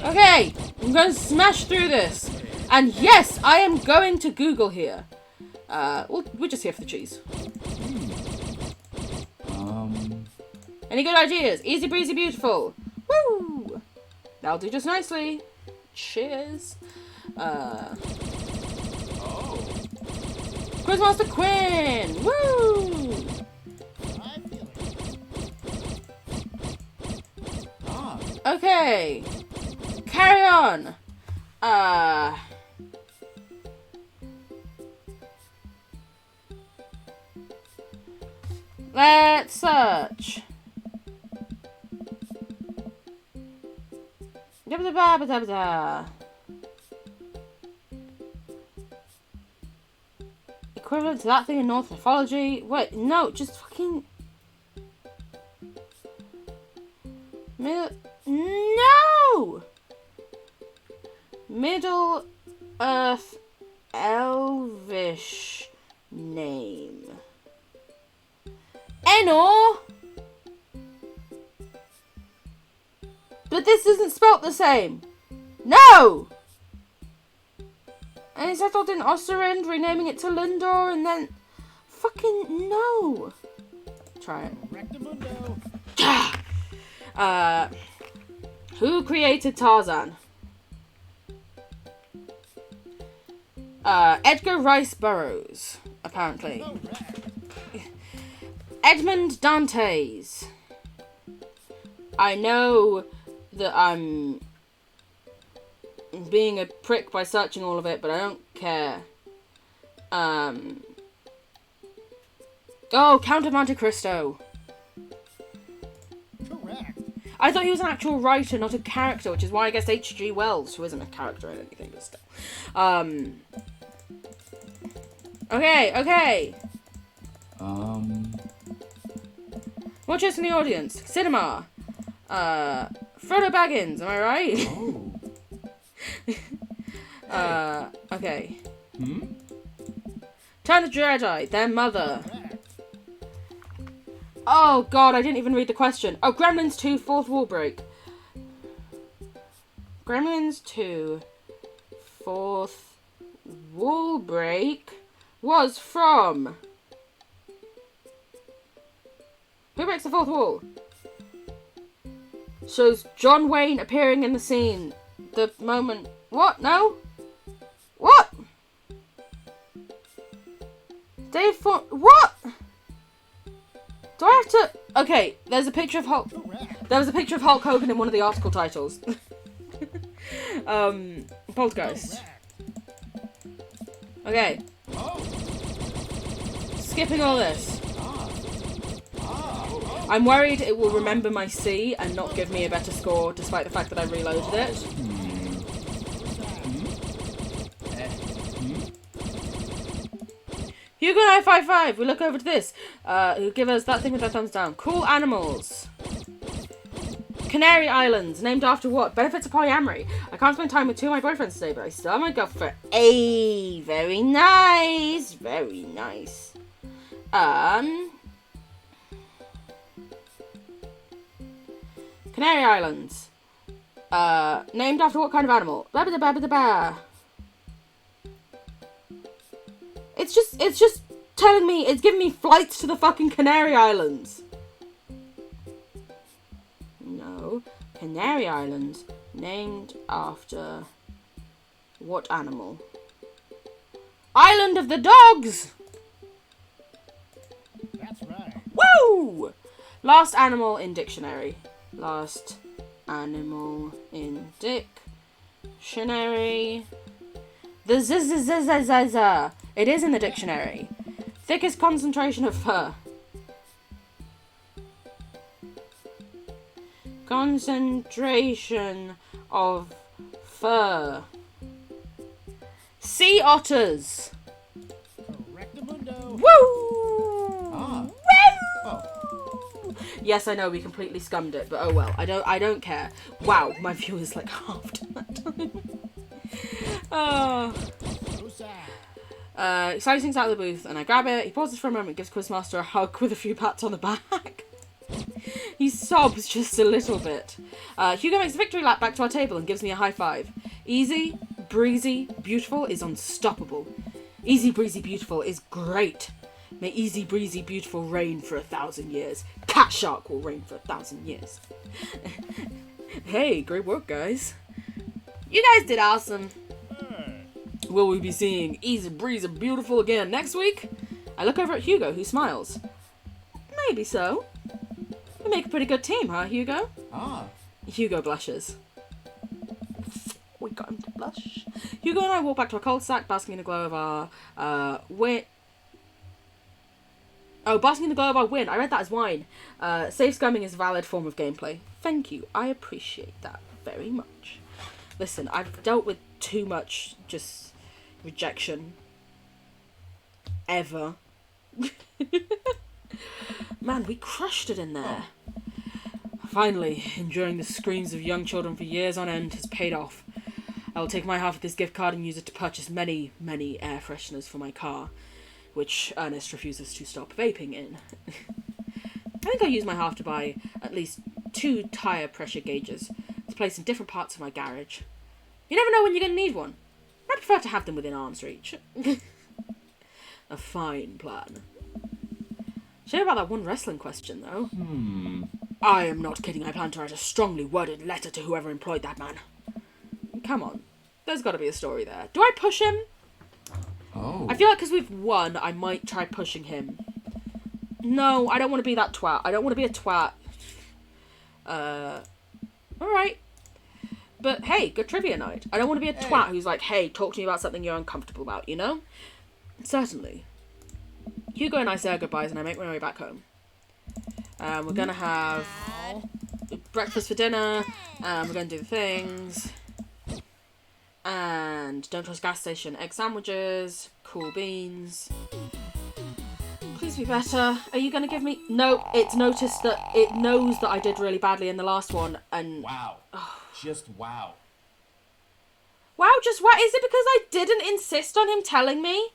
Okay. I'm going to smash through this. And yes, I am going to Google here. We're just here for the cheese. Any good ideas? Easy breezy beautiful. Woo! That'll do just nicely. Cheers. Quizmaster Quinn! Woo! I feel it. Okay. Carry on. Let's search. Equivalent to that thing in Norse mythology. Wait, no, just fucking. No! Middle Earth Elvish name. Enor? But this isn't spelt the same. No! And he settled in Osserend, renaming it to Lindor, and then... Fucking no! Try it. Rectamundo. Who created Tarzan? Edgar Rice Burroughs, apparently. Oh, right. Edmond Dantes. I know that I'm being a prick by searching all of it, but I don't care. Oh, Count of Monte Cristo. Correct. I thought he was an actual writer, not a character, which is why I guess H.G. Wells, who isn't a character in anything, but still. Okay. Watch us in the audience. Cinema. Frodo Baggins, am I right? Oh. Okay. Turn the Jedi, their mother. Oh god, I didn't even read the question. Oh, Gremlins 2, Fourth Wall Break. Gremlins 2, Fourth Wall Break was from... Who breaks the fourth wall? Shows John Wayne appearing in the scene. The moment... What? No? What? Dave Font... What? Do I have to... Okay, there's a picture of Hulk... There was a picture of Hulk Hogan in one of the article titles. Poltergeist. Okay. Skipping all this. I'm worried it will remember my C and not give me a better score, despite the fact that I reloaded it. Hugo and I 5-5. We look over to this. Who give us that thing with their thumbs down. Cool animals. Canary Islands. Named after what? Benefits of polyamory. I can't spend time with two of my boyfriends today, but I still might go for A. Very nice. Very nice. Canary Islands. Named after what kind of animal? Ba-ba-da-ba-ba-da-ba. It's just telling me, it's giving me flights to the fucking Canary Islands. No. Canary Islands. Named after what animal? Island of the Dogs! That's right. Woo! Last animal in dictionary. Last animal in dictionary. The z. It is in the dictionary. Thickest concentration of fur. Concentration of fur. Sea otters. Correctamundo. Woo! Ah. Woo! Oh. Yes, I know we completely scummed it, but oh well. I don't care. Wow, my view is like halved in that time. Oh. So sad. Exciting things out of the booth, and I grab it. He pauses for a moment, gives Quizmaster a hug with a few pats on the back. He sobs just a little bit. Hugo makes a victory lap back to our table and gives me a high five. Easy, breezy, beautiful is unstoppable. Easy, breezy, beautiful is great. May easy, breezy, beautiful reign for 1,000 years. Cat Shark will reign for 1,000 years. Hey, great work, guys. You guys did awesome. Will we be seeing Easy Breezy Beautiful again next week? I look over at Hugo, who smiles. Maybe so. We make a pretty good team, huh, Hugo? Ah. Hugo blushes. We got him to blush. Hugo and I walk back to our cul-de-sac, basking in the glow of our, win. Oh, basking in the glow of our win. I read that as wine. Safe scumming is a valid form of gameplay. Thank you. I appreciate that very much. Listen, I've dealt with too much just rejection. Ever. Man, we crushed it in there. Finally, enduring the screams of young children for years on end has paid off. I will take my half of this gift card and use it to purchase many, many air fresheners for my car, which Ernest refuses to stop vaping in. I think I'll use my half to buy at least 2 tyre pressure gauges to place in different parts of my garage. You never know when you're going to need one. I prefer to have them within arm's reach. A fine plan. Shame about that one wrestling question, though. I am not kidding. I plan to write a strongly worded letter to whoever employed that man. Come on. There's got to be a story there. Do I push him? Oh. I feel like because we've won, I might try pushing him. No, I don't want to be that twat. I don't want to be a twat. Alright. But hey, good trivia night. I don't want to be a twat who's like, hey, talk to me about something you're uncomfortable about, you know? Certainly. Hugo and I say our goodbyes and I make my way back home. We're gonna have breakfast for dinner, and we're going to do the things. And don't trust gas station, egg sandwiches, cool beans. Please be better. Are you going to give me... No, it's noticed that it knows that I did really badly in the last one, and... Wow. Just wow. Wow, just what? Is it because I didn't insist on him telling me?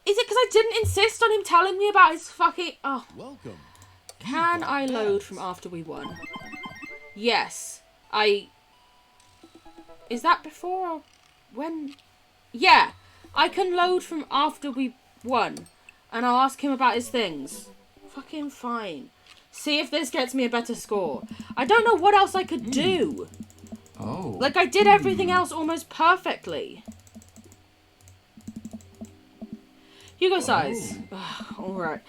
Is it because I didn't insist on him telling me about his fucking... Oh. Welcome. Can I load from after we won? Yes. Is that before or when? Yeah. I can load from after we won. And I'll ask him about his things. Fucking fine. See if this gets me a better score. I don't know what else I could do. Oh. Like, I did everything else almost perfectly. Hugo size. Alright.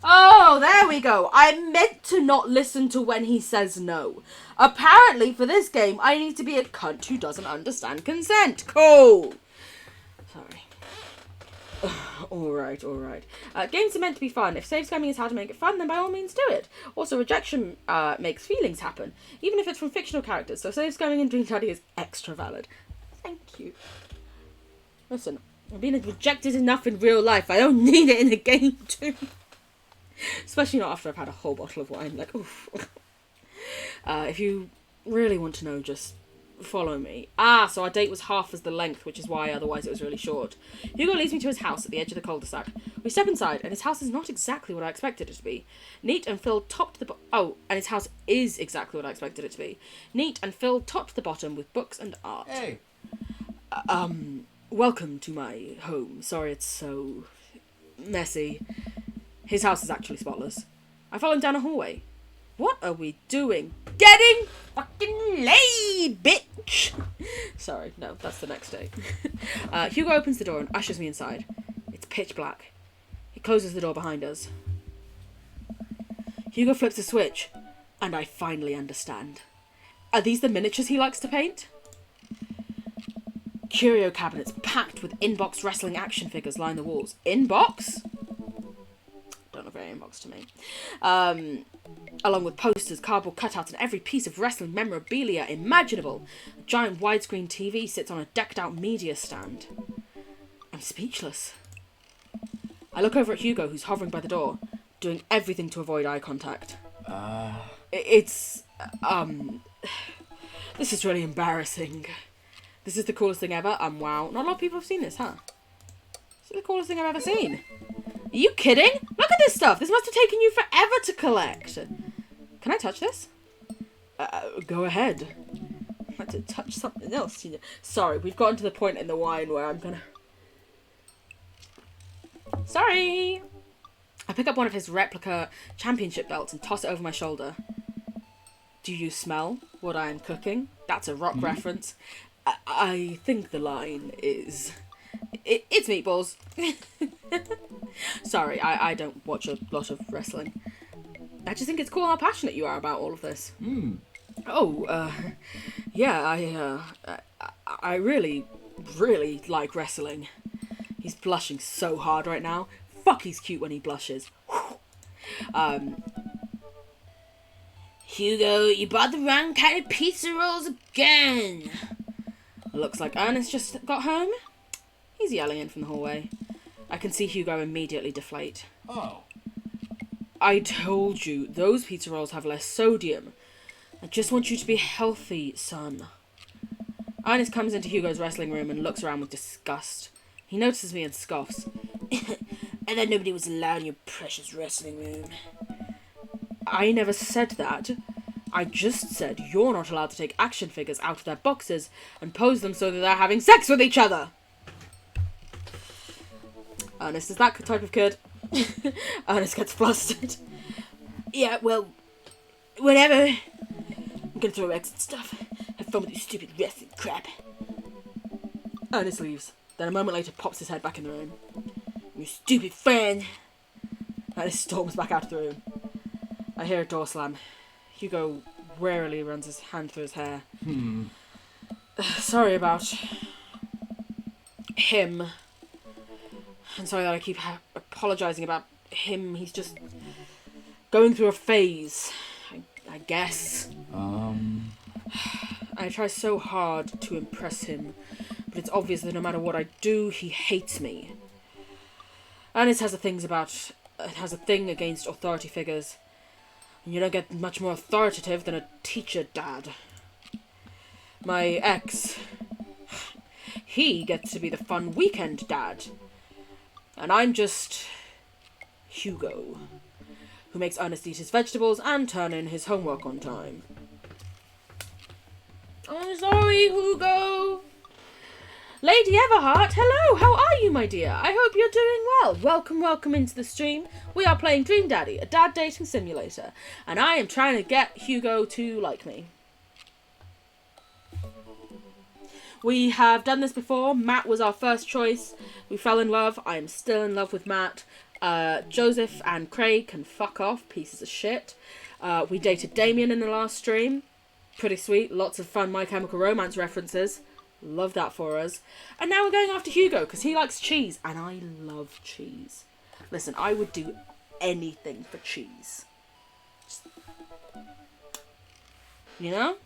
Oh, there we go. I meant to not listen to when he says no. Apparently, for this game, I need to be a cunt who doesn't understand consent. Cool. Sorry. Alright. Games are meant to be fun. If save scamming is how to make it fun, then by all means do it. Also, rejection makes feelings happen, even if it's from fictional characters, so save scamming in Dream Daddy is extra valid. Thank you. Listen, I've been rejected enough in real life. I don't need it in the game too. Especially not after I've had a whole bottle of wine. Like, oof. If you really want to know, just follow me. So our date was half as the length, which is why otherwise it was really short. Hugo leads me to his house at the edge of the cul-de-sac. We step inside, and his house is not exactly what I expected it to be. Neat and filled top to the and his house is exactly what I expected it to be. Neat and filled top to the bottom with books and art. Hey. Welcome to my home. Sorry it's so messy. His house is actually spotless. I follow him down a hallway. What are we doing? Getting fucking laid, bitch! Sorry, no, that's the next day. Hugo opens the door and ushers me inside. It's pitch black. He closes the door behind us. Hugo flips a switch, and I finally understand. Are these the miniatures he likes to paint? Curio cabinets packed with in-box wrestling action figures line the walls. In-box? Don't look very in-box to me. Along with posters, cardboard cutouts, and every piece of wrestling memorabilia imaginable. A giant widescreen TV sits on a decked-out media stand. I'm speechless. I look over at Hugo, who's hovering by the door, doing everything to avoid eye contact. This is really embarrassing. This is the coolest thing ever. Wow. Not a lot of people have seen this, huh? This is the coolest thing I've ever seen. Are you kidding? Look at this stuff. This must have taken you forever to collect. Can I touch this? Go ahead. I had to touch something else. You know. Sorry, we've gotten to the point in the wine where I'm gonna... Sorry. I pick up one of his replica championship belts and toss it over my shoulder. Do you smell what I am cooking? That's a rock reference. I think the line is... It's meatballs. Sorry, I don't watch a lot of wrestling. I just think it's cool how passionate you are about all of this. Yeah, I really, really like wrestling. He's blushing so hard right now. Fuck, he's cute when he blushes. Hugo, you bought the wrong kind of pizza rolls again. Looks like Ernest just got home. He's yelling in from the hallway. I can see Hugo immediately deflate. Oh. I told you, those pizza rolls have less sodium. I just want you to be healthy, son. Ernest comes into Hugo's wrestling room and looks around with disgust. He notices me and scoffs. And then nobody was allowed in your precious wrestling room. I never said that. I just said you're not allowed to take action figures out of their boxes and pose them so that they're having sex with each other. Ernest is that type of kid. Ernest gets flustered. Yeah, well, whatever. I'm gonna throw eggs and stuff. Have fun with your stupid wrestling crap. Ernest leaves. Then a moment later pops his head back in the room. You stupid friend. Ernest storms back out of the room. I hear a door slam. Hugo warily runs his hand through his hair. Sorry about him. I'm sorry that I keep apologising about him. He's just going through a phase. I guess. I try so hard to impress him, but it's obvious that no matter what I do, he hates me. Ernest has a thing against authority figures, and you don't get much more authoritative than a teacher dad. My ex, he gets to be the fun weekend dad, and I'm just Hugo, who makes Ernest eat his vegetables and turn in his homework on time. I'm sorry, Hugo. Lady Everhart, hello, how are you, my dear? I hope you're doing well. Welcome into the stream. We are playing Dream Daddy, a dad dating simulator, and I am trying to get Hugo to like me. We have done this before. Matt was our first choice. We fell in love. I am still in love with Matt. Joseph and Craig can fuck off, pieces of shit. We dated Damien in the last stream. Pretty sweet. Lots of fun My Chemical Romance references. Love that for us. And now we're going after Hugo because he likes cheese. And I love cheese. Listen, I would do anything for cheese. You know?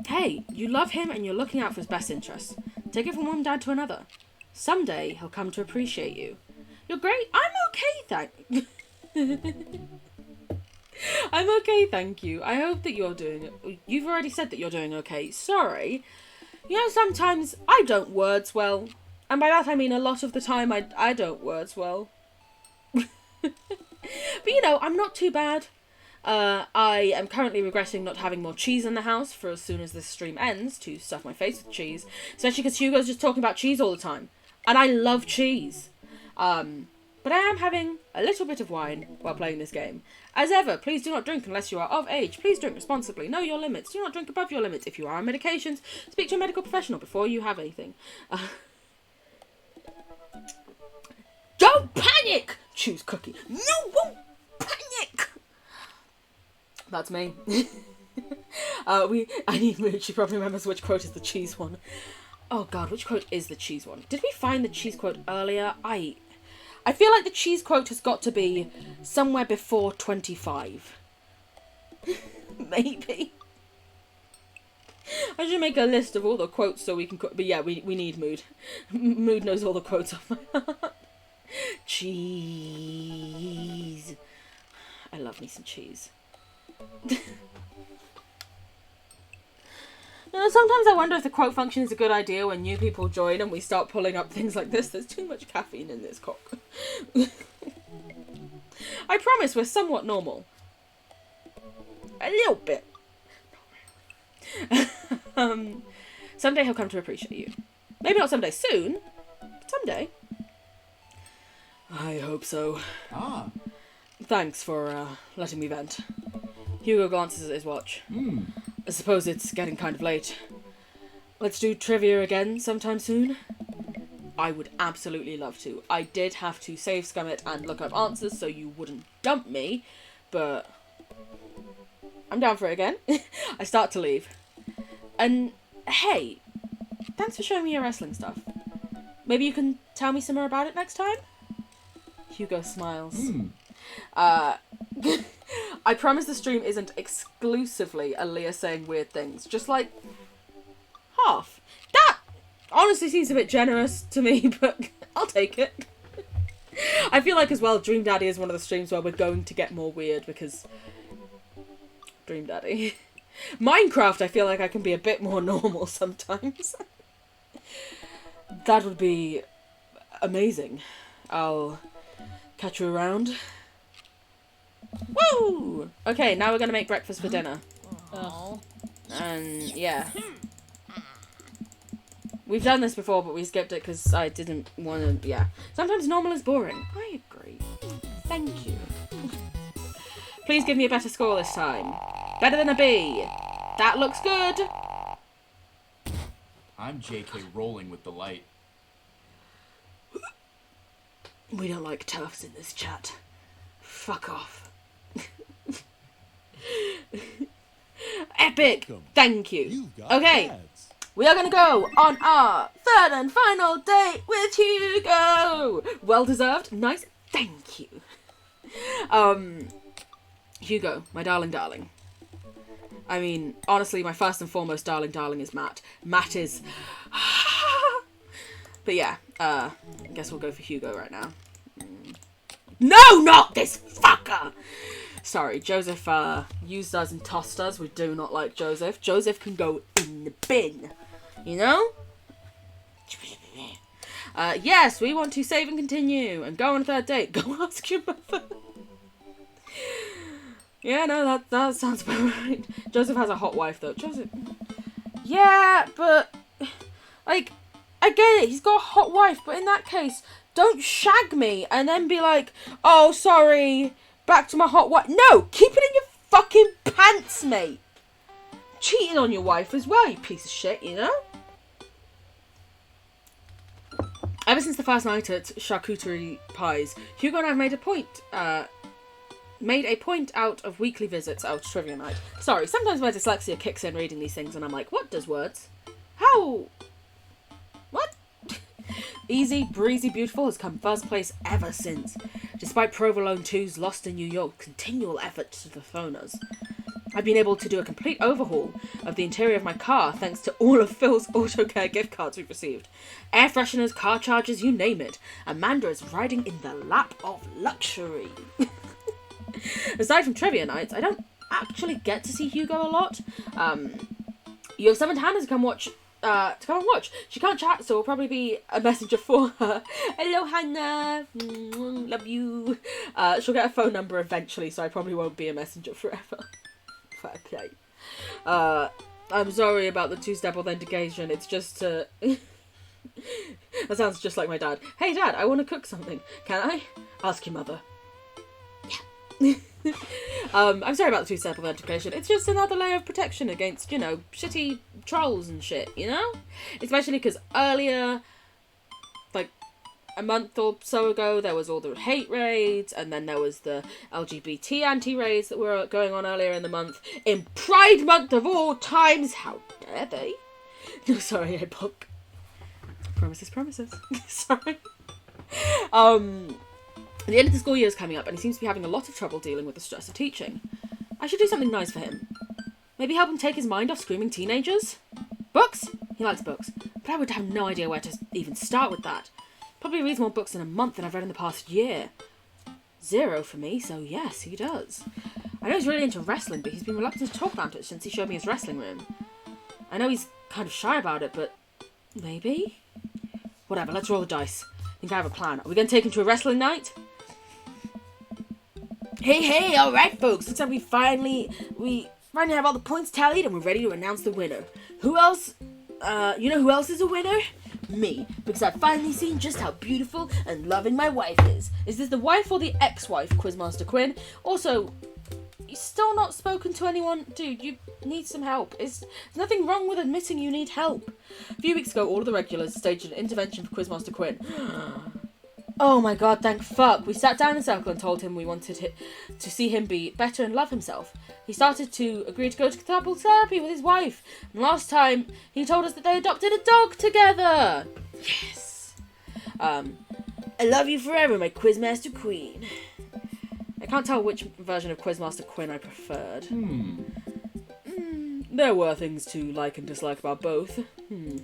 Hey, you love him and you're looking out for his best interests. Take it from one dad to another. Someday he'll come to appreciate you. You're great. I'm okay, I'm okay, thank you. I hope that you're doing it. You've already said that you're doing okay. Sorry. You know, sometimes I don't words well. And by that I mean a lot of the time I don't words well. But you know, I'm not too bad. I am currently regretting not having more cheese in the house for as soon as this stream ends to stuff my face with cheese. Especially because Hugo's just talking about cheese all the time. And I love cheese. But I am having a little bit of wine while playing this game. As ever, please do not drink unless you are of age. Please drink responsibly. Know your limits. Do not drink above your limits. If you are on medications, speak to a medical professional before you have anything. Don't panic! Choose cookie. No, won't panic! That's me. I need mood. She probably remembers which quote is the cheese one. Oh god, which quote is the cheese one? Did we find the cheese quote earlier? I feel like the cheese quote has got to be somewhere before 25. Maybe. I should make a list of all the quotes so we can... But yeah, we need Mood. Mood knows all the quotes off my heart. Cheese. I love me some cheese. You know, sometimes I wonder if the quote function is a good idea when new people join and we start pulling up things like this. There's too much caffeine in this cock. I promise we're somewhat normal. A little bit. Someday he'll come to appreciate you. Maybe not someday soon, but someday. I hope so. Ah. Thanks for letting me vent. Hugo glances at his watch. I suppose it's getting kind of late. Let's do trivia again sometime soon. I would absolutely love to. I did have to save scum it and look up answers so you wouldn't dump me, but I'm down for it again. I start to leave. And hey, thanks for showing me your wrestling stuff. Maybe you can tell me some more about it next time? Hugo smiles. I promise the stream isn't exclusively Aaliyah saying weird things. Just like half. That honestly seems a bit generous to me, but I'll take it. I feel like as well Dream Daddy is one of the streams where we're going to get more weird because Dream Daddy. Minecraft I feel like I can be a bit more normal sometimes. That would be amazing. I'll catch you around. Woo! Okay, now we're gonna make breakfast for dinner. And yeah. We've done this before, but we skipped it because I didn't want to, yeah. Sometimes normal is boring. I agree. Thank you. Please give me a better score this time. Better than a B. That looks good. I'm JK rolling with delight. We don't like toughs in this chat. Fuck off. Epic! Thank you. You've got Okay, dads. we are going to go on our third and final date with Hugo. Well deserved. Nice. Thank you. Hugo, my darling. I mean, honestly, my first and foremost darling is Matt. Matt is... But yeah, I guess we'll go for Hugo right now. No, not this fucker! Sorry, Joseph used us and tossed us. We do not like Joseph. Joseph can go in the bin. You know? Yes, we want to save and continue and go on a third date. Go ask your mother. Yeah, no, that sounds about right. Joseph has a hot wife, though. Joseph... Yeah, but... Like, I get it. He's got a hot wife, but in that case, don't shag me and then be like, oh, sorry, back to my hot wife. No, keep it in your fucking pants, mate. Cheating on your wife as well, you piece of shit, you know? Ever since the first night at Charcuterie Pies, Hugo and I have made a point out of weekly visits out to trivia night. Sorry, sometimes my dyslexia kicks in reading these things and I'm like, what does words? How? What? Easy, Breezy, Beautiful has come first place ever since. Despite Provolone 2's Lost in New York continual efforts to dethrone us. I've been able to do a complete overhaul of the interior of my car thanks to all of Phil's auto care gift cards we've received. Air fresheners, car chargers, you name it. Amanda is riding in the lap of luxury. Aside from trivia nights, I don't actually get to see Hugo a lot. You have summoned Hannah to come watch. She can't chat, so it'll probably be a messenger for her. Hello, Hannah. Love you. She'll get a phone number eventually, so I probably won't be a messenger forever. Okay. I'm sorry about the two-step authentication. It's just that sounds just like my dad. Hey, Dad, I want to cook something. Can I? Ask your mother. Yeah. I'm sorry about the two-step authentication. It's just another layer of protection against, you know, shitty trolls and shit, you know? Especially because earlier, like, a month or so ago, there was all the hate raids, and then there was the LGBT anti-raids that were going on earlier in the month. In Pride Month of all times! How dare they? No, sorry, I book. Promises. Sorry. The end of the school year is coming up, and he seems to be having a lot of trouble dealing with the stress of teaching. I should do something nice for him. Maybe help him take his mind off screaming teenagers? Books? He likes books, but I would have no idea where to even start with that. Probably reads more books in a month than I've read in the past year. 0 for me, so yes, he does. I know he's really into wrestling, but he's been reluctant to talk about it since he showed me his wrestling room. I know he's kind of shy about it, but maybe? Whatever, let's roll the dice. I think I have a plan. Are we going to take him to a wrestling night? Hey, alright folks, looks like we finally have all the points tallied and we're ready to announce the winner. Who else, you know who else is a winner? Me, because I've finally seen just how beautiful and loving my wife is. Is this the wife or the ex-wife, Quizmaster Quinn? Also, you still not spoken to anyone? Dude, you need some help. There's nothing wrong with admitting you need help. A few weeks ago, all of the regulars staged an intervention for Quizmaster Quinn. Oh my god, thank fuck. We sat down in a circle and told him we wanted to see him be better and love himself. He started to agree to go to couple therapy with his wife. And last time, he told us that they adopted a dog together. Yes. I love you forever, my Quizmaster Queen. I can't tell which version of Quizmaster Quinn I preferred. There were things to like and dislike about both. And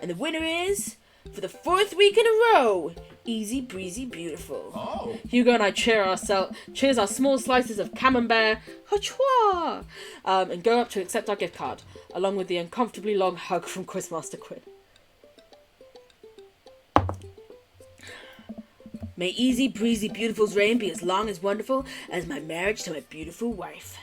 the winner is, for the 4th week in a row, Easy Breezy Beautiful. Oh. Hugo and I cheers our small slices of camembert, hachua, and go up to accept our gift card, along with the uncomfortably long hug from Quizmaster Quinn. May Easy Breezy Beautiful's reign be as long as wonderful as my marriage to my beautiful wife.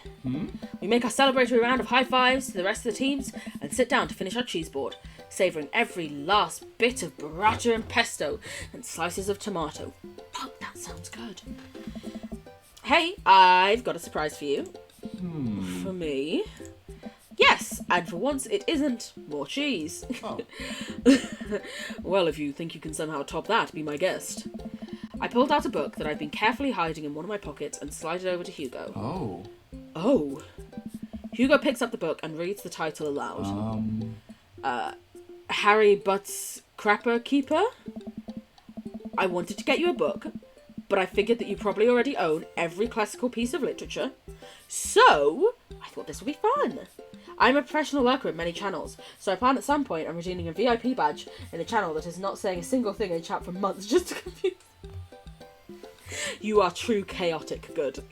We make our celebratory round of high fives to the rest of the teams and sit down to finish our cheese board, savouring every last bit of burrata and pesto and slices of tomato. Fuck, that sounds good. Hey, I've got a surprise for you. For me. Yes, and for once it isn't more cheese. Oh. Well, if you think you can somehow top that, be my guest. I pulled out a book that I've been carefully hiding in one of my pockets and slid it over to Hugo. Oh. Hugo picks up the book and reads the title aloud. Harry Butt's Crapper Keeper? I wanted to get you a book but I figured that you probably already own every classical piece of literature, so I thought this would be fun. I'm a professional lurker in many channels, so I plan at some point on redeeming a VIP badge in a channel that is not saying a single thing in chat for months just to confuse. You are true chaotic good.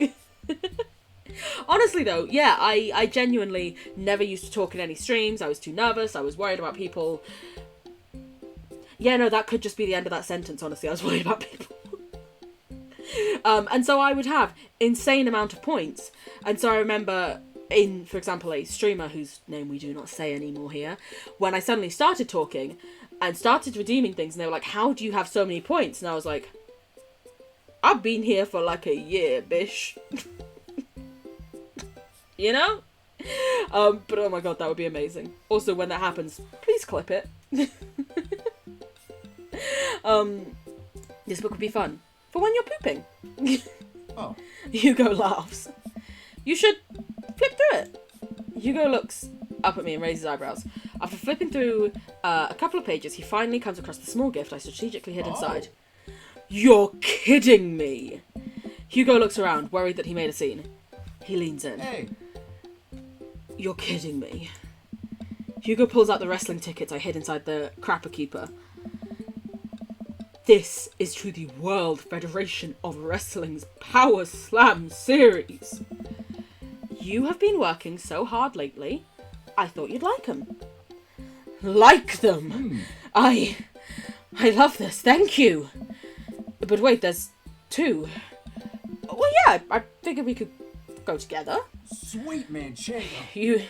Honestly though, yeah, I genuinely never used to talk in any streams. I was too nervous, I was worried about people. Yeah, no, that could just be the end of that sentence, honestly. I was worried about people. And so I would have insane amount of points. And so I remember for example, a streamer whose name we do not say anymore here, when I suddenly started talking and started redeeming things, and they were like, how do you have so many points? And I was like, I've been here for like a year, bish. You know? But oh my god, that would be amazing. Also, when that happens, please clip it. This book would be fun for when you're pooping. Oh. Hugo laughs. You should flip through it. Hugo looks up at me and raises eyebrows. After flipping through a couple of pages, he finally comes across the small gift I strategically hid inside. You're kidding me! Hugo looks around, worried that he made a scene. He leans in. Hey. You're kidding me. Hugo pulls out the wrestling tickets I hid inside the Crapper Keeper. This is to the World Federation of Wrestling's Power Slam series. You have been working so hard lately, I thought you'd like them. Like them? I love this, thank you. But wait, there's two. Well, yeah, I figured we could go together. Sweet Manchego.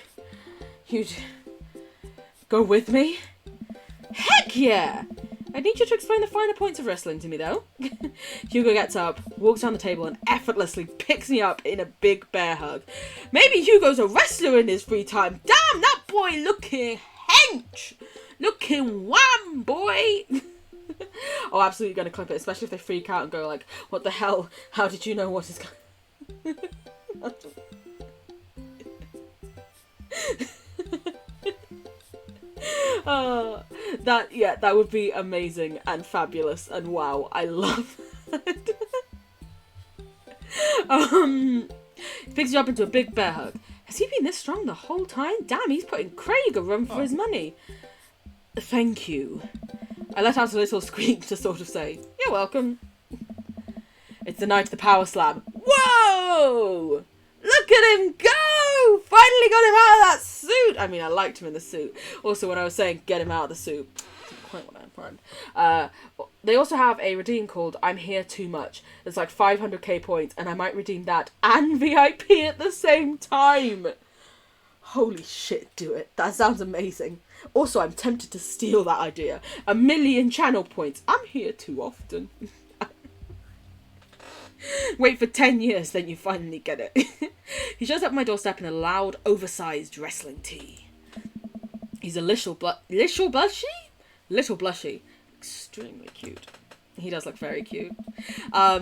You'd go with me? Heck yeah! I need you to explain the finer points of wrestling to me, though. Hugo gets up, walks down the table, and effortlessly picks me up in a big bear hug. Maybe Hugo's a wrestler in his free time. Damn, that boy looking hench! Looking wham, boy! Oh, absolutely gonna clip it, especially if they freak out and go like, what the hell? How did you know what is going that would be amazing and fabulous, and wow, I love that. He picks you up into a big bear hug. Has he been this strong the whole time? Damn, he's putting Craig a run for his money. Thank you. I let out a little squeak to sort of say, you're welcome. It's the night of the Power Slam. Whoa! Look at him go! Finally got him out of that suit! I mean, I liked him in the suit. Also, when I was saying get him out of the suit, quite what I planned. They also have a redeem called I'm Here Too Much. It's like 500k points, and I might redeem that and VIP at the same time. Holy shit, do it. That sounds amazing. Also, I'm tempted to steal that idea. 1,000,000 channel points. I'm here too often. Wait for 10 years, then you finally get it. He shows up at my doorstep in a loud, oversized wrestling tee. He's a little blushy? Little blushy. Extremely cute. He does look very cute.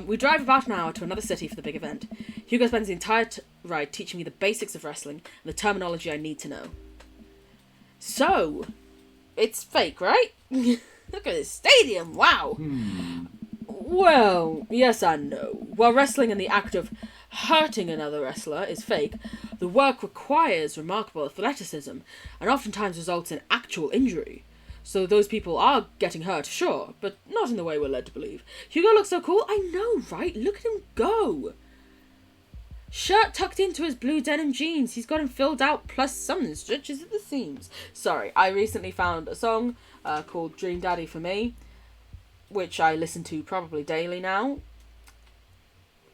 We drive about an hour to another city for the big event. Hugo spends the entire ride teaching me the basics of wrestling and the terminology I need to know. So, it's fake, right? Look at this stadium, wow! Well, yes and no. While wrestling and the act of hurting another wrestler is fake, the work requires remarkable athleticism and oftentimes results in actual injury. So those people are getting hurt, sure, but not in the way we're led to believe. Hugo looks so cool. I know, right? Look at him go. Shirt tucked into his blue denim jeans. He's got him filled out, plus some stretches at the seams. Sorry, I recently found a song called Dream Daddy for Me, which I listen to probably daily now.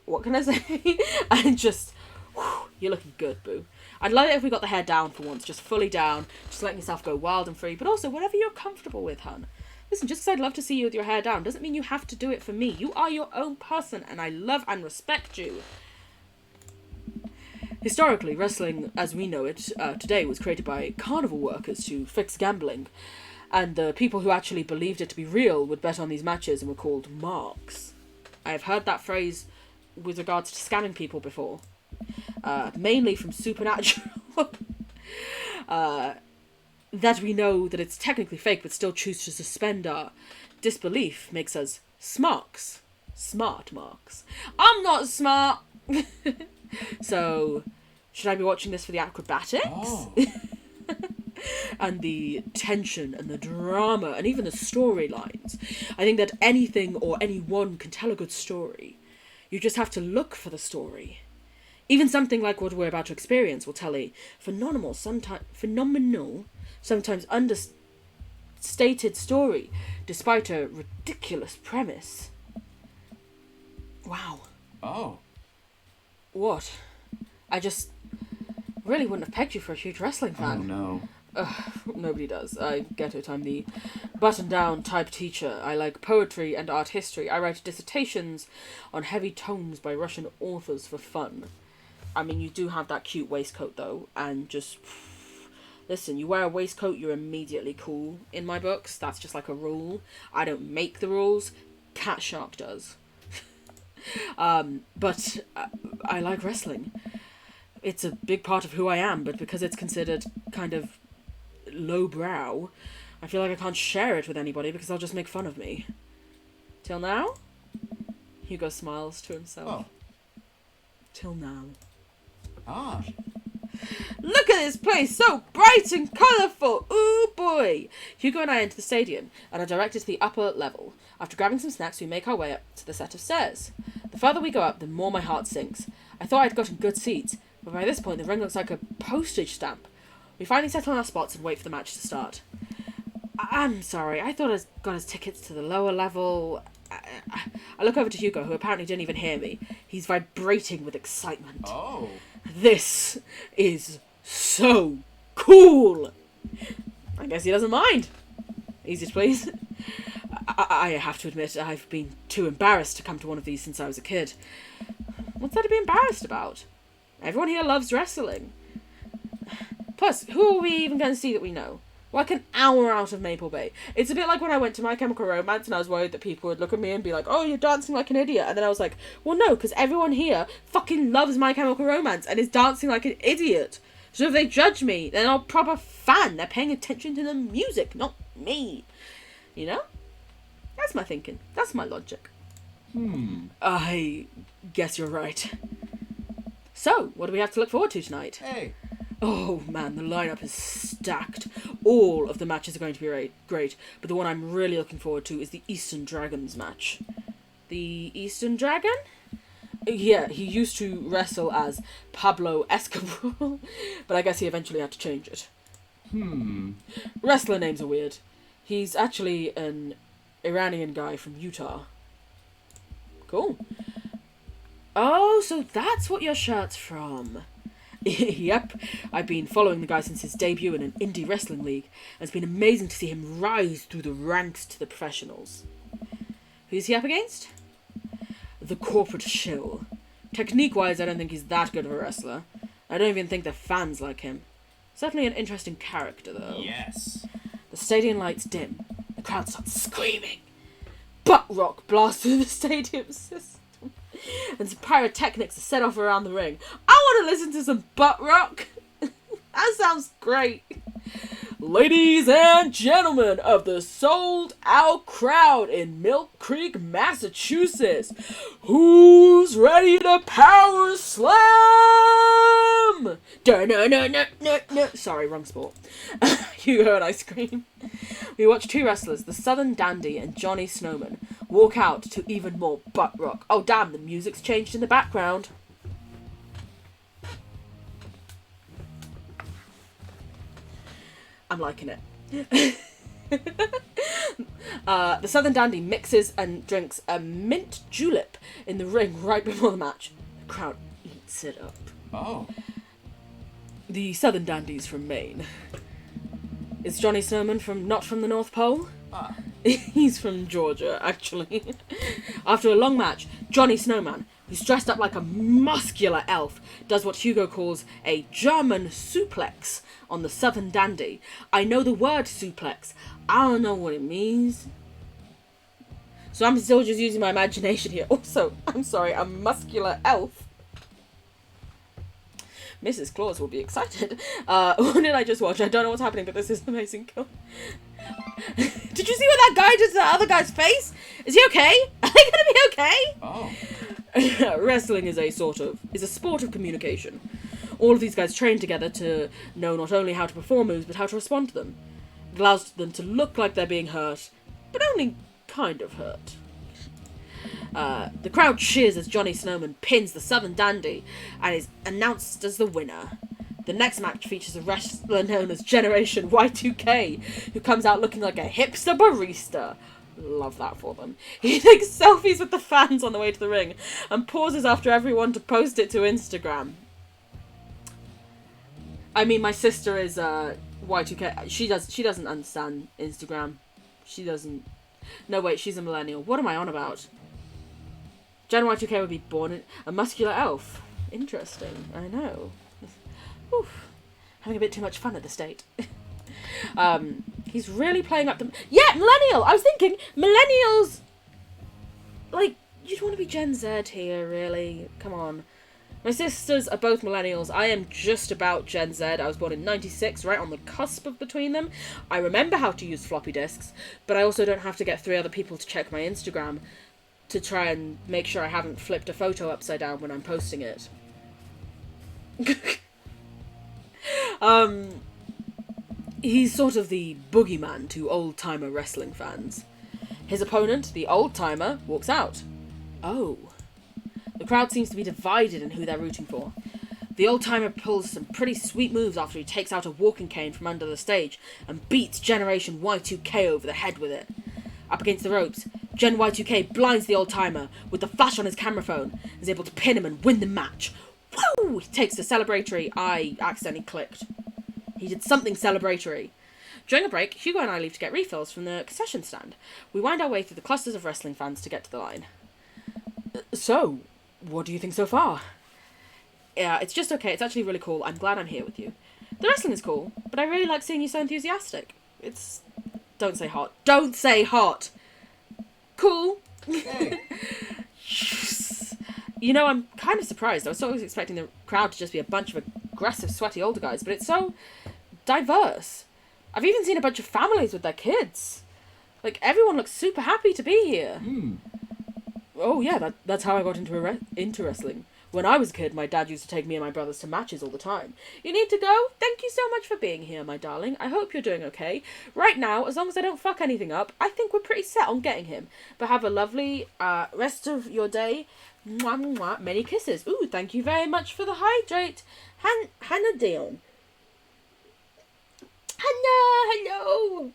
What can I say? And just, whew, you're looking good, boo. I'd love it if we got the hair down for once, just fully down, just letting yourself go wild and free, but also whatever you're comfortable with, hun. Listen, just because I'd love to see you with your hair down doesn't mean you have to do it for me. You are your own person, and I love and respect you. Historically, wrestling as we know it today was created by carnival workers to fix gambling, and the people who actually believed it to be real would bet on these matches and were called marks. I have heard that phrase with regards to scamming people before, mainly from Supernatural. That we know that it's technically fake but still choose to suspend our disbelief makes us smarks. Smart marks. I'm not smart. So, should I be watching this for the acrobatics? Oh. And the tension and the drama and even the storylines. I think that anything or anyone can tell a good story. You just have to look for the story. Even something like what we're about to experience will tell a phenomenal, sometimes understated story, despite a ridiculous premise. Wow. Oh. What? I just really wouldn't have pegged you for a huge wrestling Oh fan. no. Nobody does. I get it. I'm the button-down type teacher. I like poetry and art history. I write dissertations on heavy tomes by Russian authors for fun. I mean, you do have that cute waistcoat, though, and just... Listen, you wear a waistcoat, you're immediately cool in my books. That's just like a rule. I don't make the rules. Cat Shark does. But I like wrestling. It's a big part of who I am, but because it's considered kind of lowbrow, I feel like I can't share it with anybody because they'll just make fun of me. Till now? Hugo smiles to himself. Oh. Till now. Ah. Look at this place, so bright and colourful! Ooh boy! Hugo and I enter the stadium and are directed to the upper level. After grabbing some snacks, we make our way up to the set of stairs. The further we go up, the more my heart sinks. I thought I'd gotten good seats, but by this point the ring looks like a postage stamp. We finally settle on our spots and wait for the match to start. I'm sorry, I thought I got us tickets to the lower level. I look over to Hugo, who apparently didn't even hear me. He's vibrating with excitement. Oh. This is so cool! I guess he doesn't mind. Easy to please. I have to admit, I've been too embarrassed to come to one of these since I was a kid. What's there to be embarrassed about? Everyone here loves wrestling. Plus, who are we even going to see that we know? We're like an hour out of Maple Bay. It's a bit like when I went to My Chemical Romance and I was worried that people would look at me and be like, oh, you're dancing like an idiot. And then I was like, well, no, because everyone here fucking loves My Chemical Romance and is dancing like an idiot. So if they judge me, they're not a proper fan. They're paying attention to the music, not me. You know? That's my thinking. That's my logic. I guess you're right. So, what do we have to look forward to tonight? Hey. Oh man, the lineup is stacked. All of the matches are going to be great, but the one I'm really looking forward to is the Eastern Dragons match. The Eastern Dragon? Yeah, he used to wrestle as Pablo Escobar, but I guess he eventually had to change it. Wrestler names are weird. He's actually an Iranian guy from Utah. Cool. Oh, so that's what your shirt's from. Yep, I've been following the guy since his debut in an indie wrestling league, and it's been amazing to see him rise through the ranks to the professionals. Who's he up against? The corporate shill. Technique-wise, I don't think he's that good of a wrestler. I don't even think the fans like him. Certainly an interesting character, though. Yes. The stadium lights dim. The crowd starts screaming. Butt rock blasts through the stadium system. And some pyrotechnics are set off around the ring. I want to listen to some butt rock. That sounds great. Ladies and gentlemen of the sold out crowd in Milk Creek, Massachusetts, who's ready to power slam? No. Sorry, wrong sport. Hugo and I scream. We watch two wrestlers, the Southern Dandy and Johnny Snowman, walk out to even more butt rock. Oh damn, the music's changed in the background. I'm liking it. The Southern Dandy mixes and drinks a mint julep in the ring right before the match. The crowd eats it up. Oh. The Southern Dandy's from Maine. Is Johnny Snowman not from the North Pole? Ah. He's from Georgia, actually. After a long match, Johnny Snowman, who's dressed up like a muscular elf, does what Hugo calls a German suplex on the Southern Dandy. I know the word suplex. I don't know what it means. So I'm still just using my imagination here. Also, I'm sorry, a muscular elf. Mrs. Claus will be excited. What did I just watch? I don't know what's happening, but this is amazing. Did you see what that guy did to the other guy's face? Is he okay? Are they gonna be okay? Oh. Wrestling is a sport of communication. All of these guys train together to know not only how to perform moves, but how to respond to them. It allows them to look like they're being hurt, but only kind of hurt. The crowd cheers as Johnny Snowman pins the Southern Dandy and is announced as the winner. The next match features a wrestler known as Generation Y2K, who comes out looking like a hipster barista. Love that for them. He takes selfies with the fans on the way to the ring and pauses after everyone to post it to Instagram. I mean, my sister is Y2K. She doesn't understand Instagram. She doesn't. No, wait, she's a millennial. What am I on about? Gen Y2K would be born a muscular elf. Interesting. I know. Oof. Having a bit too much fun at the state. He's really playing up the... Yeah, millennial! I was thinking, millennials... Like, you'd want to be Gen Z here, really. Come on. My sisters are both millennials. I am just about Gen Z. I was born in 96, right on the cusp of between them. I remember how to use floppy disks, but I also don't have to get 3 other people to check my Instagram to try and make sure I haven't flipped a photo upside down when I'm posting it. He's sort of the boogeyman to old-timer wrestling fans. His opponent, the old-timer, walks out. Oh. The crowd seems to be divided in who they're rooting for. The old-timer pulls some pretty sweet moves after he takes out a walking cane from under the stage and beats Generation Y2K over the head with it. Up against the ropes, Gen Y2K blinds the old-timer with the flash on his camera phone and is able to pin him and win the match. Woo! He takes the celebratory... I accidentally clicked. He did something celebratory. During a break, Hugo and I leave to get refills from the concession stand. We wind our way through the clusters of wrestling fans to get to the line. So, what do you think so far? Yeah, it's just okay. It's actually really cool. I'm glad I'm here with you. The wrestling is cool, but I really like seeing you so enthusiastic. It's... Don't say hot. Don't say hot! Cool. Hey. You know, I'm kind of surprised. I was sort of expecting the crowd to just be a bunch of aggressive, sweaty older guys, but it's so diverse. I've even seen a bunch of families with their kids. Like, everyone looks super happy to be here. Oh, yeah, that's how I got into wrestling. When I was a kid, my dad used to take me and my brothers to matches all the time. You need to go? Thank you so much for being here, my darling. I hope you're doing okay. Right now, as long as I don't fuck anything up, I think we're pretty set on getting him. But have a lovely rest of your day. Mwah, mwah. Many kisses. Ooh, thank you very much for the hydrate. Hannah Dion. Hannah, hello.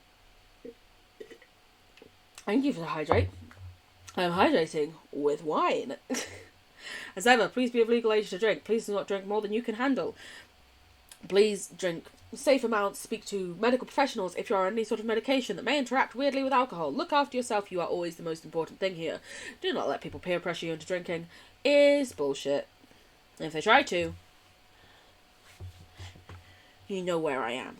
Thank you for the hydrate. I'm hydrating with wine. As ever, please be of legal age to drink. Please do not drink more than you can handle. Please drink safe amounts. Speak to medical professionals if you are on any sort of medication that may interact weirdly with alcohol. Look after yourself. You are always the most important thing here. Do not let people peer pressure you into drinking. Is bullshit. And if they try to, you know where I am.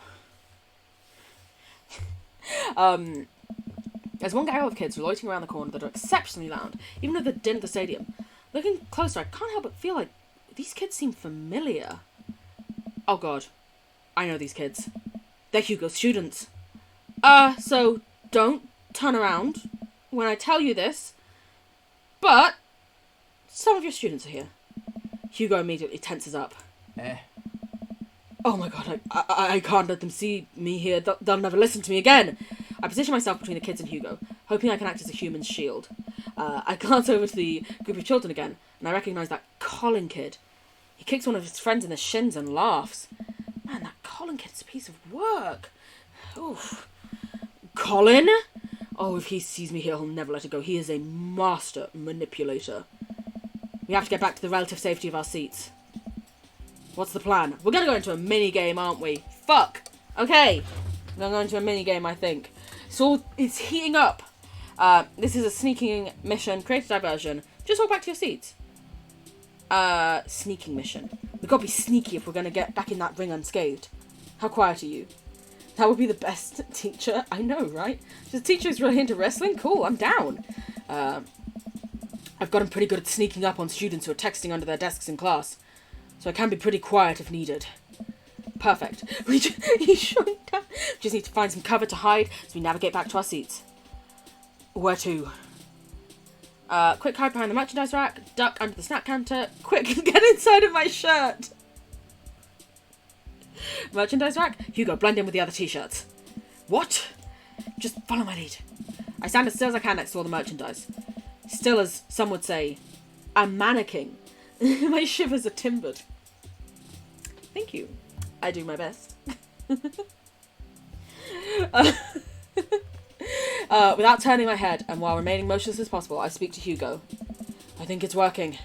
There's one gaggle of kids loitering around the corner that are exceptionally loud, even though they're din at the stadium. Looking closer, I can't help but feel like these kids seem familiar. Oh god. I know these kids. They're Hugo's students. So don't turn around when I tell you this, but some of your students are here. Hugo immediately tenses up. Oh my god, I can't let them see me here. They'll never listen to me again. I position myself between the kids and Hugo, hoping I can act as a human shield. I glance over to the group of children again, and I recognise that Colin kid. He kicks one of his friends in the shins and laughs. Man, that Colin kid's a piece of work. Oof. Colin? Oh, if he sees me here, he'll never let it go. He is a master manipulator. We have to get back to the relative safety of our seats. What's the plan? We're gonna go into a mini-game, aren't we? Fuck! Okay. We're gonna go into a mini-game, I think. So, it's heating up. This is a sneaking mission. Create a diversion. Just walk back to your seats. Sneaking mission. We've got to be sneaky if we're going to get back in that ring unscathed. How quiet are you? That would be the best teacher. I know, right? The teacher is really into wrestling? Cool, I'm down. I've gotten pretty good at sneaking up on students who are texting under their desks in class. So I can be pretty quiet if needed. Perfect. He's showing down. Just need to find some cover to hide as we navigate back to our seats. Where to? Quick, hide behind the merchandise rack. Duck under the snack counter. Quick, get inside of my shirt. Merchandise rack. Hugo, blend in with the other t-shirts. What? Just follow my lead. I stand as still as I can next to all the merchandise. Still as some would say, a mannequin. My shivers are timbered. Thank you. I do my best. Without turning my head and while remaining motionless as possible, I speak to Hugo. I think it's working.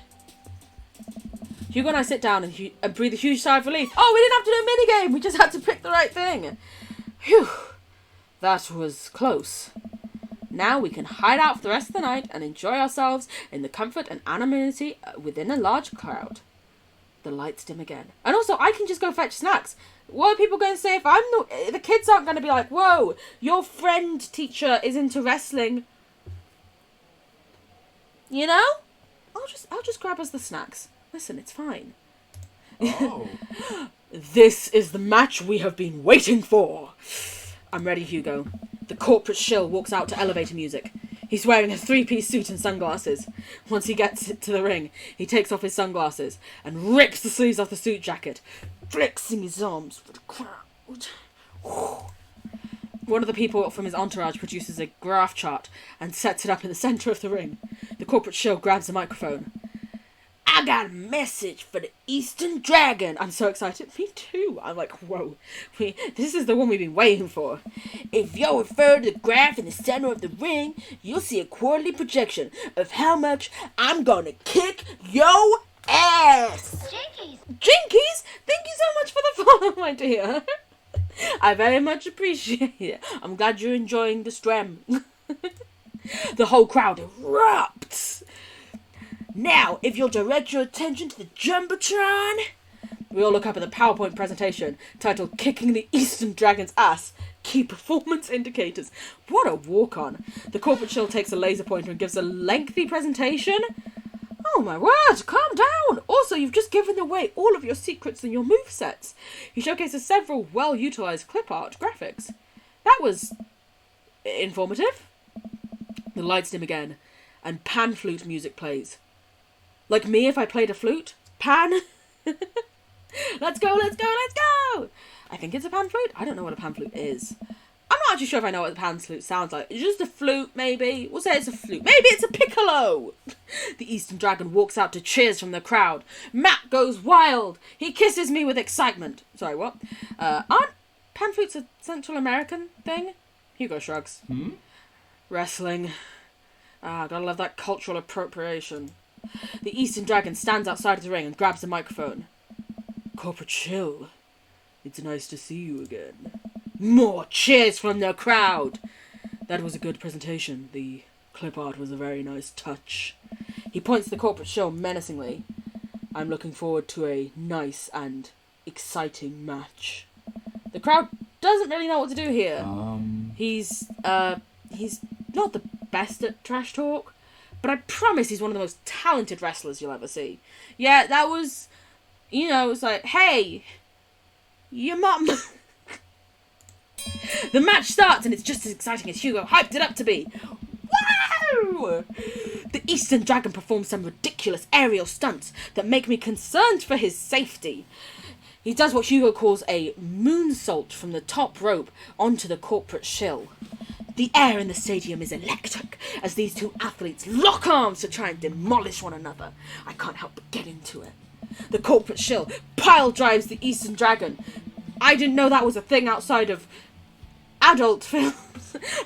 Hugo and I sit down and breathe a huge sigh of relief. Oh, we didn't have to do a minigame. We just had to pick the right thing. Phew. That was close. Now we can hide out for the rest of the night and enjoy ourselves in the comfort and anonymity within a large crowd. The lights dim again. And also, I can just go fetch snacks. What are people going to say if I'm the kids aren't going to be like, whoa, your friend teacher is into wrestling. You know? I'll just grab us the snacks. Listen, it's fine. Oh. This is the match we have been waiting for. I'm ready, Hugo. The corporate shill walks out to elevator music. He's wearing a three-piece suit and sunglasses. Once he gets to the ring, he takes off his sunglasses and rips the sleeves off the suit jacket, flexing his arms for the crowd. One of the people from his entourage produces a graph chart and sets it up in the centre of the ring. The corporate shill grabs the microphone. I got a message for the Eastern Dragon. I'm so excited. Me too. I'm like, whoa. This is the one we've been waiting for. If you refer to the graph in the center of the ring, you'll see a quarterly projection of how much I'm gonna kick your ass. Jinkies! Jinkies? Thank you so much for the follow, my dear. I very much appreciate it. I'm glad you're enjoying the stream. The whole crowd erupts. Now, if you'll direct your attention to the Jumbotron. We all look up at the PowerPoint presentation titled Kicking the Eastern Dragon's Ass. Key performance indicators. What a walk-on. The corporate shill takes a laser pointer and gives a lengthy presentation. Oh my word, calm down. Also, you've just given away all of your secrets and your movesets. He showcases several well-utilised clip art graphics. That was informative. The lights dim again, and pan flute music plays. Like me if I played a flute. Pan. Let's go, let's go, let's go! I think it's a pan flute. I don't know what a pan flute is. I'm not actually sure if I know what a pan flute sounds like. It's just a flute, maybe. We'll say it's a flute. Maybe it's a piccolo! The Eastern Dragon walks out to cheers from the crowd. Matt goes wild. He kisses me with excitement. Sorry, what? Aren't pan flutes a Central American thing? Hugo shrugs. Wrestling. Gotta love that cultural appropriation. The Eastern Dragon stands outside of the ring and grabs the microphone. Corporate shill, it's nice to see you again. More cheers from the crowd. That was a good presentation. The clip art was a very nice touch. He points to the corporate shill menacingly. I'm looking forward to a nice and exciting match. The crowd doesn't really know what to do here. He's not the best at trash talk, but I promise he's one of the most talented wrestlers you'll ever see. Yeah, that was, it's like, hey, your mum. The match starts and it's just as exciting as Hugo hyped it up to be. Wow! The Eastern Dragon performs some ridiculous aerial stunts that make me concerned for his safety. He does what Hugo calls a moonsault from the top rope onto the corporate shill. The air in the stadium is electric as these two athletes lock arms to try and demolish one another. I can't help but get into it. The corporate shill pile drives the Eastern Dragon. I didn't know that was a thing outside of adult films.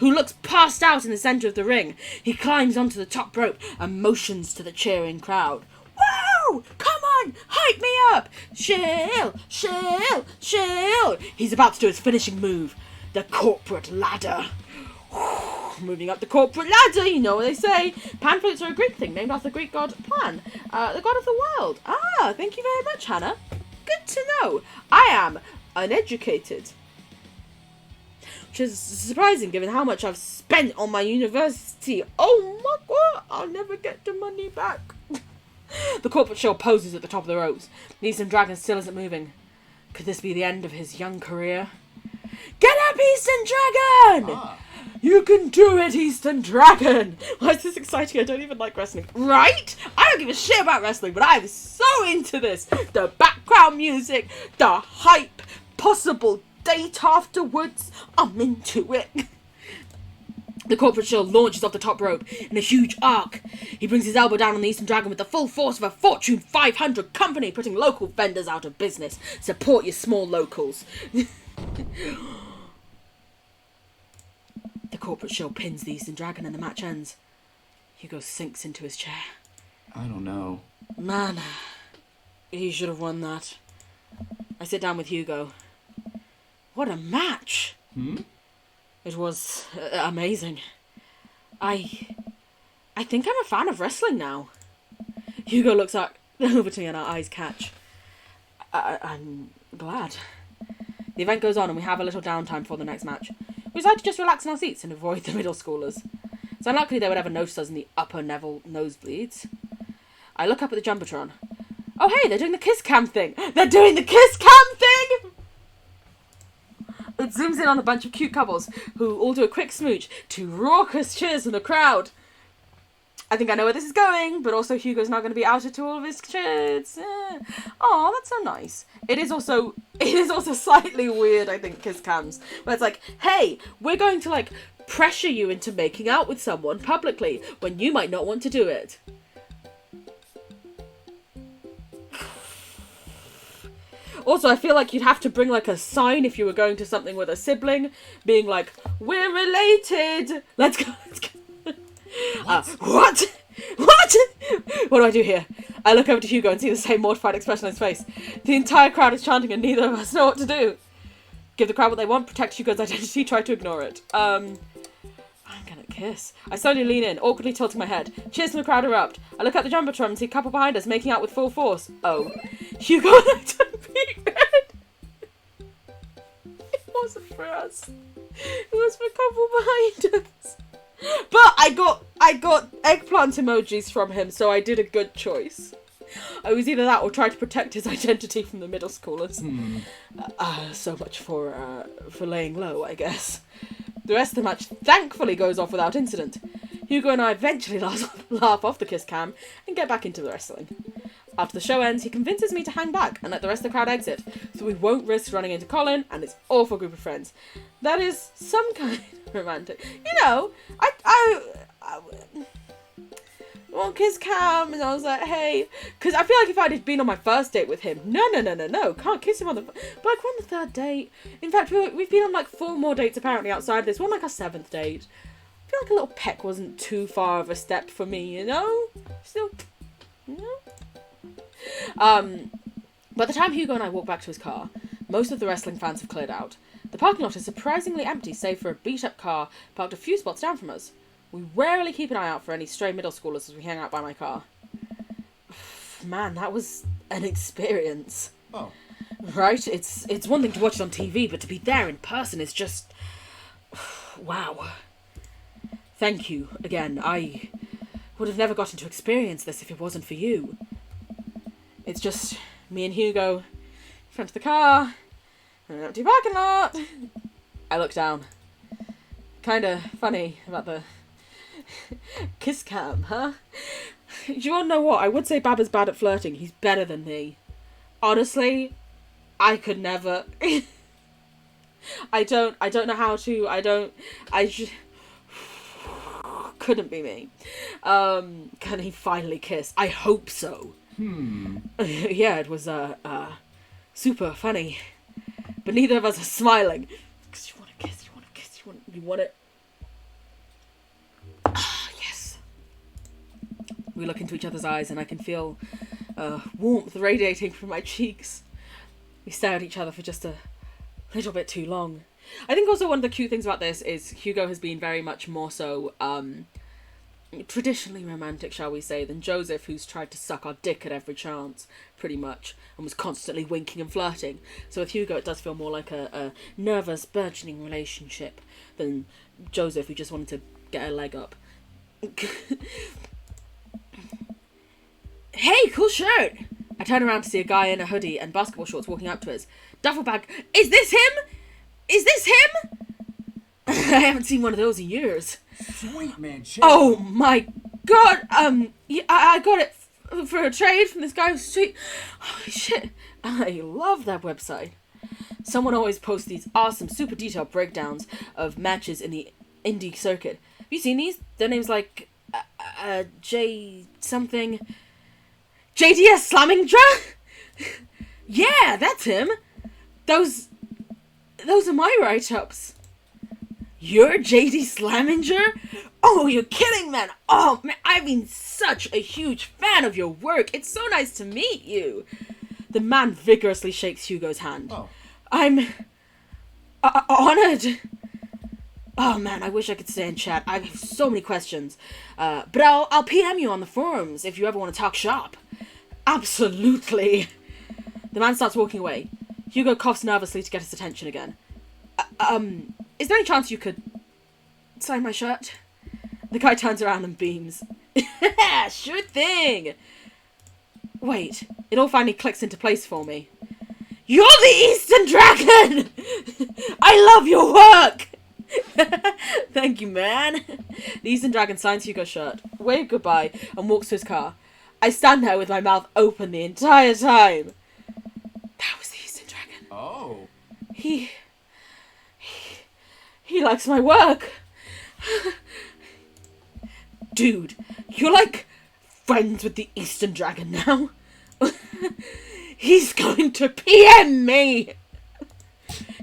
Who looks passed out in the centre of the ring. He climbs onto the top rope and motions to the cheering crowd. Woo! Come on! Hype me up! Shill! Shill! Shill! He's about to do his finishing move. The corporate ladder. Moving up the corporate ladder, you know what they say. Pan flutes are a Greek thing, named after the Greek god Pan, the god of the world. Thank you very much, Hannah. Good to know. I am uneducated. Which is surprising given how much I've spent on my university. Oh my god, I'll never get the money back. The corporate shill poses at the top of the ropes. The Eastern Dragon still isn't moving. Could this be the end of his young career? Get up, Eastern Dragon! You can do it, Eastern Dragon! Why is this exciting? I don't even like wrestling. Right? I don't give a shit about wrestling, but I'm so into this. The background music, the hype, possible date afterwards. I'm into it. The corporate shield launches off the top rope in a huge arc. He brings his elbow down on the Eastern Dragon with the full force of a Fortune 500 company, putting local vendors out of business. Support your small locals. The corporate shield pins the Eastern Dragon and the match ends. Hugo sinks into his chair. I don't know. Man, he should have won that. I sit down with Hugo. What a match! It was amazing. I think I'm a fan of wrestling now. Hugo looks over to me and our eyes catch. I'm glad. The event goes on and we have a little downtime before the next match. We decide to just relax in our seats and avoid the middle schoolers. It's unlikely they would ever notice us in the upper level nosebleeds. I look up at the Jumbotron. Oh hey, they're doing the kiss cam thing! They're doing the kiss cam thing! It zooms in on a bunch of cute couples who all do a quick smooch to raucous cheers from the crowd. I think I know where this is going, but also Hugo's not going to be outed to all of his kids. Oh, that's so nice. It is also slightly weird, I think, kiss cams, where it's like, hey, we're going to like pressure you into making out with someone publicly when you might not want to do it. Also, I feel like you'd have to bring, like, a sign if you were going to something with a sibling, being like, we're related! Let's go, let's go. What? What? What do I do here? I look over to Hugo and see the same mortified expression on his face. The entire crowd is chanting and neither of us know what to do. Give the crowd what they want, protect Hugo's identity, try to ignore it. I'm gonna kiss. I slowly lean in, awkwardly tilting my head. Cheers from the crowd erupt. I look at the Jumbotron and see a couple behind us making out with full force. Oh. Hugo and I turn beet red. It wasn't for us. It was for a couple behind us. But I got eggplant emojis from him, so I did a good choice. I was either that or try to protect his identity from the middle schoolers. So much for laying low, I guess. The rest of the match thankfully goes off without incident. Hugo and I eventually laugh off the kiss cam and get back into the wrestling. After the show ends, he convinces me to hang back and let the rest of the crowd exit, so we won't risk running into Colin and his awful group of friends. That is some kind of romantic. You know, I want kiss cam, and I was like, hey, because I feel like if I'd have been on my first date with him, no, can't kiss him on the, but like we're on the third date. In fact, we've been on like 4 more dates apparently outside of this. We're on like our 7th date. I feel like a little peck wasn't too far of a step for me, you know? Still, you know? By the time Hugo and I walk back to his car, most of the wrestling fans have cleared out. The parking lot is surprisingly empty, save for a beat-up car parked a few spots down from us. We rarely keep an eye out for any stray middle schoolers as we hang out by my car. Man, that was an experience. Oh. Right? It's one thing to watch it on TV, but to be there in person is just... wow. Thank you, again. I would have never gotten to experience this if it wasn't for you. It's just me and Hugo in front of the car, in an empty parking lot. I look down. Kinda funny about the kiss cam, huh? Do you want to know what? I would say Baba's bad at flirting. He's better than me. Honestly, I could never. I don't know how to. Couldn't be me. Can he finally kiss? I hope so. Yeah, it was super funny, but neither of us are smiling because you want to kiss, you want it. Yes. We look into each other's eyes, and I can feel warmth radiating from my cheeks. We stare at each other for just a little bit too long. I think also one of the cute things about this is Hugo has been very much more so traditionally romantic, shall we say, than Joseph, who's tried to suck our dick at every chance, pretty much, and was constantly winking and flirting. So with Hugo, it does feel more like a nervous, burgeoning relationship than Joseph, who just wanted to get a leg up. Hey, cool shirt! I turn around to see a guy in a hoodie and basketball shorts walking up to us. Duffel bag. Is this him? Is this him? haven't seen one of those in years. Sweet man, Chago. Oh my god! Yeah, I got it for a trade from this guy who's sweet. Holy shit! I love that website. Someone always posts these awesome, super detailed breakdowns of matches in the indie circuit. Have you seen these? Their name's like J something. JDS Slammingdra? Yeah, that's him. Those are my write-ups. You're JD Slaminger? Oh, you're kidding, man. Oh, man, I've been such a huge fan of your work. It's so nice to meet you. The man vigorously shakes Hugo's hand. Oh. I'm honored. Oh, man, I wish I could stay and chat. I have so many questions. But I'll PM you on the forums if you ever want to talk shop. Absolutely. The man starts walking away. Hugo coughs nervously to get his attention again. Is there any chance you could sign my shirt? The guy turns around and beams. Sure thing! Wait, it all finally clicks into place for me. You're the Eastern Dragon! I love your work! Thank you, man. The Eastern Dragon signs Hugo's shirt, waves goodbye, and walks to his car. I stand there with my mouth open the entire time. That was the Eastern Dragon. Oh. He likes my work. Dude, you're like friends with the Eastern Dragon now. He's going to PM me.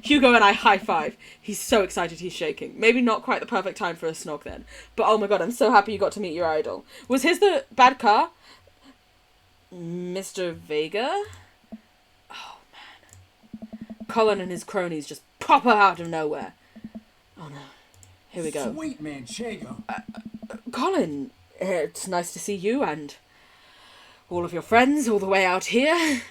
Hugo and I high five. He's so excited he's shaking. Maybe not quite the perfect time for a snog then. But oh my god, I'm so happy you got to meet your idol. Was his the bad car? Mr. Vega? Oh man. Colin and his cronies just pop out of nowhere. Oh no. Here we go. Sweet man, Chago. Colin, it's nice to see you and all of your friends all the way out here.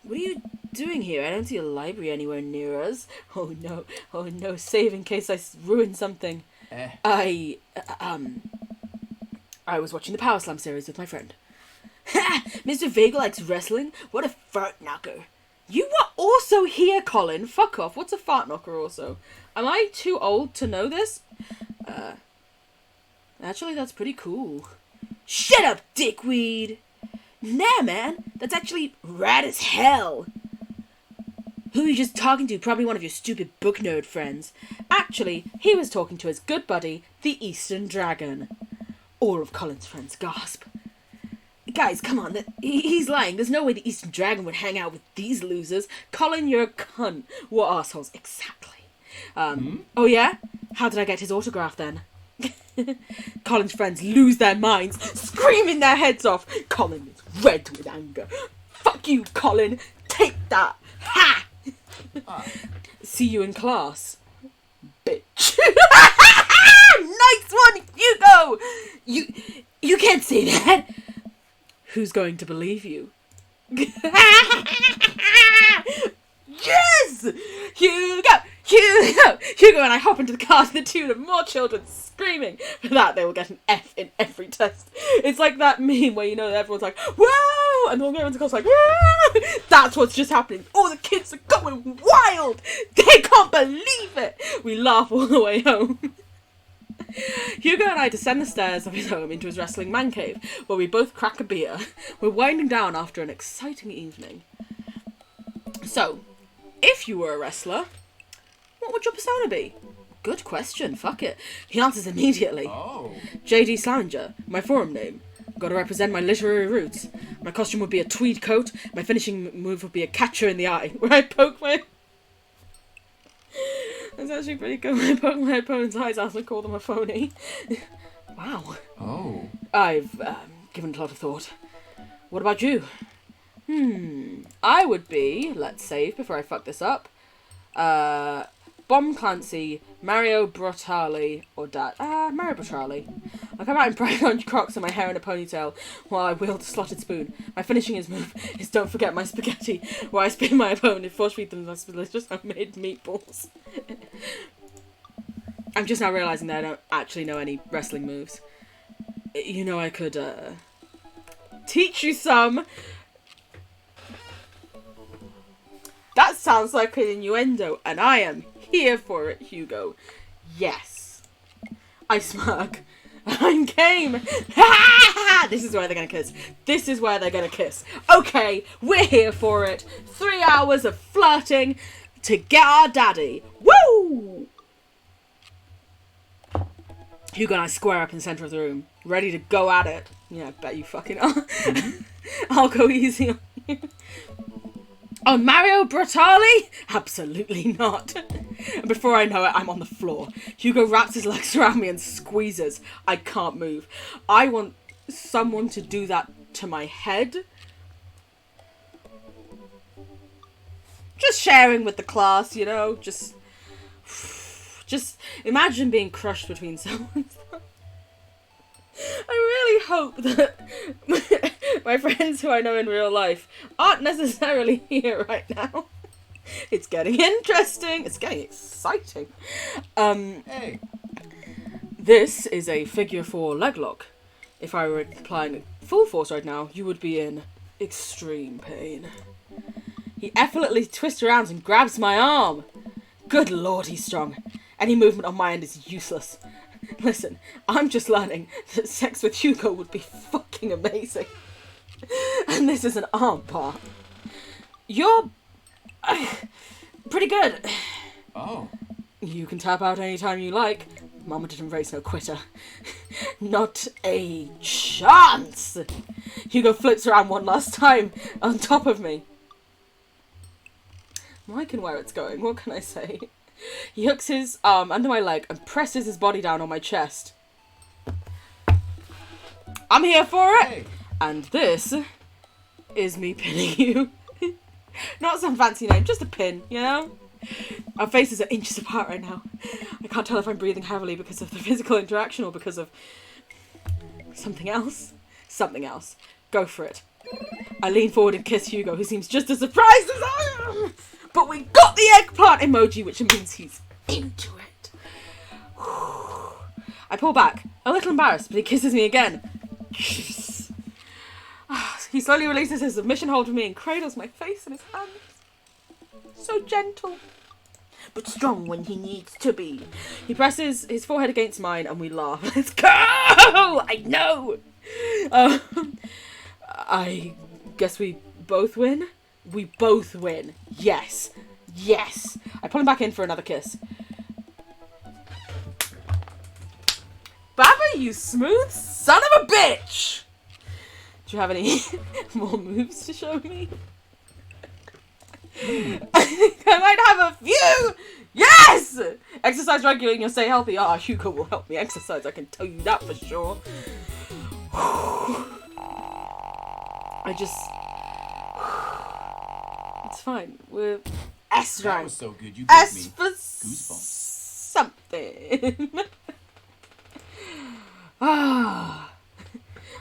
What are you doing here? I don't see a library anywhere near us. Oh no, save in case I ruin something. I was watching the Power Slam series with my friend. Ha! Mr. Vega likes wrestling? What a fart knocker. You were also here, Colin. Fuck off. What's a fart knocker also? Am I too old to know this? Actually, that's pretty cool. Shut up, dickweed! Nah, man. That's actually rad as hell. Who are you just talking to? Probably one of your stupid book nerd friends. Actually, he was talking to his good buddy, the Eastern Dragon. All of Colin's friends gasp. Guys, come on. He's lying. There's no way the Eastern Dragon would hang out with these losers. Colin, you're a cunt. What assholes? Exactly. Oh yeah? How did I get his autograph then? Colin's friends lose their minds, screaming their heads off. Colin is red with anger. Fuck you, Colin. Take that. Ha! See you in class. Bitch. Nice one, Hugo! You can't say that. Who's going to believe you? Yes! Hugo and I hop into the car to the tune of more children screaming. For that, they will get an F in every test. It's like that meme where, you know, everyone's like, whoa! And all everyone's in the car's like, whoa! That's what's just happening. All the kids are going wild! They can't believe it! We laugh all the way home. Hugo and I descend the stairs of his home into his wrestling man cave, where we both crack a beer. We're winding down after an exciting evening. So, if you were a wrestler, what would your persona be? Good question, fuck it. He answers immediately. Oh. JD Slanger, my forum name. Gotta represent my literary roots. My costume would be a tweed coat, my finishing move would be a catcher in the eye, where I poke my... That's actually pretty good. I poke my opponent's eyes out and call them a phony. Wow. Oh. I've given it a lot of thought. What about you? I would be, let's save before I fuck this up, Bomb Clancy, Mario Brutali, or Dad. Mario Brutali. I come out in bright orange Crocs and my hair in a ponytail while I wield a slotted spoon. My finishing move is don't forget my spaghetti, where I spin my opponent and force feed them my delicious homemade meatballs. I'm just now realising that I don't actually know any wrestling moves. You know, I could, teach you some. That sounds like an innuendo, and I am here for it, Hugo. Yes. I smirk. I'm game. This is where they're gonna kiss. This is where they're gonna kiss. Okay, we're here for it. 3 hours of flirting to get our daddy. Woo! Hugo and I square up in the centre of the room, ready to go at it. Yeah, I bet you fucking are. I'll go easy on you. On Mario Bratali? Absolutely not. And before I know it, I'm on the floor. Hugo wraps his legs around me and squeezes. I can't move. I want someone to do that to my head. Just sharing with the class, you know? Just imagine being crushed between someone's thumbs. I really hope that my friends who I know in real life aren't necessarily here right now. It's getting interesting. It's getting exciting. Hey. This is a figure 4 leg lock. If I were applying full force right now, you would be in extreme pain. He effortlessly twists around and grabs my arm. Good lord, he's strong. Any movement on my end is useless. Listen, I'm just learning that sex with Hugo would be fucking amazing. And this is an arm part. You're pretty good. Oh. You can tap out anytime you like. Mama didn't raise no quitter. Not a chance. Hugo flips around one last time on top of me. I'm liking where it's going. What can I say? He hooks his arm under my leg and presses his body down on my chest. I'm here for it! Hey. And this is me pinning you. Not some fancy name, just a pin, you know? Our faces are inches apart right now. I can't tell if I'm breathing heavily because of the physical interaction or because of something else. Something else. Go for it. I lean forward and kiss Hugo, who seems just as surprised as I am. But we got the eggplant emoji, which means he's into it. I pull back, a little embarrassed, but he kisses me again. He slowly releases his submission hold of me and cradles my face in his hands. So gentle, but strong when he needs to be. He presses his forehead against mine and we laugh. Let's go! I know! I guess we both win? We both win. Yes. Yes. I pull him back in for another kiss. Baba, you smooth son of a bitch! Do you have any more moves to show me? I think I might have a few! Yes! Exercise regularly and you'll stay healthy. Ah, Hugo will help me exercise, I can tell you that for sure. It's fine. We're S That rank. was so good. You gave S me for goosebumps. something. Ah.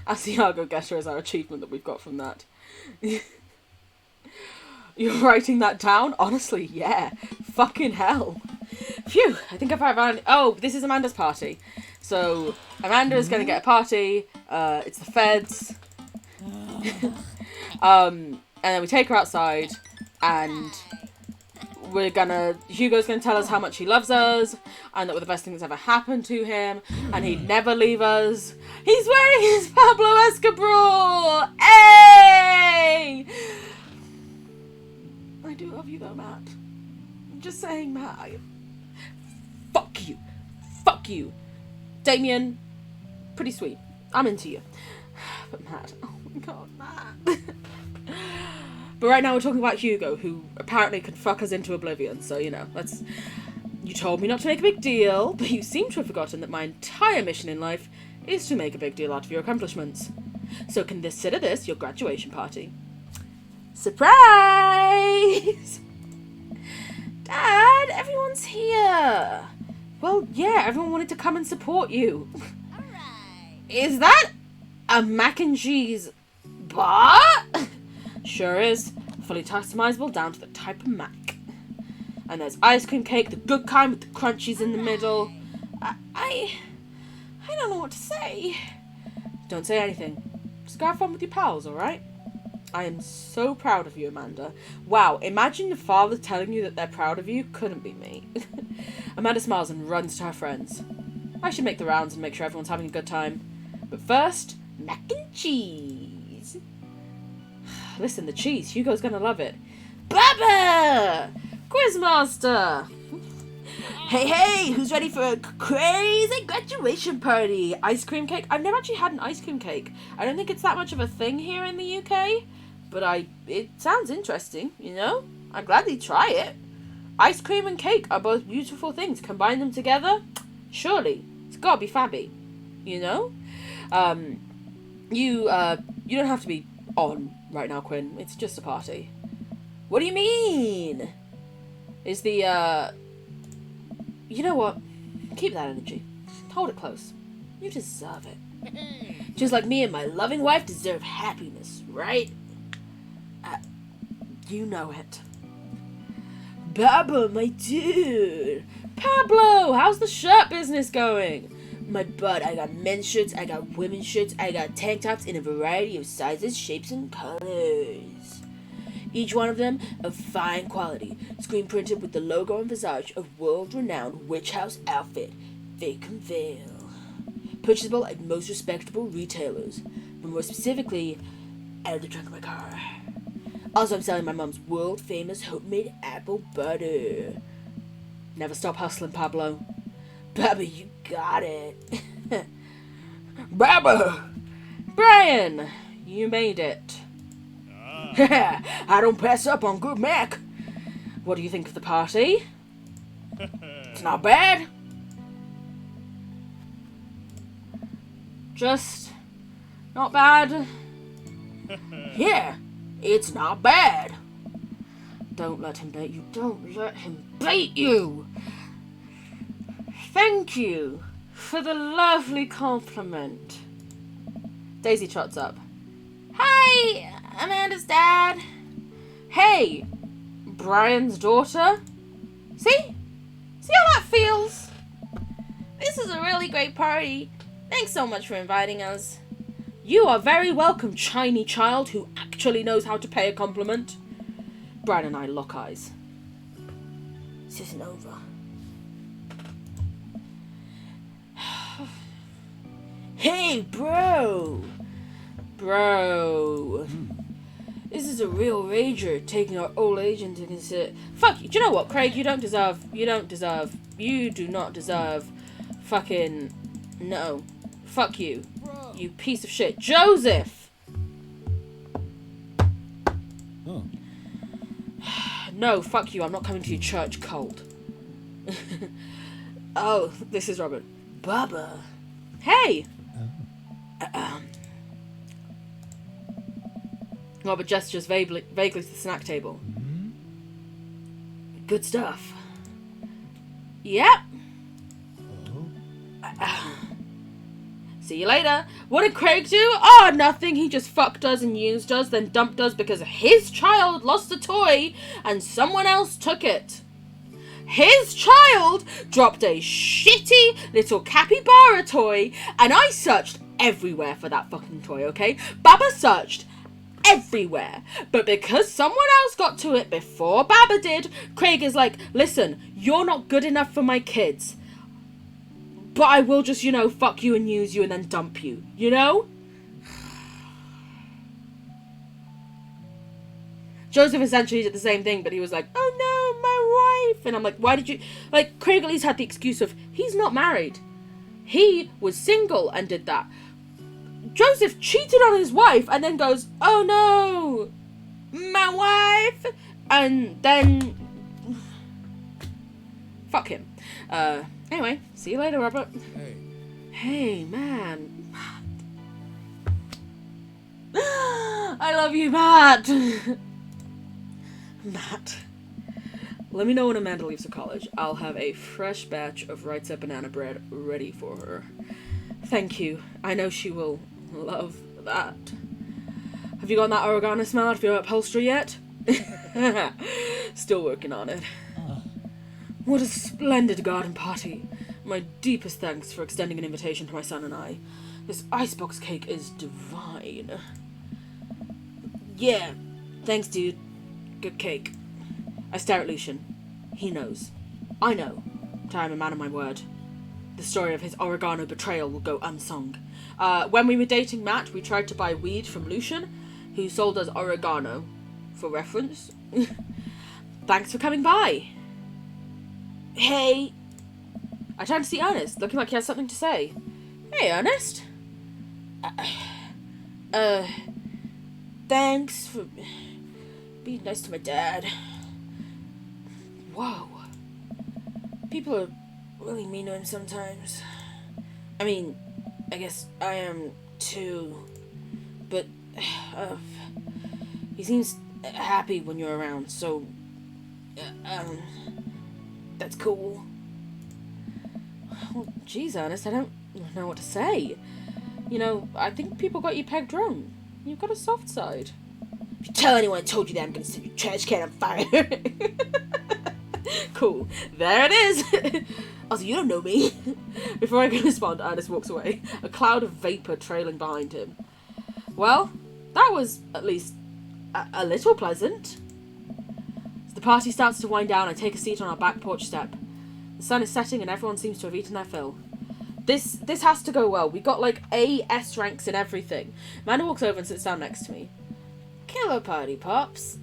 Asiago Gesture is our achievement that we've got from that. You're writing that down? Honestly, yeah. Fucking hell. Phew, I think I've found... Oh, this is Amanda's party. So, Amanda is going to get a party. It's the feds. And then we take her outside. And Hugo's gonna tell us how much he loves us. And that we're the best thing that's ever happened to him. And he'd never leave us. He's wearing his Pablo Escobar! Hey! I do love you though, Matt. I'm just saying, Matt. Fuck you. Fuck you. Damien, pretty sweet. I'm into you. But Matt, oh my god, Matt. But right now we're talking about Hugo, who apparently can fuck us into oblivion, so, you know, let's... You told me not to make a big deal, but you seem to have forgotten that my entire mission in life is to make a big deal out of your accomplishments. So consider this your graduation party. Surprise! Dad, everyone's here. Well, yeah, everyone wanted to come and support you. Alright. Is that a mac and cheese bar? Sure is. Fully customizable down to the type of mac. And there's ice cream cake, the good kind with the crunchies in the middle. I don't know what to say. Don't say anything. Just go have fun with your pals, alright? I am so proud of you, Amanda. Wow, imagine your father telling you that they're proud of you. Couldn't be me. Amanda smiles and runs to her friends. I should make the rounds and make sure everyone's having a good time. But first, mac and cheese. Listen, the cheese. Hugo's gonna love it. Baba! Quizmaster! Hey, who's ready for a crazy graduation party? Ice cream cake? I've never actually had an ice cream cake. I don't think it's that much of a thing here in the UK. But it sounds interesting, you know? I'd gladly try it. Ice cream and cake are both beautiful things. Combine them together? Surely. It's gotta be fabby. You know? You don't have to be on right now, Quinn. It's just a party. What do you mean? Is the, You know what? Keep that energy. Hold it close. You deserve it. Just like me and my loving wife deserve happiness, right? You know it. Baba, my dude. Pablo, how's the shirt business going? My butt, I got men's shirts, I got women's shirts, I got tank tops in a variety of sizes, shapes, and colors. Each one of them of fine quality, screen printed with the logo and visage of world-renowned witch house outfit, Fake and Veil. Purchasable at most respectable retailers, but more specifically, out of the trunk of my car. Also, I'm selling my mom's world-famous homemade apple butter. Never stop hustling, Pablo. Baba, you got it. Baba! Brian, you made it. I don't pass up on good Mac. What do you think of the party? It's not bad. Just not bad. Yeah, it's not bad. Don't let him bait you. Don't let him bait you. Thank you for the lovely compliment. Daisy trots up. Hi, Amanda's dad. Hey, Brian's daughter. See how that feels? This is a really great party. Thanks so much for inviting us. You are very welcome, shiny child who actually knows how to pay a compliment. Brian and I lock eyes. This isn't over. Hey, bro! Bro. This is a real rager, taking our old age into consider. Fuck you. Do you know what, Craig? You do not deserve fucking... No. Fuck you. You piece of shit. Joseph! Huh. No, fuck you. I'm not coming to your church cult. Oh, this is Robert. Baba. Hey! Robert gestures vaguely to the snack table. Good stuff. Yep. See you later. What did Craig do? Oh, nothing. He just fucked us and used us, then dumped us because his child lost a toy and someone else took it. His child dropped a shitty little capybara toy, and I searched everywhere for that fucking toy, okay? Baba searched everywhere. But because someone else got to it before Baba did, Craig is like, listen, you're not good enough for my kids. But I will just, fuck you and use you and then dump you, you know? Joseph essentially did the same thing, but he was like, oh no, my wife. And I'm like, why did you... Like, Craig at least had the excuse of, he's not married. He was single and did that. Joseph cheated on his wife and then goes, oh no, my wife. And then... Fuck him. Anyway, see you later, Robert. Hey, man. I love you, Matt. Matt. Let me know when Amanda leaves for college. I'll have a fresh batch of Right Set banana bread ready for her. Thank you. I know she will love that. Have you gotten that oregano smell out of your upholstery yet? Still working on it. What a splendid garden party. My deepest thanks for extending an invitation to my son and I. This icebox cake is divine. Yeah, thanks, dude. Good cake. I stare at Lucian. He knows. I know. But I am a man of my word. The story of his oregano betrayal will go unsung. When we were dating Matt, we tried to buy weed from Lucian, who sold us oregano. For reference. Thanks for coming by. Hey. I turned to see Ernest, looking like he has something to say. Hey, Ernest. Thanks for being nice to my dad. Whoa. People are really mean to him sometimes. I mean, I guess I am too. But, he seems happy when you're around, so, that's cool. Well, geez, Ernest, I don't know what to say. You know, I think people got you pegged wrong. You've got a soft side. If you tell anyone I told you that, I'm gonna set your trash can on fire. Cool. There it is. Also, you don't know me. Before I can respond, Ernest walks away, a cloud of vapour trailing behind him. Well, that was at least a little pleasant. As the party starts to wind down, I take a seat on our back porch step. The sun is setting and everyone seems to have eaten their fill. This has to go well. We got like A, S ranks and everything. Amanda walks over and sits down next to me. Killer party, Pops.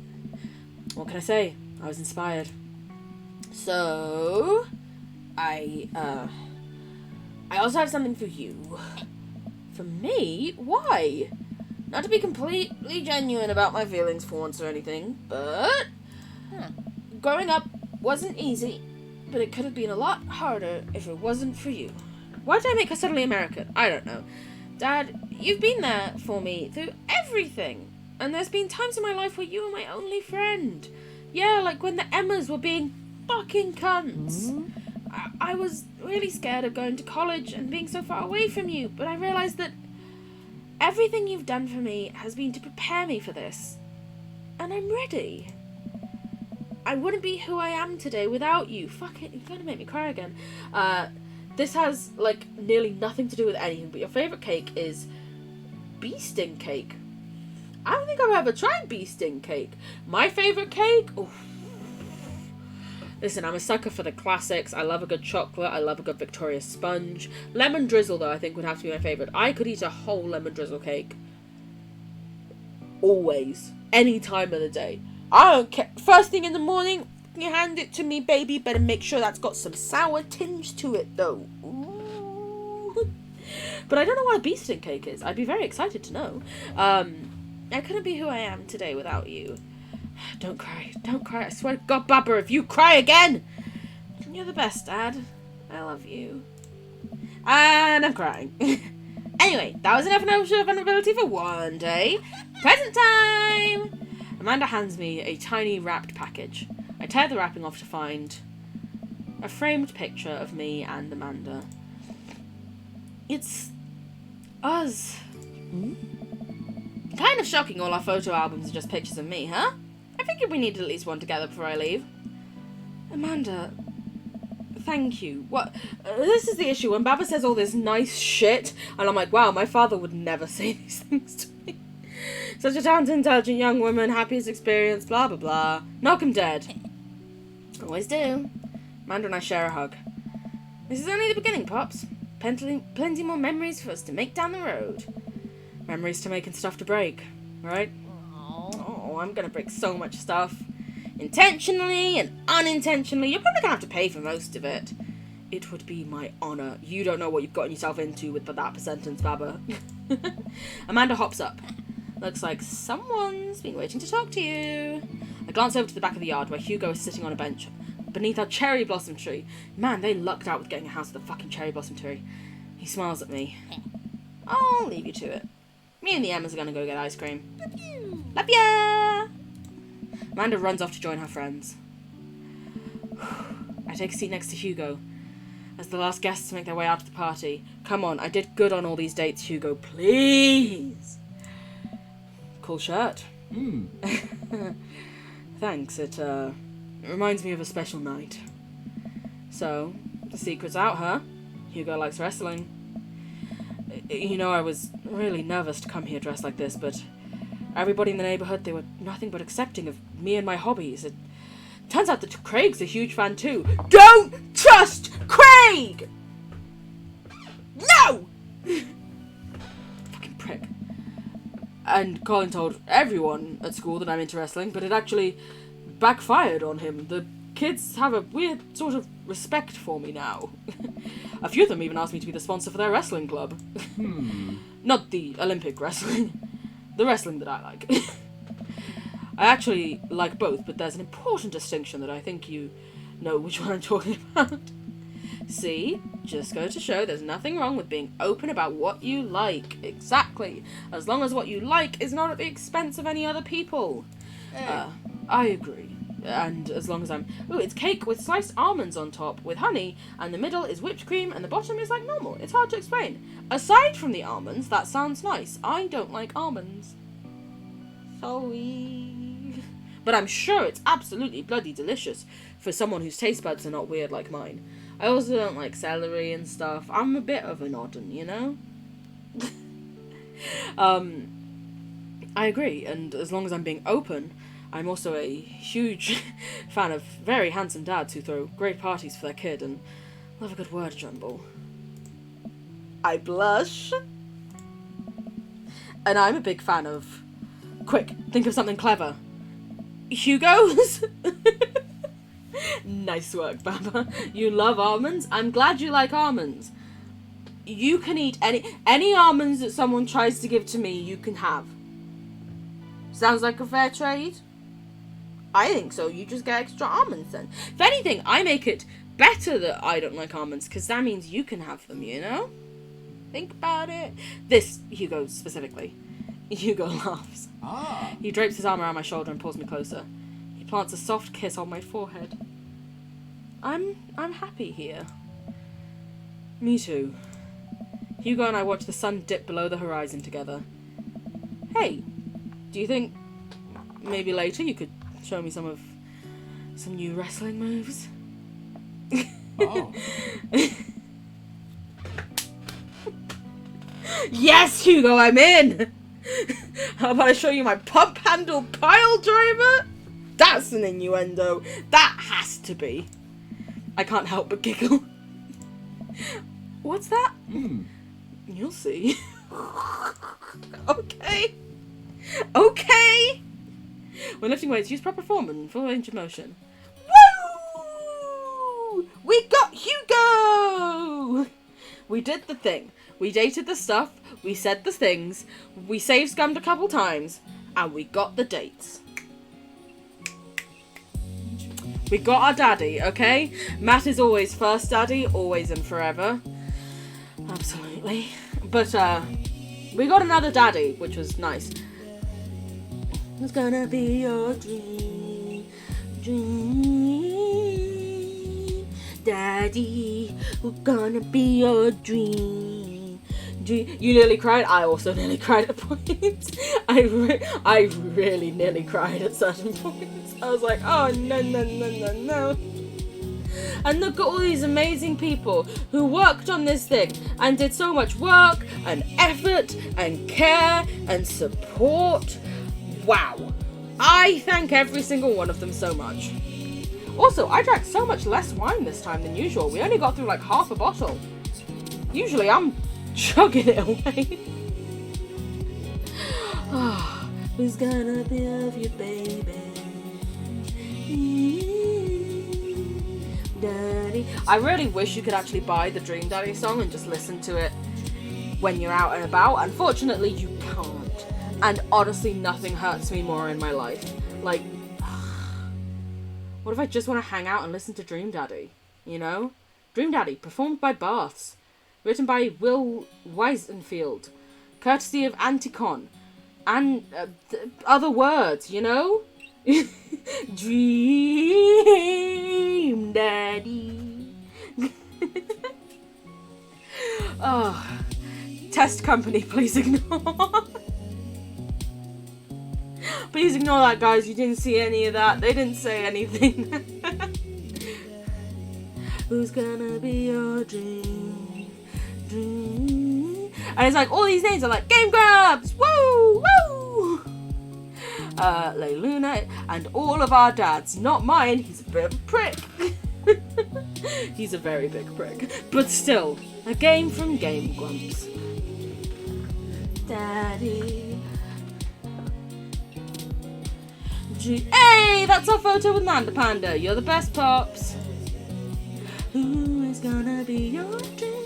What can I say? I was inspired. So, I also have something for you. For me? Why? Not to be completely genuine about my feelings for once or anything, but growing up wasn't easy, but it could have been a lot harder if it wasn't for you. Why did I make her suddenly American? I don't know. Dad, you've been there for me through everything, and there's been times in my life where you were my only friend. Yeah, like when the Emmas were being fucking cunts. I was really scared of going to college and being so far away from you, but I realised that everything you've done for me has been to prepare me for this. And I'm ready. I wouldn't be who I am today without you. Fuck it, you're gonna make me cry again. This has, like, nearly nothing to do with anything, but your favourite cake is bee sting cake. I don't think I've ever tried bee sting cake. My favourite cake? Oof. Listen, I'm a sucker for the classics. I love a good chocolate. I love a good Victoria sponge. Lemon drizzle, though, I think would have to be my favourite. I could eat a whole lemon drizzle cake. Always. Any time of the day. I don't care. First thing in the morning, you hand it to me, baby. Better make sure that's got some sour tinge to it, though. Ooh. But I don't know what a bee sting cake is. I'd be very excited to know. I couldn't be who I am today without you. Don't cry. Don't cry. I swear to God, Baba, if you cry again! You're the best, Dad. I love you. And I'm crying. Anyway, that was enough of vulnerability for one day. Present time! Amanda hands me a tiny wrapped package. I tear the wrapping off to find a framed picture of me and Amanda. It's us. Kind of shocking all our photo albums are just pictures of me, huh? I figured we needed at least one together before I leave. Amanda, thank you. What? This is the issue. When Baba says all this nice shit, and I'm like, wow, my father would never say these things to me. Such a talented, intelligent young woman, happiest experience, blah, blah, blah. Knock him dead. Always do. Amanda and I share a hug. This is only the beginning, Pops. Plenty more memories for us to make down the road. Memories to make and stuff to break, right? Oh, I'm gonna break so much stuff. Intentionally and unintentionally. You're probably gonna have to pay for most of it. It would be my honour. You don't know what you've gotten yourself into with that sentence, Baba. Amanda hops up. Looks like someone's been waiting to talk to you. I glance over to the back of the yard where Hugo is sitting on a bench beneath our cherry blossom tree. Man, they lucked out with getting a house with a fucking cherry blossom tree. He smiles at me. I'll leave you to it. Me and the Emmas are gonna go get ice cream. Love you! Love ya! Amanda runs off to join her friends. I take a seat next to Hugo as the last guests make their way out of the party. Come on, I did good on all these dates, Hugo. Please! Cool shirt. Thanks, it reminds me of a special night. So, the secret's out, huh? Hugo likes wrestling. You know, I was really nervous to come here dressed like this, but Everybody in the neighbourhood, they were nothing but accepting of me and my hobbies. It turns out that Craig's a huge fan too. Don't trust Craig! No! Fucking prick. And Colin told everyone at school that I'm into wrestling, but it actually backfired on him. The kids have a weird sort of respect for me now. A few of them even asked me to be the sponsor for their wrestling club. Not the Olympic wrestling. The wrestling that I like. I actually like both, but there's an important distinction that I think you know which one I'm talking about. See? Just go to show there's nothing wrong with being open about what you like. Exactly. As long as what you like is not at the expense of any other people. I agree. And as long as I'm... Ooh, it's cake with sliced almonds on top with honey, and the middle is whipped cream, and the bottom is like normal. It's hard to explain. Aside from the almonds, that sounds nice. I don't like almonds. Sorry. But I'm sure it's absolutely bloody delicious for someone whose taste buds are not weird like mine. I also don't like celery and stuff. I'm a bit of an oddun, you know? I agree, and as long as I'm being open... I'm also a huge fan of very handsome dads who throw great parties for their kid and love a good word jumble. I blush. And I'm a big fan of... Quick, think of something clever. Hugo's? Nice work, Baba. You love almonds? I'm glad you like almonds. You can eat any almonds that someone tries to give to me, you can have. Sounds like a fair trade? I think so. You just get extra almonds then. If anything, I make it better that I don't like almonds, because that means you can have them, you know? Think about it. This, Hugo specifically. Hugo laughs. He drapes his arm around my shoulder and pulls me closer. He plants a soft kiss on my forehead. I'm happy here. Me too. Hugo and I watch the sun dip below the horizon together. Hey, do you think maybe later you could show me some new wrestling moves? Oh. Yes, Hugo, I'm in! How about I show you my pump handle pile driver? That's an innuendo. That has to be. I can't help but giggle. What's that? You'll see. Okay. Okay. When lifting weights, use proper form and full range of motion. Woo! We got Hugo! We did the thing. We dated the stuff. We said the things. We save scummed a couple times. And we got the dates. We got our daddy, okay? Matt is always first daddy, always and forever. Absolutely. But, we got another daddy, which was nice. It's gonna be your dream, daddy, we're gonna be your dream. You nearly cried? I also nearly cried at points. I really nearly cried at certain points. I was like, oh no. And look at all these amazing people who worked on this thing and did so much work and effort and care and support. Wow. I thank every single one of them so much. Also, I drank so much less wine this time than usual. We only got through like half a bottle. Usually I'm chugging it away. Who's gonna be of you, baby? Daddy. I really wish you could actually buy the Dream Daddy song and just listen to it when you're out and about. Unfortunately, you can't. And honestly, nothing hurts me more in my life. Like, what if I just want to hang out and listen to Dream Daddy? You know? Dream Daddy, performed by Baths. Written by Will Weisenfield. Courtesy of Anticon. And other words, you know? Dream Daddy. Oh. Test company, please ignore. Please ignore that, guys. You didn't see any of that. They didn't say anything. Who's gonna be your dream? And it's like, all these names are like, Game Grumps! Woo! Woo! Leiluna, and all of our dads. Not mine, he's a bit of a prick. He's a very big prick. But still, a game from Game Grumps. Daddy. Hey, that's our photo with Manda Panda. You're the best, Pops. Who is gonna be your dream?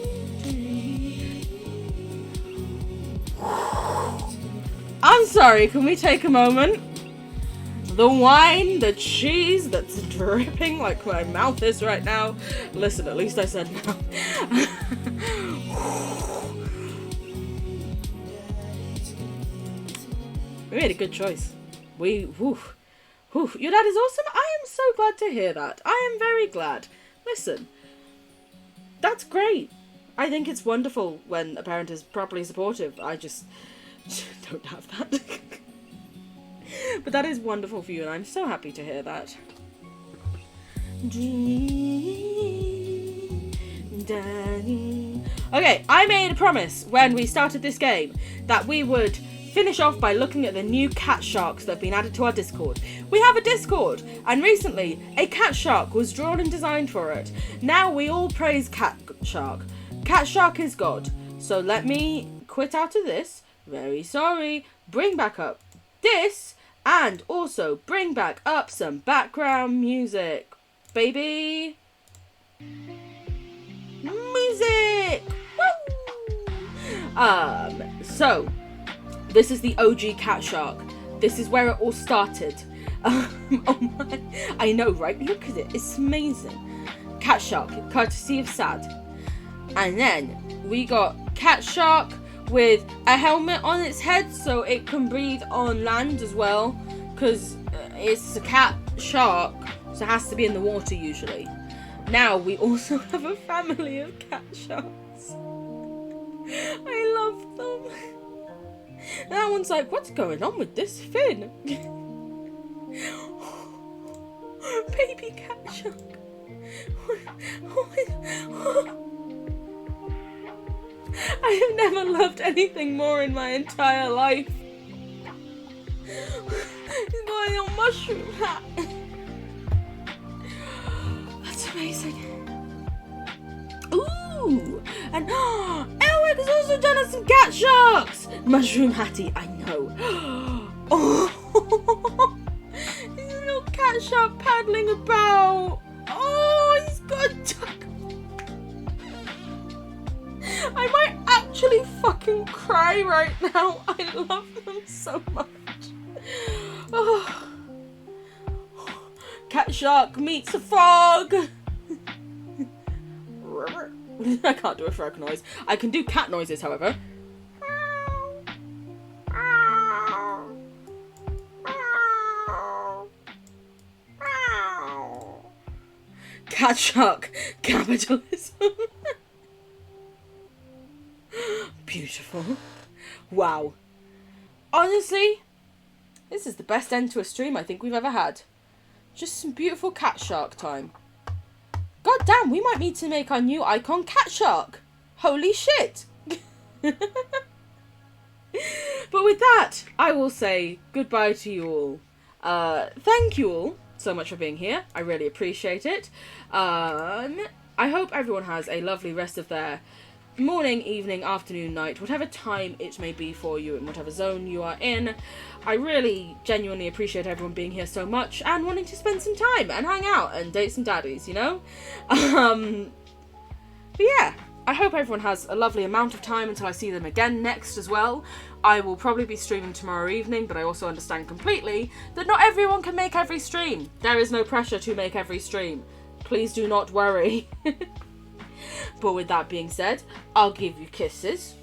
I'm sorry, can we take a moment? The wine, the cheese that's dripping like my mouth is right now. Listen, at least I said no. We made a good choice. Whew. Your dad is awesome. I am so glad to hear that. I am very glad. Listen, that's great. I think it's wonderful when a parent is properly supportive. I just don't have that. But that is wonderful for you, and I'm so happy to hear that. Okay, I made a promise when we started this game that we would finish off by looking at the new cat sharks that have been added to our Discord. We have a Discord, and recently a cat shark was drawn and designed for it. Now we all praise cat shark. Cat shark is God. So let me quit out of this. Very sorry. Bring back up this, and also bring back up some background music, baby. Music. Woo! So this is the OG cat shark. This is where it all started. Oh my, I know, right? Look at it. It's amazing. Cat shark, courtesy of Sad. And then we got cat shark with a helmet on its head so it can breathe on land as well, because it's a cat shark, so it has to be in the water usually. Now we also have a family of cat sharks. I love them. That one's like, what's going on with this fin? Baby cat shark. I have never loved anything more in my entire life. He's got a little mushroom hat. That's amazing. Ooh! And Elwick has also done us some cat sharks! Mushroom hatty, I know. Oh! He's a little cat shark paddling about. Oh, he's got a duck. I might actually fucking cry right now. I love them so much. Oh. Cat shark meets a frog. I can't do a frog noise. I can do cat noises, however. Cat shark capitalism. Beautiful. Wow. Honestly, this is the best end to a stream I think we've ever had. Just some beautiful cat shark time. God damn, we might need to make our new icon cat shark. Holy shit. But with that, I will say goodbye to you all. Thank you all so much for being here. I really appreciate it. I hope everyone has a lovely rest of their morning, evening, afternoon, night, whatever time it may be for you in whatever zone you are in. I really genuinely appreciate everyone being here so much and wanting to spend some time and hang out and date some daddies, you know? But yeah, I hope everyone has a lovely amount of time until I see them again next as well. I will probably be streaming tomorrow evening, but I also understand completely that not everyone can make every stream. There is no pressure to make every stream. Please do not worry. But with that being said, I'll give you kisses.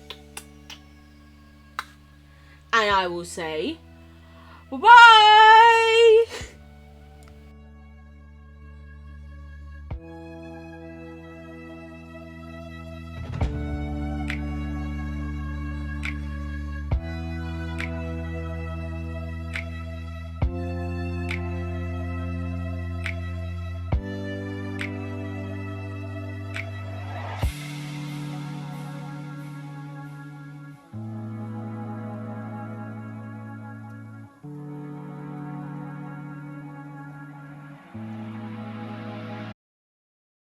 And I will say, bye-bye!